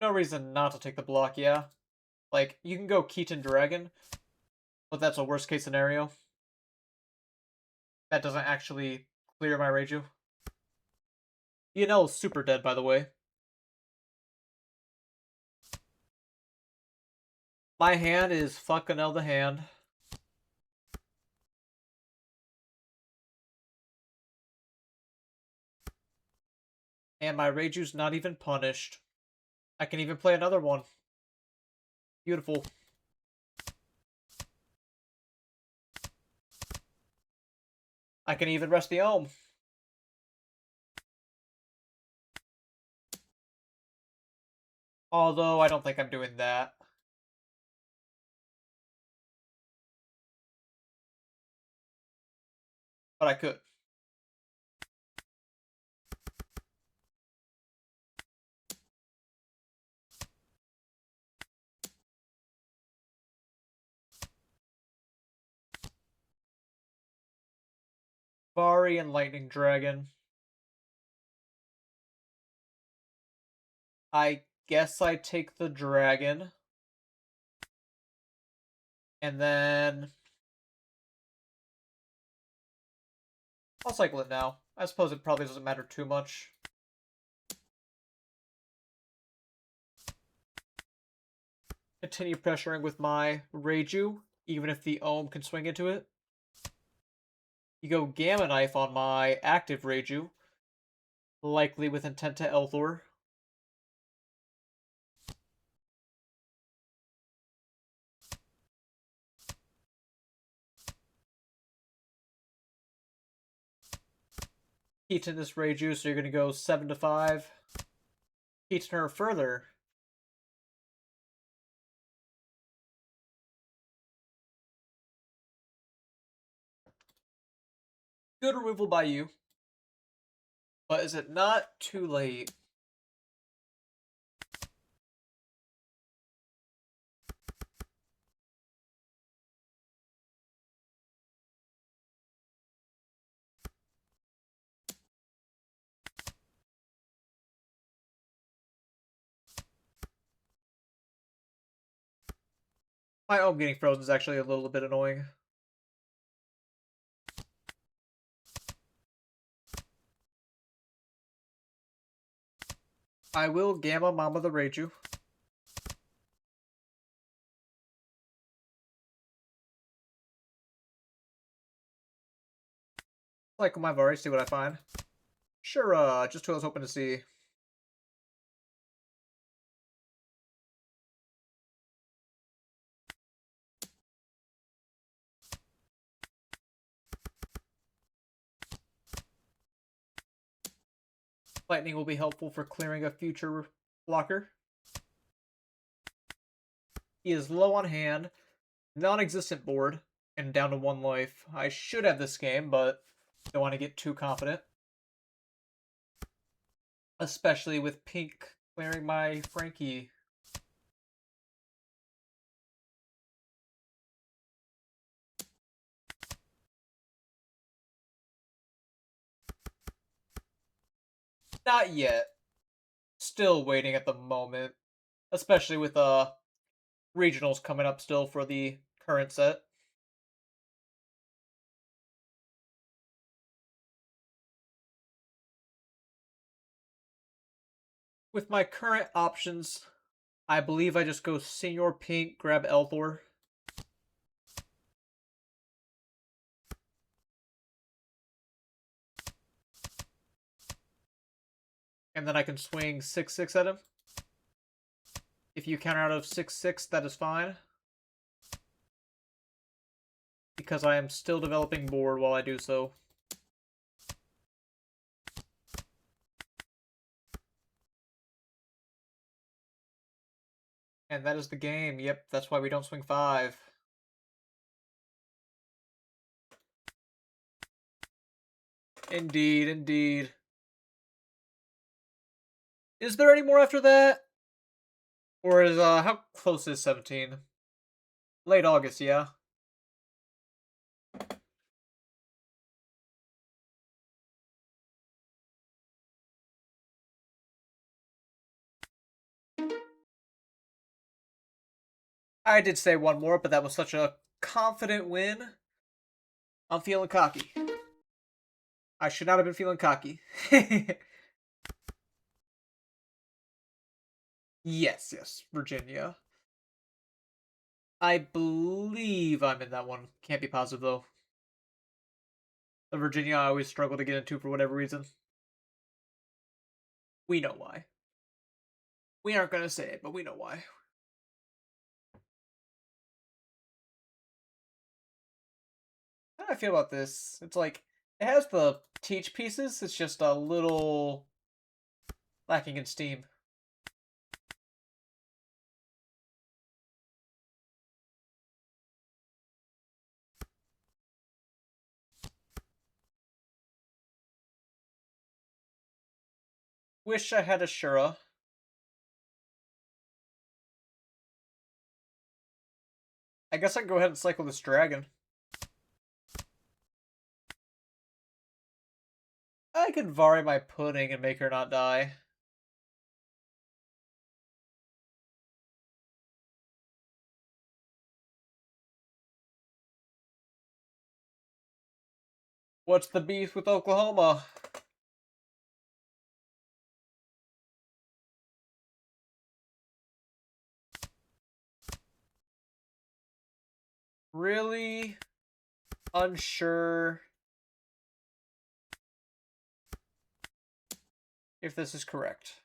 No reason not to take the block, yeah. Like, you can go Keaton Dragon, but that's a worst case scenario. That doesn't actually clear my Reiju. ENL is super dead, by the way. My hand is fucking L the hand. And my Reiju's not even punished. I can even play another one. Beautiful. I can even rest the Ohm. Although, I don't think I'm doing that. But I could. Bari and Lightning Dragon. I guess I take the dragon. And then I'll cycle it now. I suppose it probably doesn't matter too much. Continue pressuring with my Reiju, even if the Ohm can swing into it. You go Gamma Knife on my active Reiju, likely with intent to Elthor. Heating this Reiju, so you're going to go 7 to 5. Heating her further. Good removal by you. But is it not too late? My Ohm getting frozen is actually a little bit annoying. I will Gamma Mama the Reiju. Like my Vari, see what I find. Sure, just what I was hoping to see. Lightning will be helpful for clearing a future blocker. He is low on hand, non-existent board, and down to 1 life. I should have this game, but don't want to get too confident. Especially with pink clearing my Franky. Not yet. Still waiting at the moment. Especially with regionals coming up still for the current set. With my current options, I believe I just go Senior Pink, grab Elthor. And then I can swing 6/6 at him. If you counter out of 6/6, that is fine. Because I am still developing board while I do so. And that is the game. Yep, that's why we don't swing 5. Indeed, indeed. Is there any more after that? Or is, how close is 17? Late August, yeah. I did say one more, but that was such a confident win. I'm feeling cocky. I should not have been feeling cocky. Yes, Virginia. I believe I'm in that one. Can't be positive, though. The Virginia I always struggle to get into for whatever reason. We know why. We aren't going to say it, but we know why. How do I feel about this? It's like, it has the teach pieces, it's just a little lacking in steam. Wish I had a Shura. I guess I can go ahead and cycle this dragon. I could Vari my pudding and make her not die. What's the beef with Oklahoma? Really unsure if this is correct.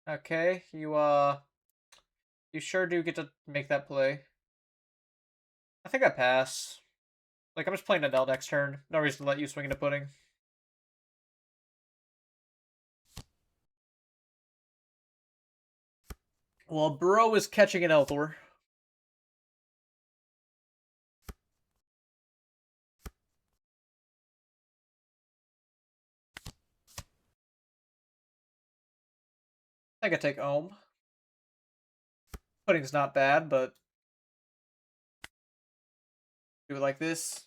Okay, you sure do get to make that play. I think I pass. Like, I'm just playing Adele next turn. No reason to let you swing into pudding. Well, bro is catching an Elthor. I could take Ohm. Pudding's not bad, but do it like this.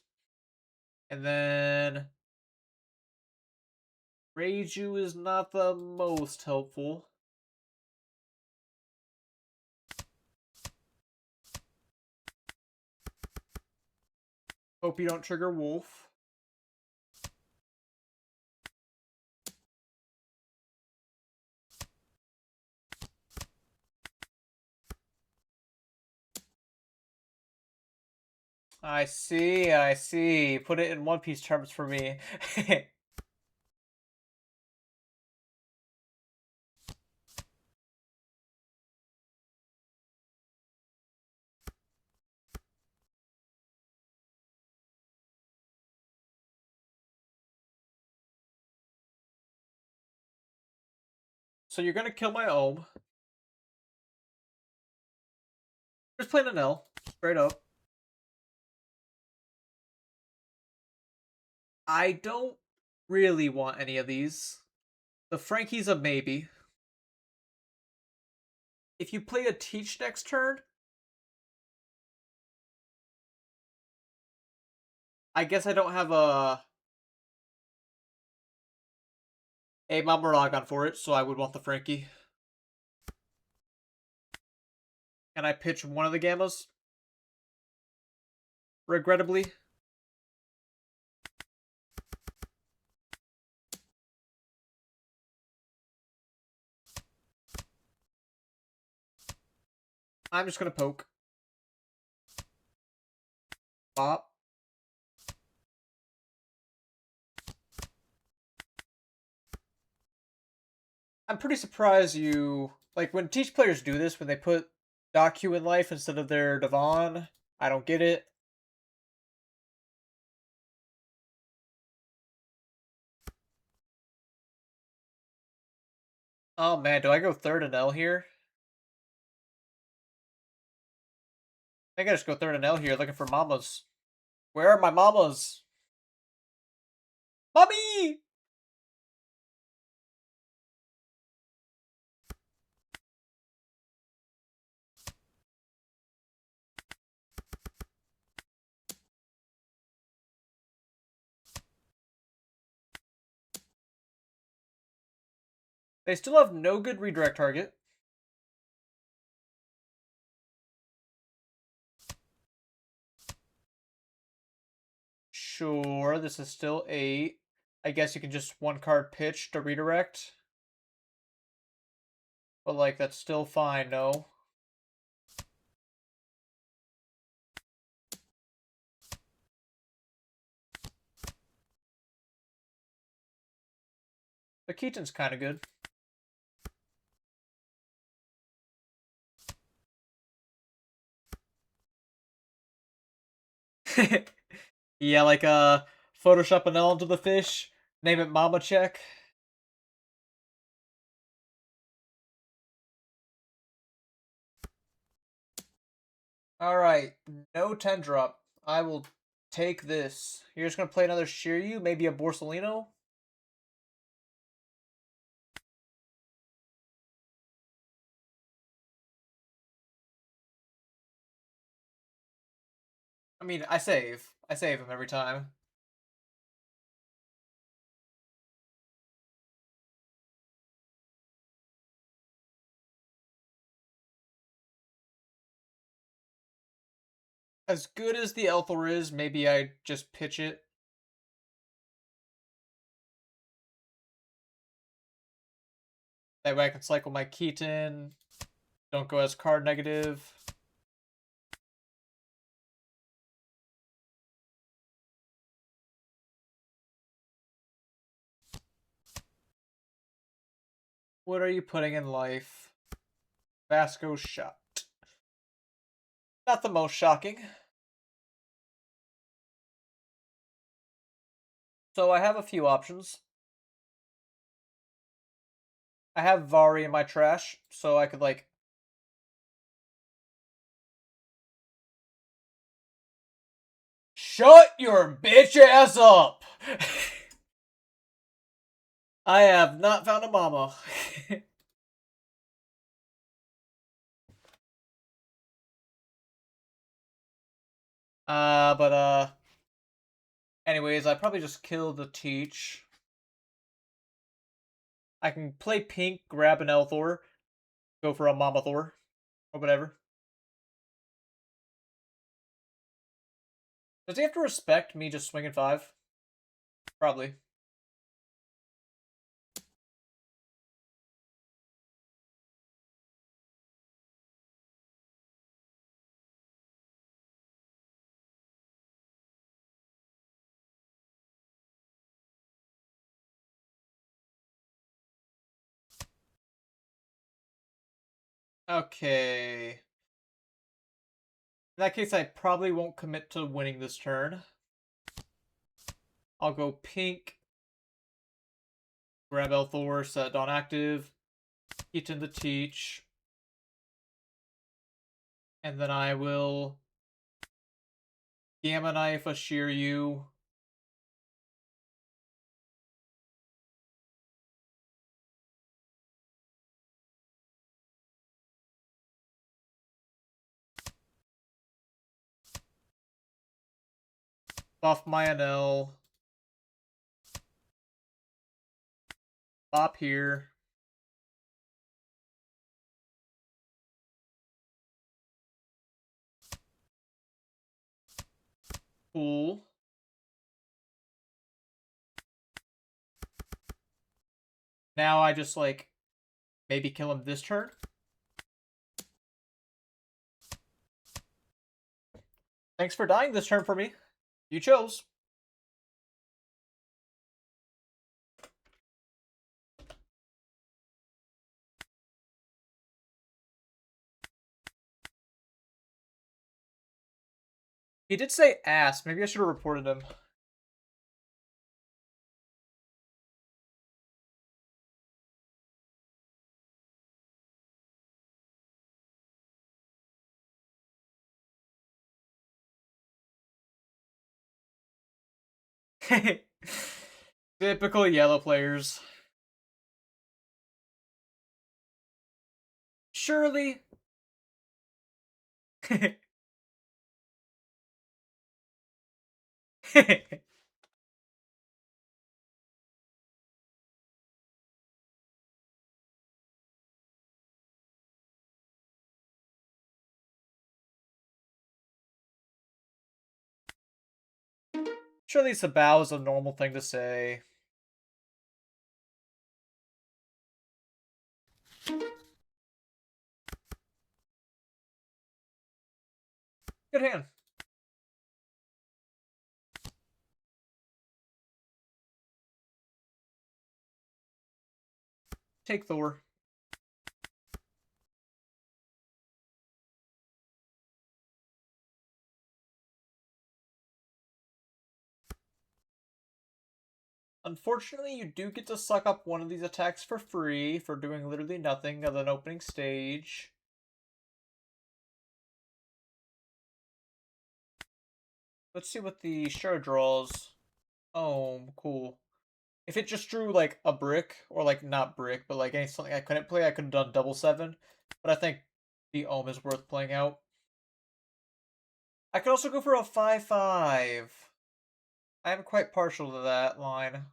And then Reiju is not the most helpful. Hope you don't trigger Wolf. I see, I see. Put it in One Piece terms for me. So you're gonna kill my Ohm. Just playing an L, straight up. I don't really want any of these. The Franky's a maybe. If you play a Teach next turn, I guess I don't have a Mamaragon for it, so I would want the Franky. And I pitch one of the Gammas. Regrettably. I'm just gonna poke. Bop. I'm pretty surprised you... Like, when Teach players do this, when they put Docu in life instead of their Devon, I don't get it. Oh man, do I go third and L here? I think I just go third and L here looking for mamas. Where are my mamas? Mommy! They still have no good redirect target. Sure, this is still 8. I guess you can just one card pitch to redirect. But like, that's still fine, no? The Keaton's kind of good. Yeah, like Photoshop an L into the fish, name it Mama Check. Alright, no 10 drop. I will take this. You're just gonna play another Shiryu, maybe a Borsalino? I mean, I save. I save him every time. As good as the Elthor is, maybe I just pitch it. That way I can cycle my Keaton. Don't go as card negative. What are you putting in life? Vasco shot. Not the most shocking. So I have a few options. I have Vari in my trash, so I could like... Shut your bitch ass up! I have not found a mama. Anyways, I probably just kill the Teach. I can play pink, grab an Elthor, go for a Mama Thor, or whatever. Does he have to respect me just swinging 5? Probably. Okay. In that case, I probably won't commit to winning this turn. I'll go pink, grab Elthor, set on active, Keaton the Teach, and then I will Gamma Knife a Shiryu. Buff my NL. Bop here. Cool. Now I just like maybe kill him this turn. Thanks for dying this turn for me. You chose. He did say ass. Maybe I should have reported him. Typical yellow players. Surely. Surely Sabao is a normal thing to say. Good hand. Take Thor. Unfortunately, you do get to suck up one of these attacks for free for doing literally nothing other than opening stage. Let's see what the show draws. Oh, cool. If it just drew like a brick, or like not brick, but like something I couldn't play, I could have done double 7. But I think the Ohm is worth playing out. I could also go for a 5/5. I am quite partial to that line.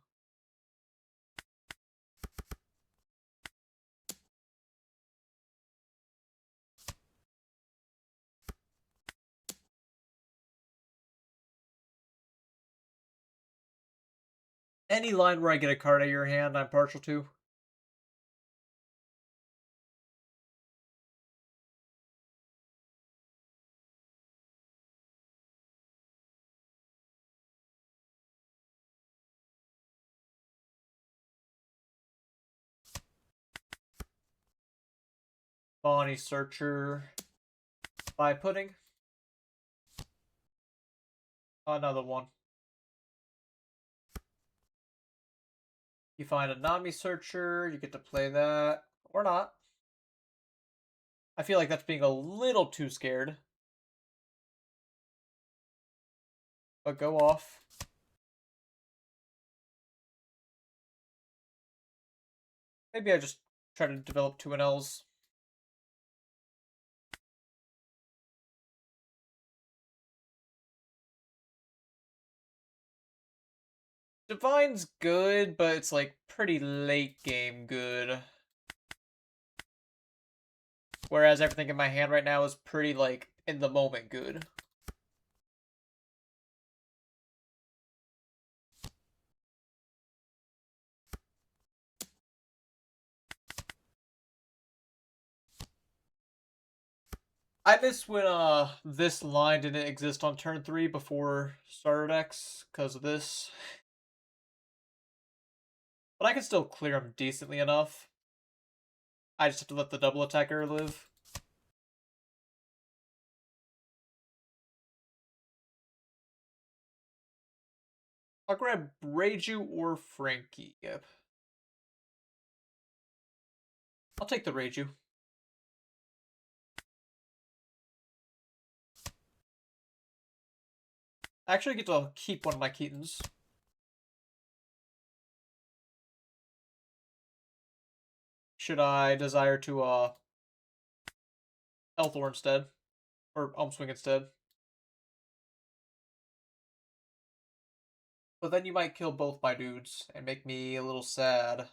Any line where I get a card out of your hand, I'm partial to. Bonnie Searcher. By Pudding. Another one. You find a Nami Searcher, you get to play that. Or not. I feel like that's being a little too scared. But go off. Maybe I just try to develop 2-Ls. Divine's good, but it's like pretty late game good. Whereas everything in my hand right now is pretty like in the moment good. I miss when this line didn't exist on turn 3 before starter decks because of this. But I can still clear them decently enough. I just have to let the double attacker live. I'll grab Reiju or Franky. Yep. I'll take the Reiju. I actually get to keep one of my Keatons. Should I desire to Elthor instead? Or Swing instead? But then you might kill both my dudes and make me a little sad.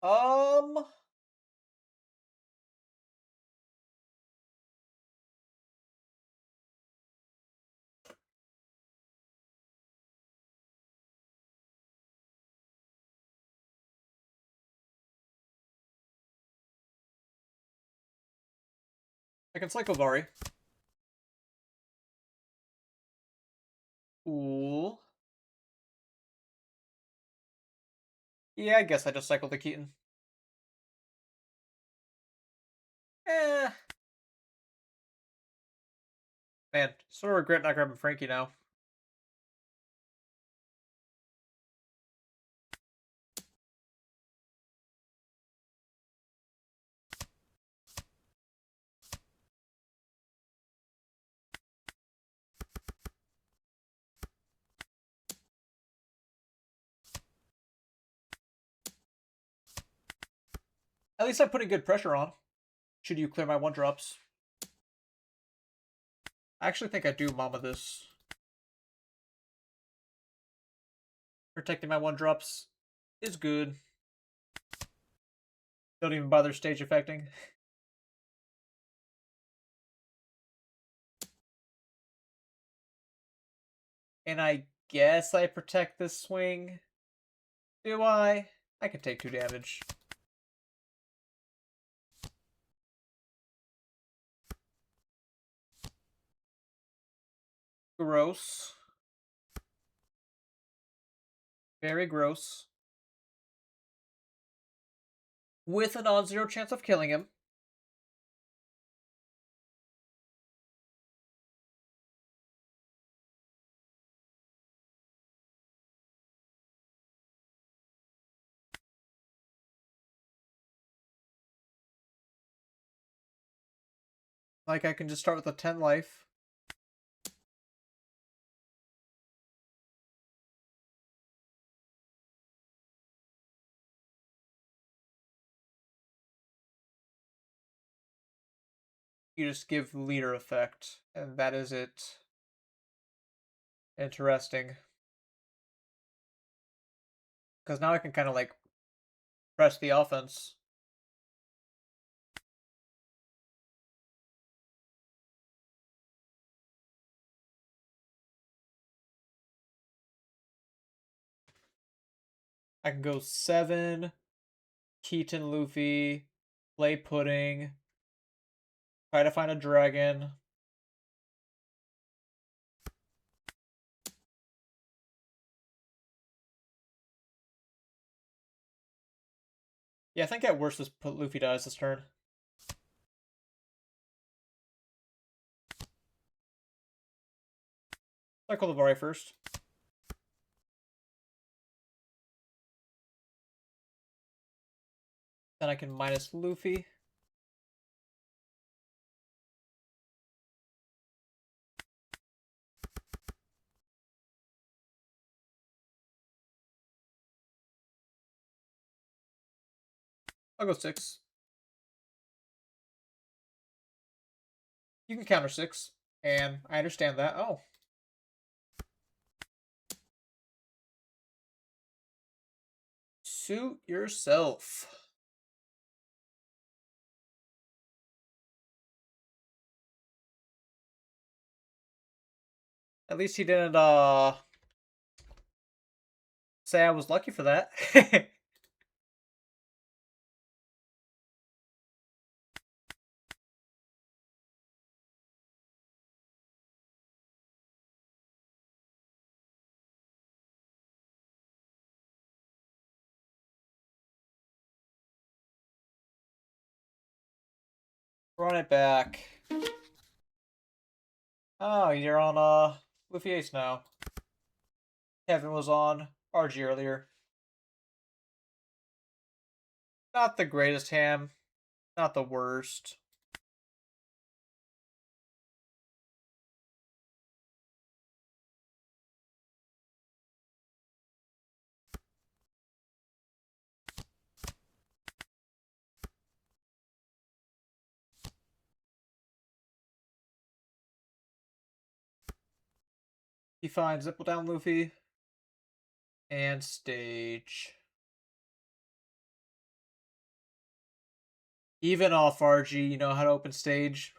Um... I can cycle Vari. Cool. Yeah, I guess I just cycled the Keaton. Eh. Man, sort of regret not grabbing Franky now. At least I'm putting good pressure on. Should you clear my 1-drops? I actually think I do Mama this. Protecting my 1-drops is good. Don't even bother stage affecting. And I guess I protect this swing. Do I? I can take 2 damage. Gross. Very gross. With a non-zero chance of killing him. Like, I can just start with a 10 life. You just give leader effect, and that is it. Interesting. Because now I can kind of, like, press the offense. I can go 7, Keaton Luffy, play Pudding, try to find a dragon. Yeah, I think at worst this Luffy dies this turn. Cycle the Vari first. Then I can minus Luffy. I'll go 6. You can counter 6, and I understand that. Oh. Suit yourself. At least he didn't, say I was lucky for that. Run it back. Oh, you're on, Luffy Ace now. Kevin was on RG earlier. Not the greatest ham. Not the worst. He finds Zipple down Luffy. And stage. Even off RG, you know how to open stage.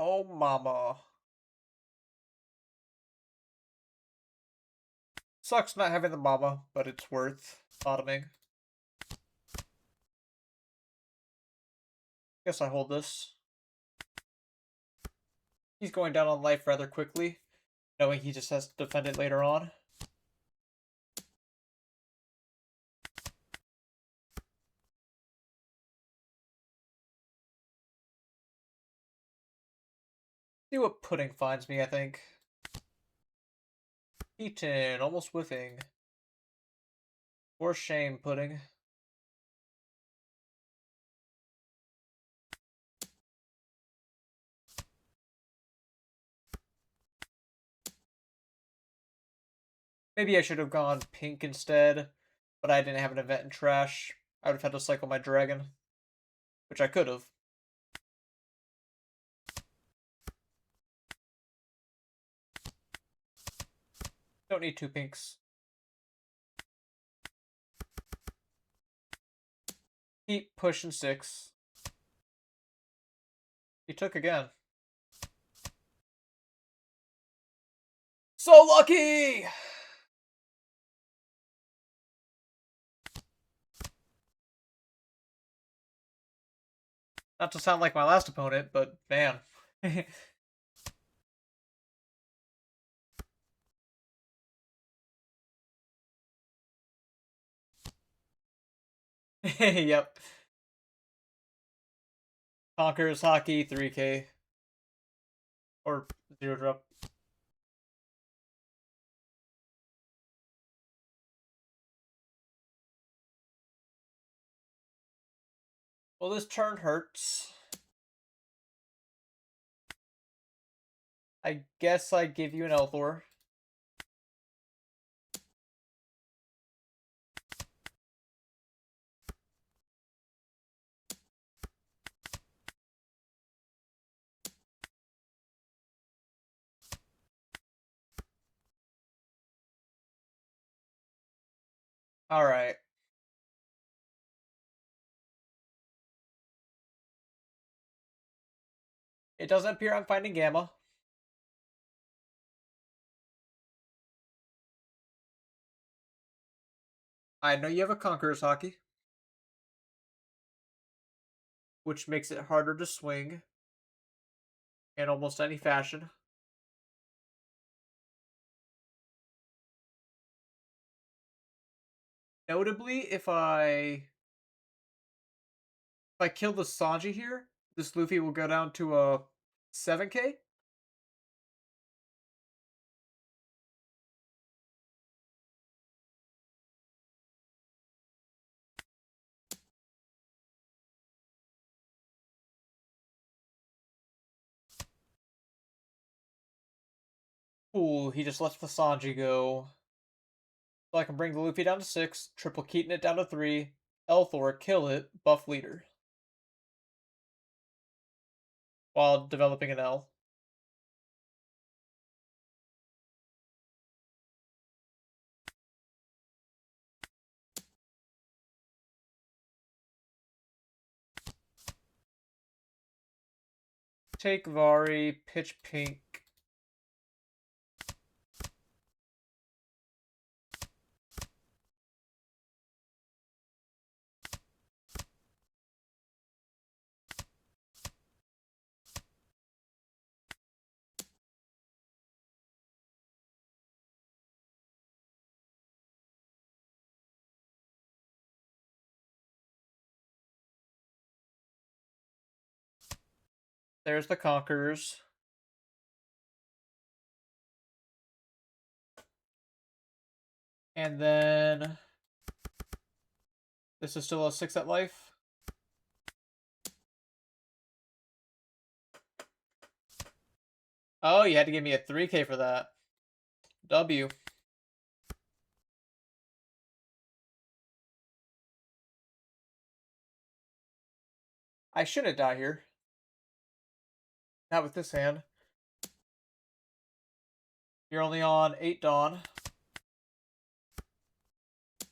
Oh, mama. Sucks not having the mama, but it's worth bottoming. Guess I hold this. He's going down on life rather quickly, knowing he just has to defend it later on. See what Pudding finds me, I think. Eaton, almost whiffing. For shame, Pudding. Maybe I should have gone pink instead, but I didn't have an event in trash. I would have had to cycle my dragon, which I could have. Don't need 2 pinks. Keep pushing 6. He took again. So lucky! Not to sound like my last opponent, but man. Yep. Conquers Hockey 3K. Or 0 drop. Well, this turn hurts. I guess I give you an Elthor. Alright. It doesn't appear I'm finding Gamma. I know you have a Conqueror's Hockey, which makes it harder to swing in almost any fashion. Notably, if I kill the Sanji here, this Luffy will go down to a 7k. Ooh, he just lets the Sanji go. So I can bring the Luffy down to 6, triple Keaton it down to 3, Elthor, kill it, buff leader. While developing an L. Take Vari, pitch pink. There's the Conquerors. And then this is still a 6 at life. Oh, you had to give me a 3k for that. W. I shouldn't die here. Not with this hand. You're only on 8 Dawn.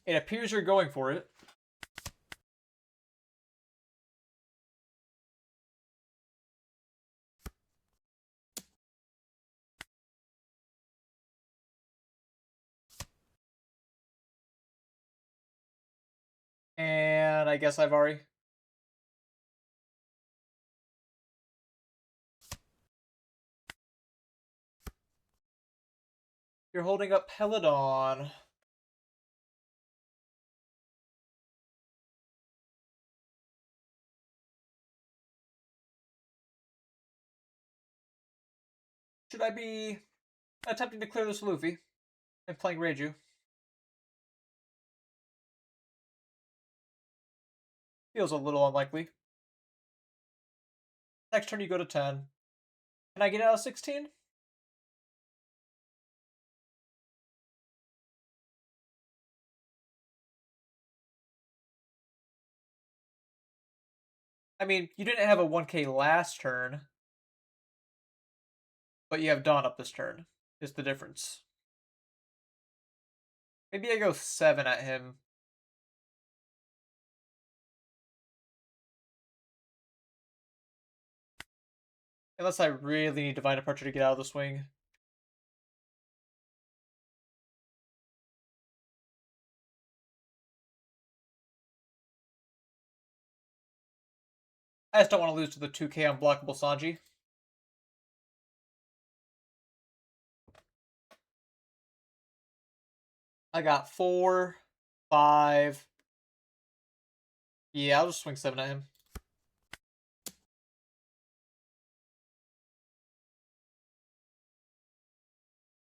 It appears you're going for it. And I guess I've already... You're holding up Peladon. Should I be attempting to clear this Luffy and playing Reiju? Feels a little unlikely. Next turn you go to 10. Can I get out of 16? I mean, you didn't have a 1k last turn, but you have Dawn up this turn, is the difference. Maybe I go 7 at him. Unless I really need Divine Departure to get out of the swing. I just don't want to lose to the 2k unblockable Sanji. I got 4, 5. Yeah, I'll just swing 7 at him.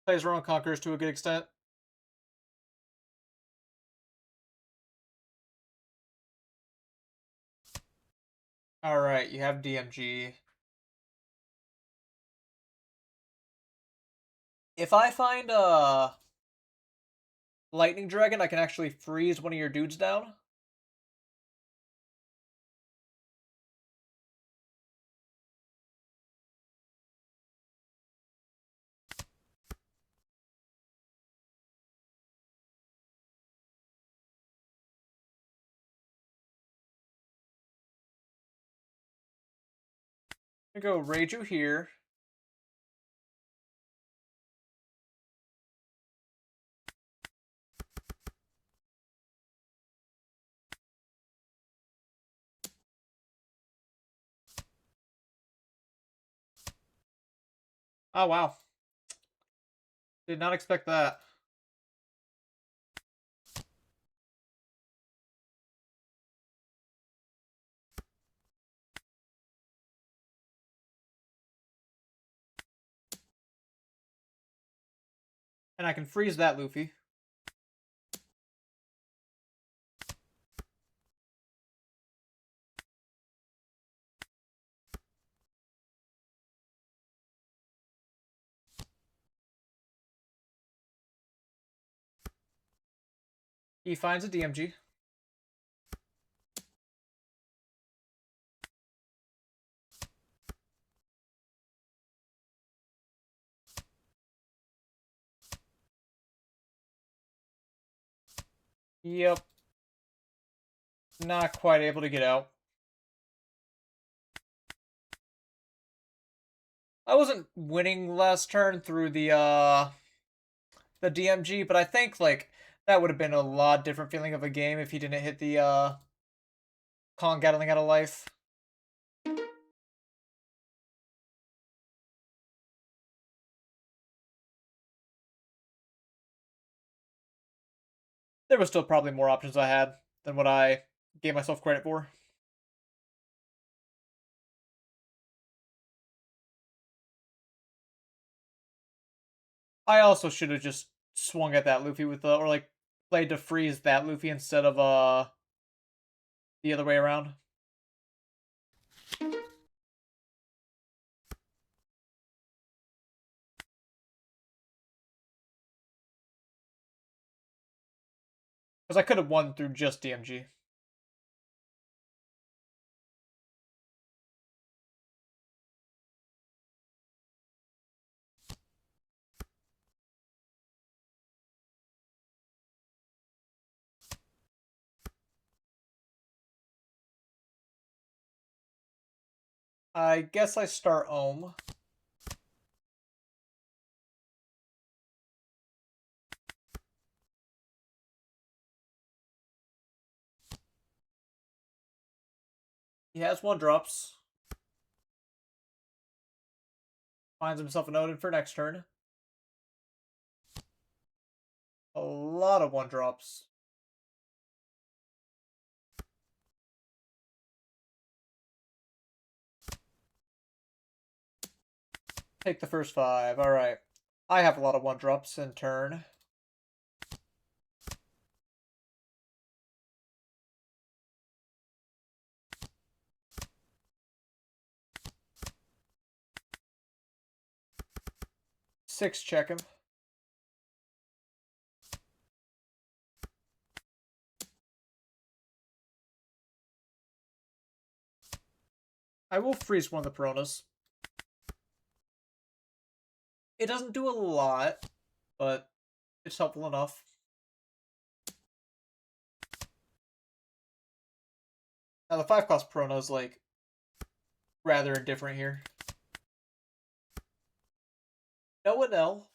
Plays Rowan Conquerors to a good extent. Alright, you have DMG. If I find a Lightning Dragon, I can actually freeze one of your dudes down. I'm gonna go Reiju here. Oh, wow. Did not expect that. And I can freeze that Luffy. He finds a DMG. Yep. Not quite able to get out. I wasn't winning last turn through the DMG, but I think like that would have been a lot different feeling of a game if he didn't hit the Kong Gatling out of life. There was still probably more options I had than what I gave myself credit for. I also should have just swung at that Luffy with or like played to freeze that Luffy instead of the other way around. Because I could have won through just DMG. I guess I start Ohm. He has 1-drops. Finds himself an Odin for next turn. A lot of 1-drops. Take the first 5. Alright. I have a lot of 1-drops in turn. Six, check him. I will freeze one of the Piranhas. It doesn't do a lot, but it's helpful enough. Now the 5-cost Piranha is like rather indifferent here. No and L.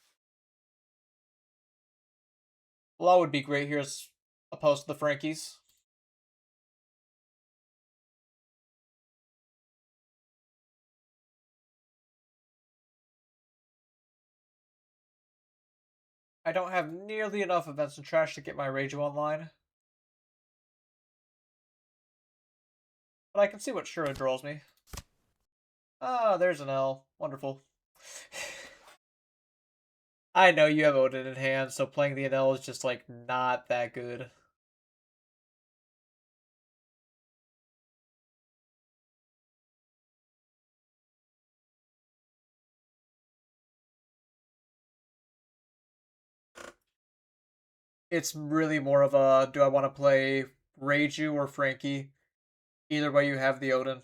Law would be great here as opposed to the Frankies. I don't have nearly enough events and trash to get my Reiju online. But I can see what Shura draws me. Ah, there's an L. Wonderful. I know you have Odin in hand, so playing the NL is just like not that good. It's really more of a, do I want to play Reiju or Franky? Either way, you have the Odin.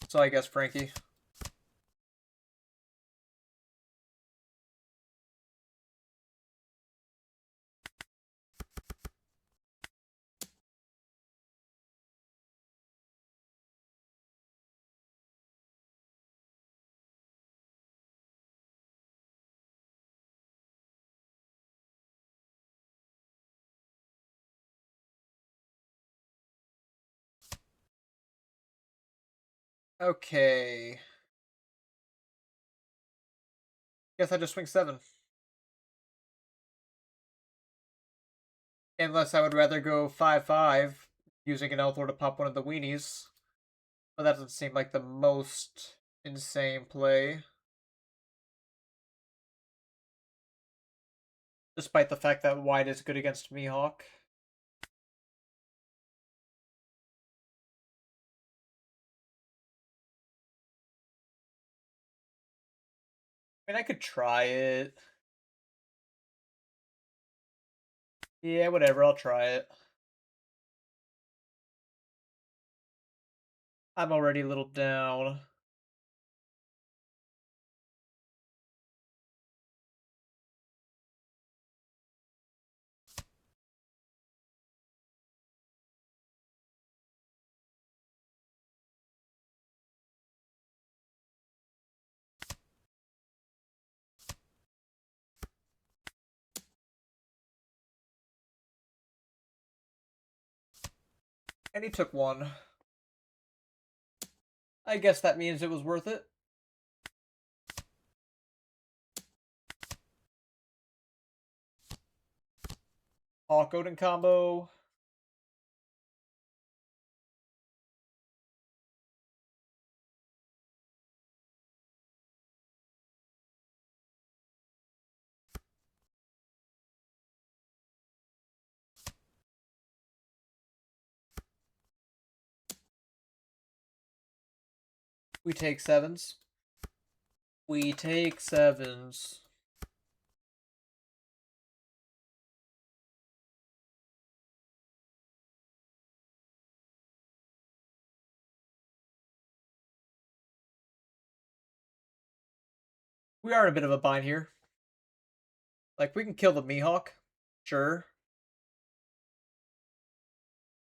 So I guess Franky. Okay. Guess I just swing 7. Unless I would rather go 5-5, using an Elthor to pop one of the weenies. But that doesn't seem like the most insane play. Despite the fact that white is good against Mihawk. I mean, I could try it. Yeah, whatever, I'll try it. I'm already a little down. And he took 1. I guess that means it was worth it. Hawk Odin combo. We take 7s. We take 7s. We are in a bit of a bind here. Like, we can kill the Mihawk. Sure.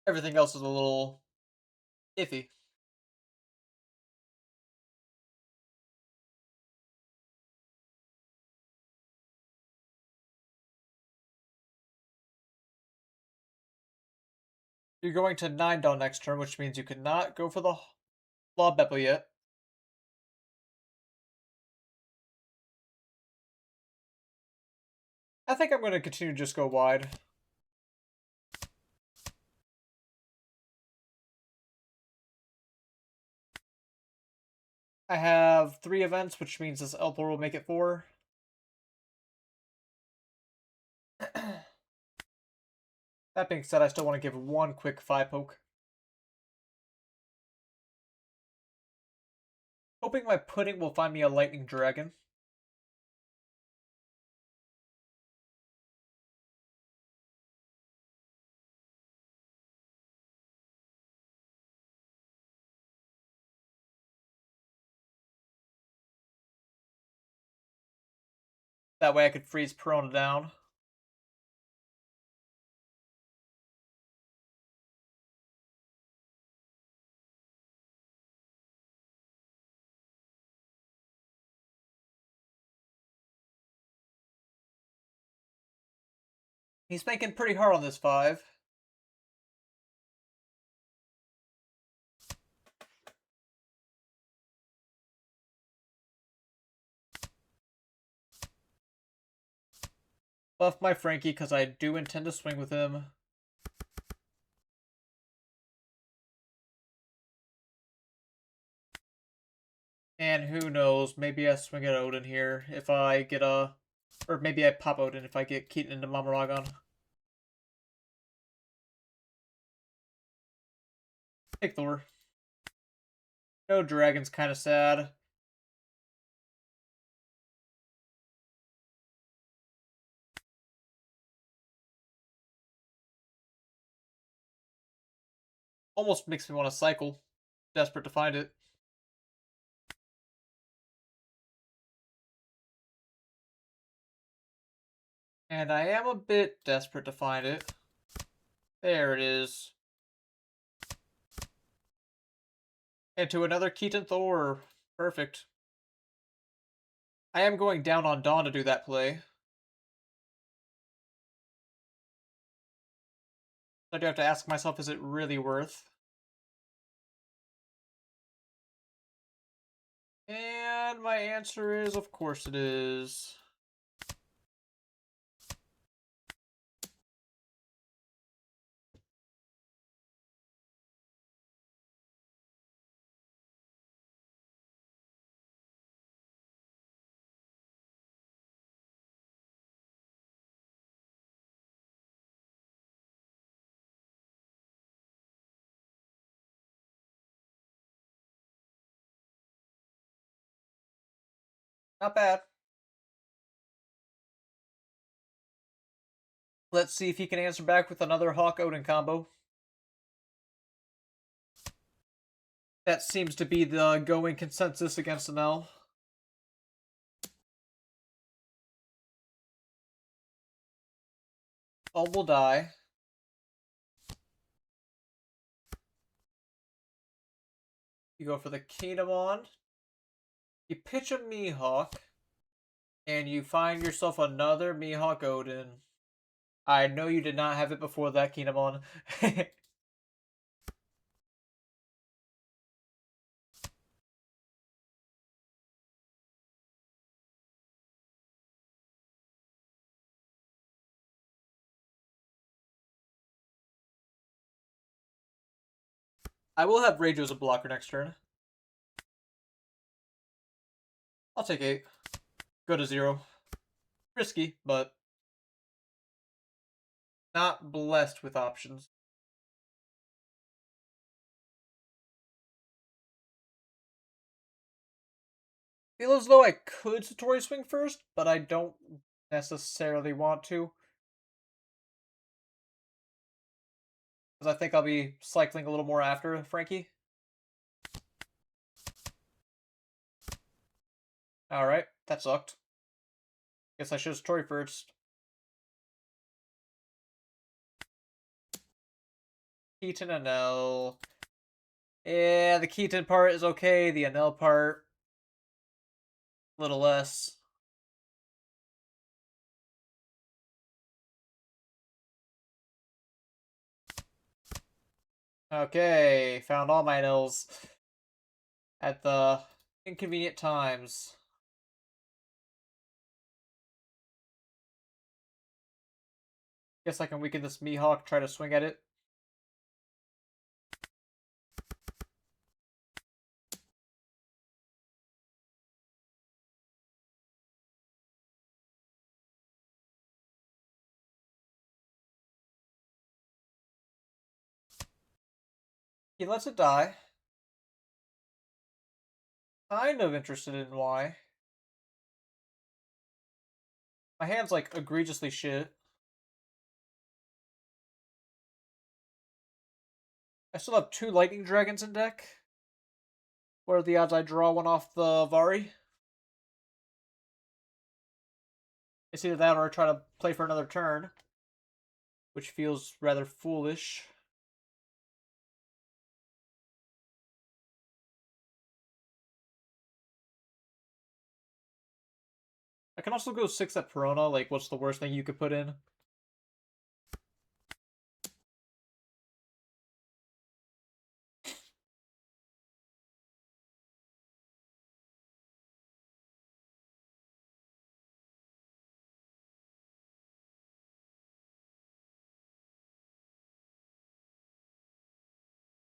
Everything else is a little iffy. You're going to 9 down next turn, which means you cannot go for the Law Beppo yet. I think I'm going to continue to just go wide. I have 3 events, which means this Elthor will make it 4. That being said, I still want to give 1 quick 5-poke. Hoping my pudding will find me a lightning dragon. That way I could freeze Perona down. He's making pretty hard on this 5. Buff my Franky because I do intend to swing with him. And who knows, maybe I swing at Odin here if I get a... Or maybe I pop Odin if I get Keaton into Mamaragon. Take Thor. No dragon's kind of sad. Almost makes me want to cycle. Desperate to find it. And I am a bit desperate to find it. There it is. Into another Keaton Thor. Perfect. I am going down on Dawn to do that play. I do have to ask myself, is it really worth? And my answer is, of course it is. Not bad. Let's see if he can answer back with another Hawk Odin combo. That seems to be the going consensus against an L. All will die. You go for the Kinemon. You pitch a Mihawk. And you find yourself another Mihawk Odin. I know you did not have it before that, Kinemon. I will have Rage as a blocker next turn. I'll take 8. Go to 0. Risky, but not blessed with options. Feel as though I could Satori swing first, but I don't necessarily want to. Because I think I'll be cycling a little more after Franky. Alright, that sucked. Guess I should have Satori first. Keaton and L. Yeah, the Keaton part is okay. The Anel part, a little less. Okay, found all my Anels at the inconvenient times. Guess I can weaken this Mihawk, try to swing at it. He lets it die. Kind of interested in why. My hand's like egregiously shit. I still have 2 Lightning Dragons in deck. What are the odds I draw one off the Vari? It's either that or I try to play for another turn, which feels rather foolish. I can also go 6 at Perona, like what's the worst thing you could put in?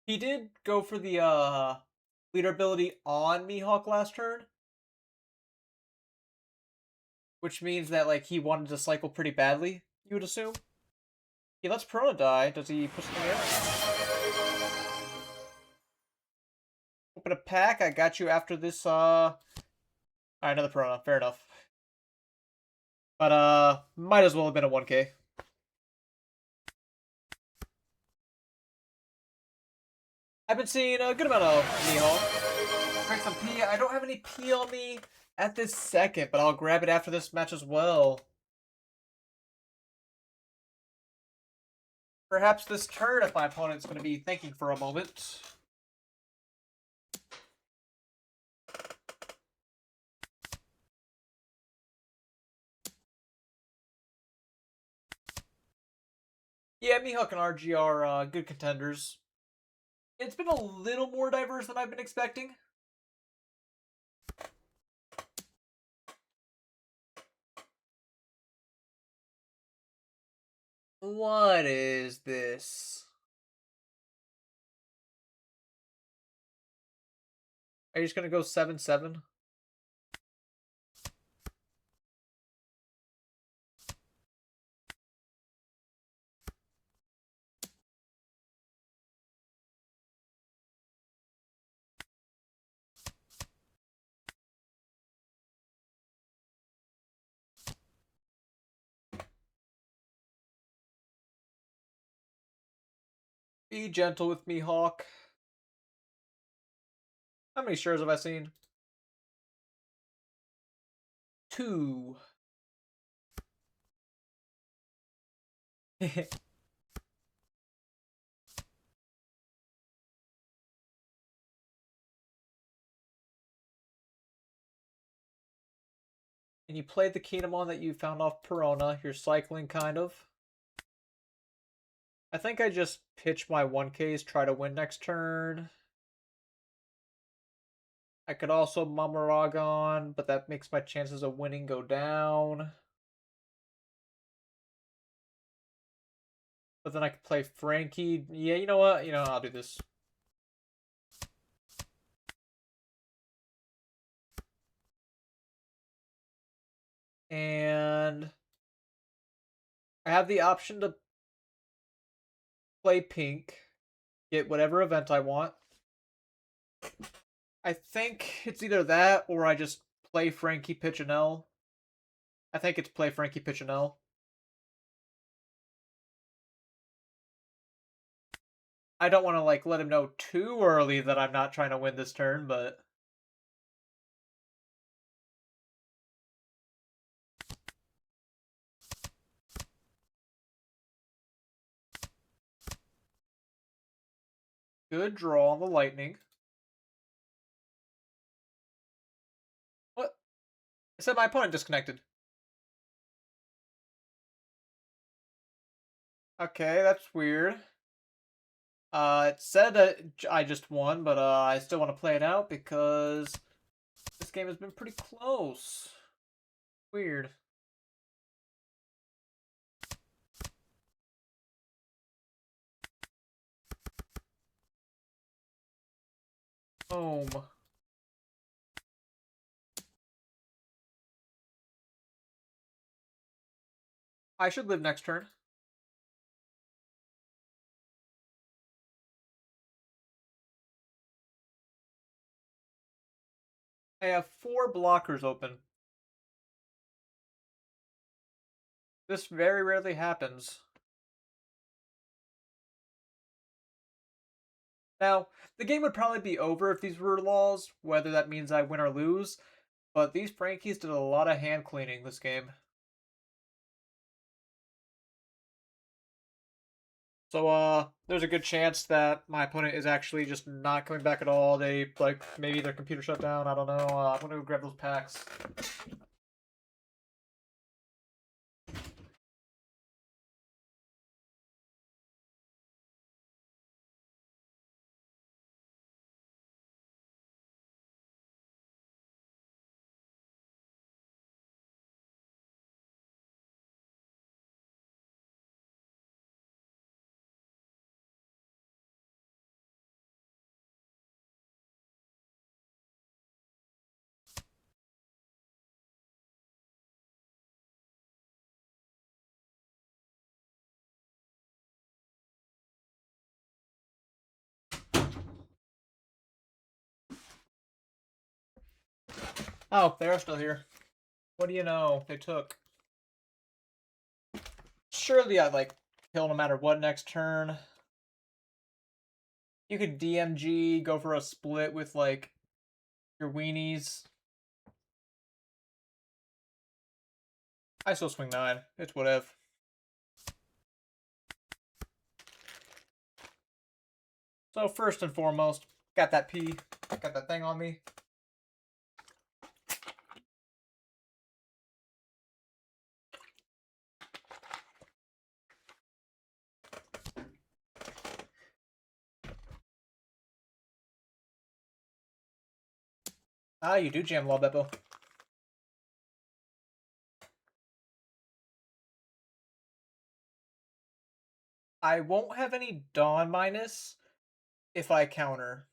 He did go for the leader ability on Mihawk last turn, which means that like he wanted to cycle pretty badly, you would assume. He lets Perona die. Does he put something in? Open a pack. I got you after this. Alright, another Perona. Fair enough. But might as well have been a 1K. I've been seeing a good amount of Mihawk. Drink some P. I don't have any P on me at this second, but I'll grab it after this match as well. Perhaps this turn if my opponent's going to be thinking for a moment. Yeah, Mihawk and RG are good contenders. It's been a little more diverse than I've been expecting. What is this? Are you just gonna go 7-7? Be gentle with me, Hawk. How many shares have I seen? 2. And you played the Kinemon that you found off Perona. You're cycling, kind of. I think I just pitch my 1Ks, try to win next turn. I could also Mamaragon, but that makes my chances of winning go down. But then I could play Franky. Yeah, you know what? I'll do this. And I have the option to play pink, get whatever event I want. I think it's either that or I just play Franky Pichinell. I think it's play Franky Pichinell. I don't want to let him know too early that I'm not trying to win this turn, but good draw on the lightning. What? It said my opponent disconnected. Okay, that's weird. It said that I just won, but I still want to play it out because this game has been pretty close. Weird. Home. I should live next turn. I have 4 blockers open. This very rarely happens. Now, the game would probably be over if these were laws, whether that means I win or lose, but these Frankies did a lot of hand cleaning this game. So, there's a good chance that my opponent is actually just not coming back at all. They, maybe their computer shut down. I don't know. I'm gonna go grab those packs. Oh, they're still here. What do you know? They took. Surely I'd, kill no matter what next turn. You could DMG, go for a split with, your weenies. I still swing 9. It's whatever. So first and foremost, got that P. Got that thing on me. Ah, you do jam Law Beppo. I won't have any Dawn minus if I counter.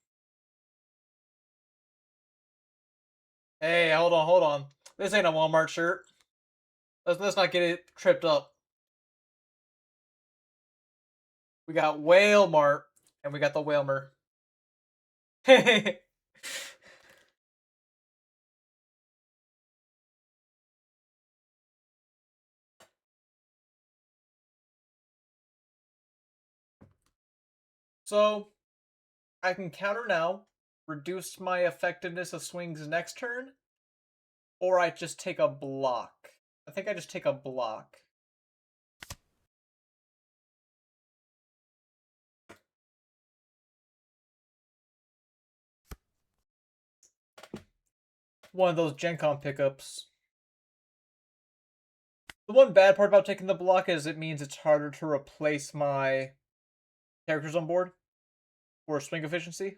Hey, hold on, hold on. This ain't a Walmart shirt. Let's not get it tripped up. We got Whale Mart, and we got the Whalmer. So, I can counter now, reduce my effectiveness of swings next turn, or I just take a block. I think I just take a block. One of those Gen Con pickups. The one bad part about taking the block is it means it's harder to replace my characters on board for swing efficiency.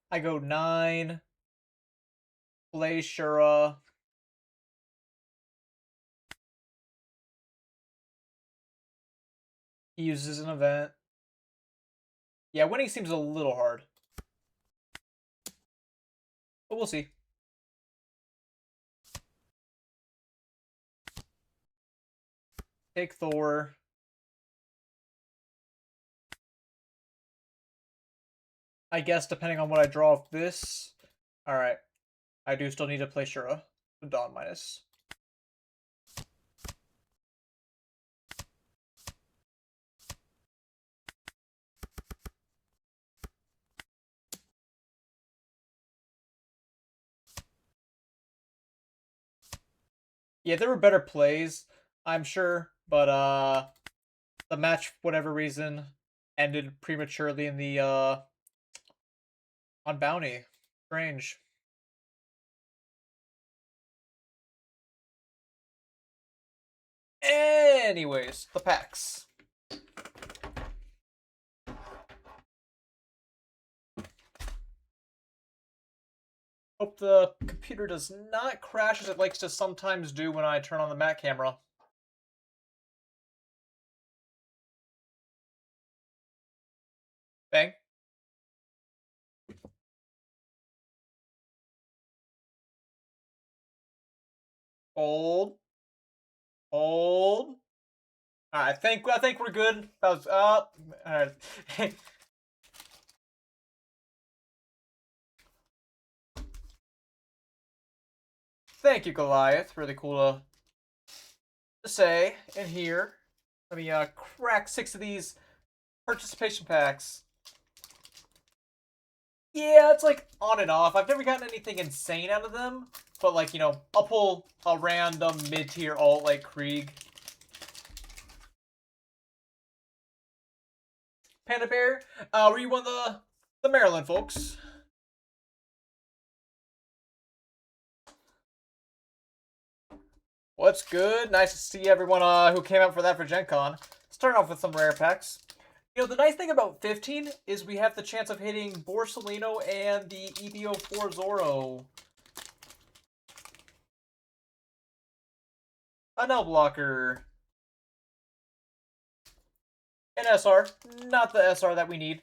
I go 9, play Shura. He uses an event. Yeah, winning seems a little hard. But we'll see. Take Thor. I guess depending on what I draw off this. Alright. I do still need to play Shura. Dawn minus. Yeah, there were better plays, I'm sure, but the match, for whatever reason, ended prematurely in the on Bounty. Strange. Anyways, the packs. Hope the computer does not crash as it likes to sometimes do when I turn on the Mac camera. Bang. Hold. Hold. Alright, I think we're good. That was alright. Thank you, Goliath. Really cool to say and hear. Let me crack 6 of these participation packs. Yeah, it's like on and off. I've never gotten anything insane out of them, but like, you know, I'll pull a random mid-tier alt like Krieg. Panda Bear, were you one of the Maryland folks? What's good? Nice to see everyone who came out for that for Gen Con. Starting off with some rare packs. You know, the nice thing about 15 is we have the chance of hitting Borsalino and the EBO4 Zoro. An L blocker. An SR. Not the SR that we need.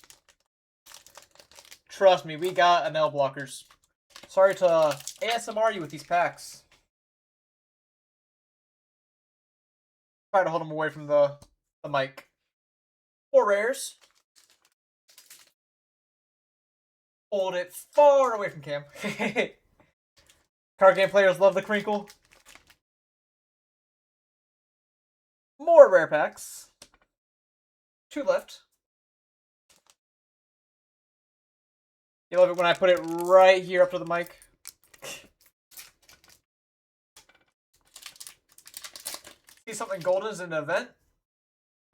Trust me, we got an L blockers. Sorry to ASMR you with these packs. Try to hold them away from the mic. 4 rares. Hold it far away from cam. Card game players love the crinkle. More rare packs. 2 left. You love it when I put it right here up to the mic. See something golden is an event?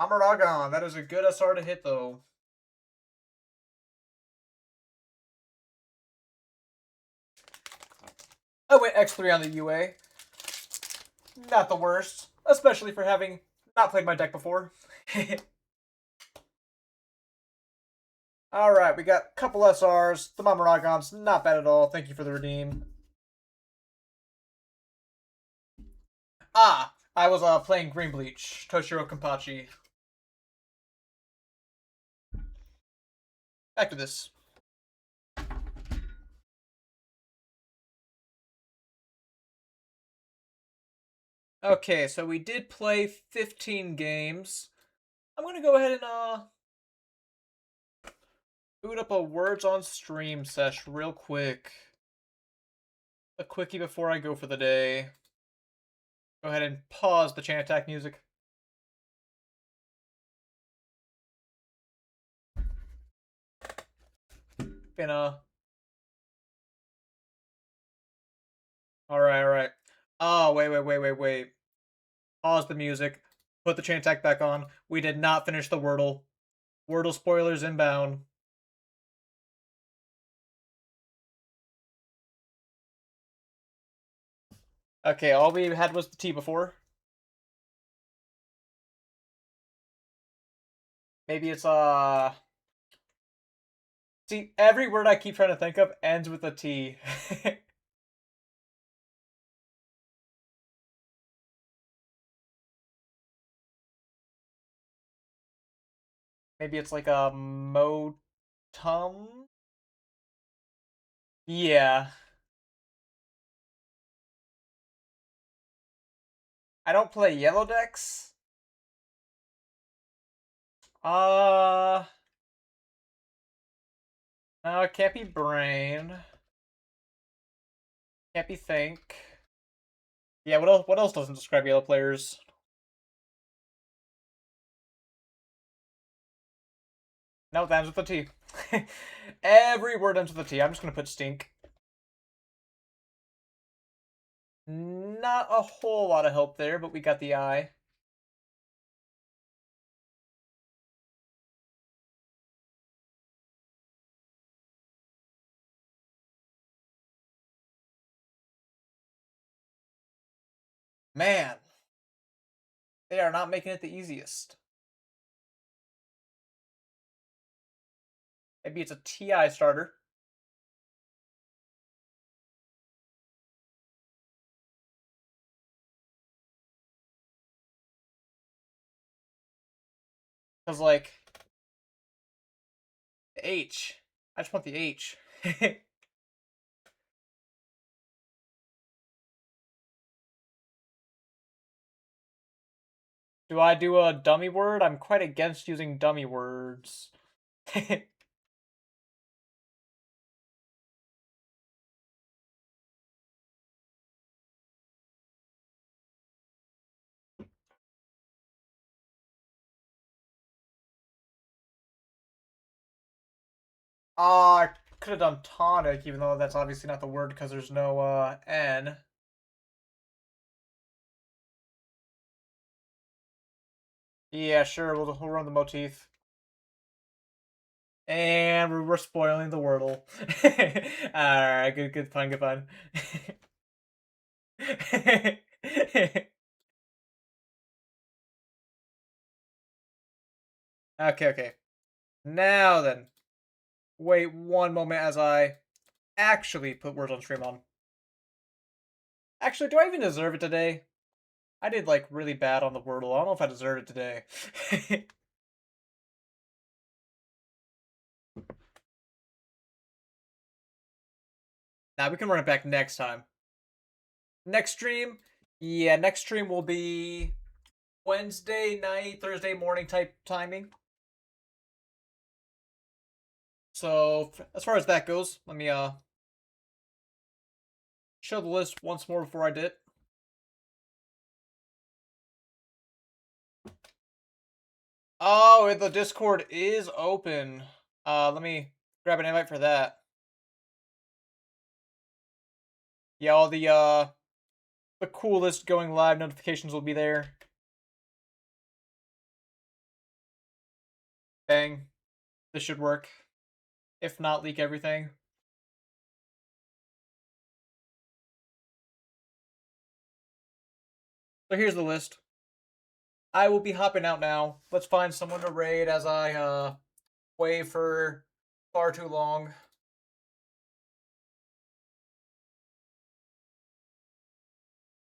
Amaragon. That is a good SR to hit, though. I went X3 on the UA. Not the worst. Especially for having not played my deck before. Alright, we got a couple SRs. The Mamaragons, not bad at all. Thank you for the redeem. Ah, I was playing Green Bleach, Toshiro Kampachi. Back to this. Okay, so we did play 15 games. I'm gonna go ahead and boot up a words on stream sesh real quick. A quickie before I go for the day. Go ahead and pause the chain attack music. Gonna. Alright. Oh, wait. Pause the music. Put the chain attack back on. We did not finish the Wordle. Wordle spoilers inbound. Okay, all we had was the T before. Maybe it's See, every word I keep trying to think of ends with a T. Maybe it's like a motum? Yeah. I don't play yellow decks. No, it can't be brain. Can't be think. Yeah, what else doesn't describe yellow players? No, that ends with a T. Every word ends with a T. I'm just gonna put stink. Not a whole lot of help there, but we got the I. Man, they are not making it the easiest. Maybe it's a TI starter. Because, like, the H. I just want the H. Do I do a dummy word? I'm quite against using dummy words. I could have done tonic, even though that's obviously not the word because there's no N. Yeah, sure, we'll run the motif. And we're spoiling the Wordle. Alright, good fun. Okay. Now then, wait one moment as I actually put words on stream on. Actually, do I even deserve it today? I did, like, really bad on the Wordle. I don't know if I deserve it today. Now, we can run it back next time. Next stream? Yeah, next stream will be Wednesday night, Thursday morning type timing. So, as far as that goes, let me, show the list once more before I did. Oh, the Discord is open. Let me grab an invite for that. Yeah, all the coolest going live notifications will be there. Bang. This should work. If not, leak everything. So here's the list. I will be hopping out now. Let's find someone to raid as I wait for Far too long.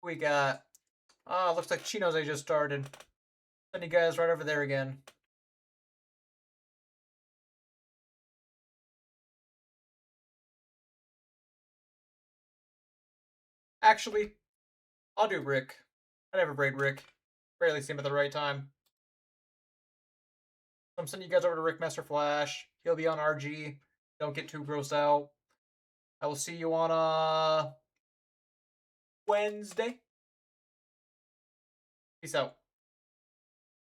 We got... looks like Chino's they just started. Send you guys right over there again. Actually, I'll do Rick. I never braid Rick. Rarely see him at the right time. So I'm sending you guys over to Rick Master Flash. He'll be on RG. Don't get too grossed out. I will see you on Wednesday. Peace out.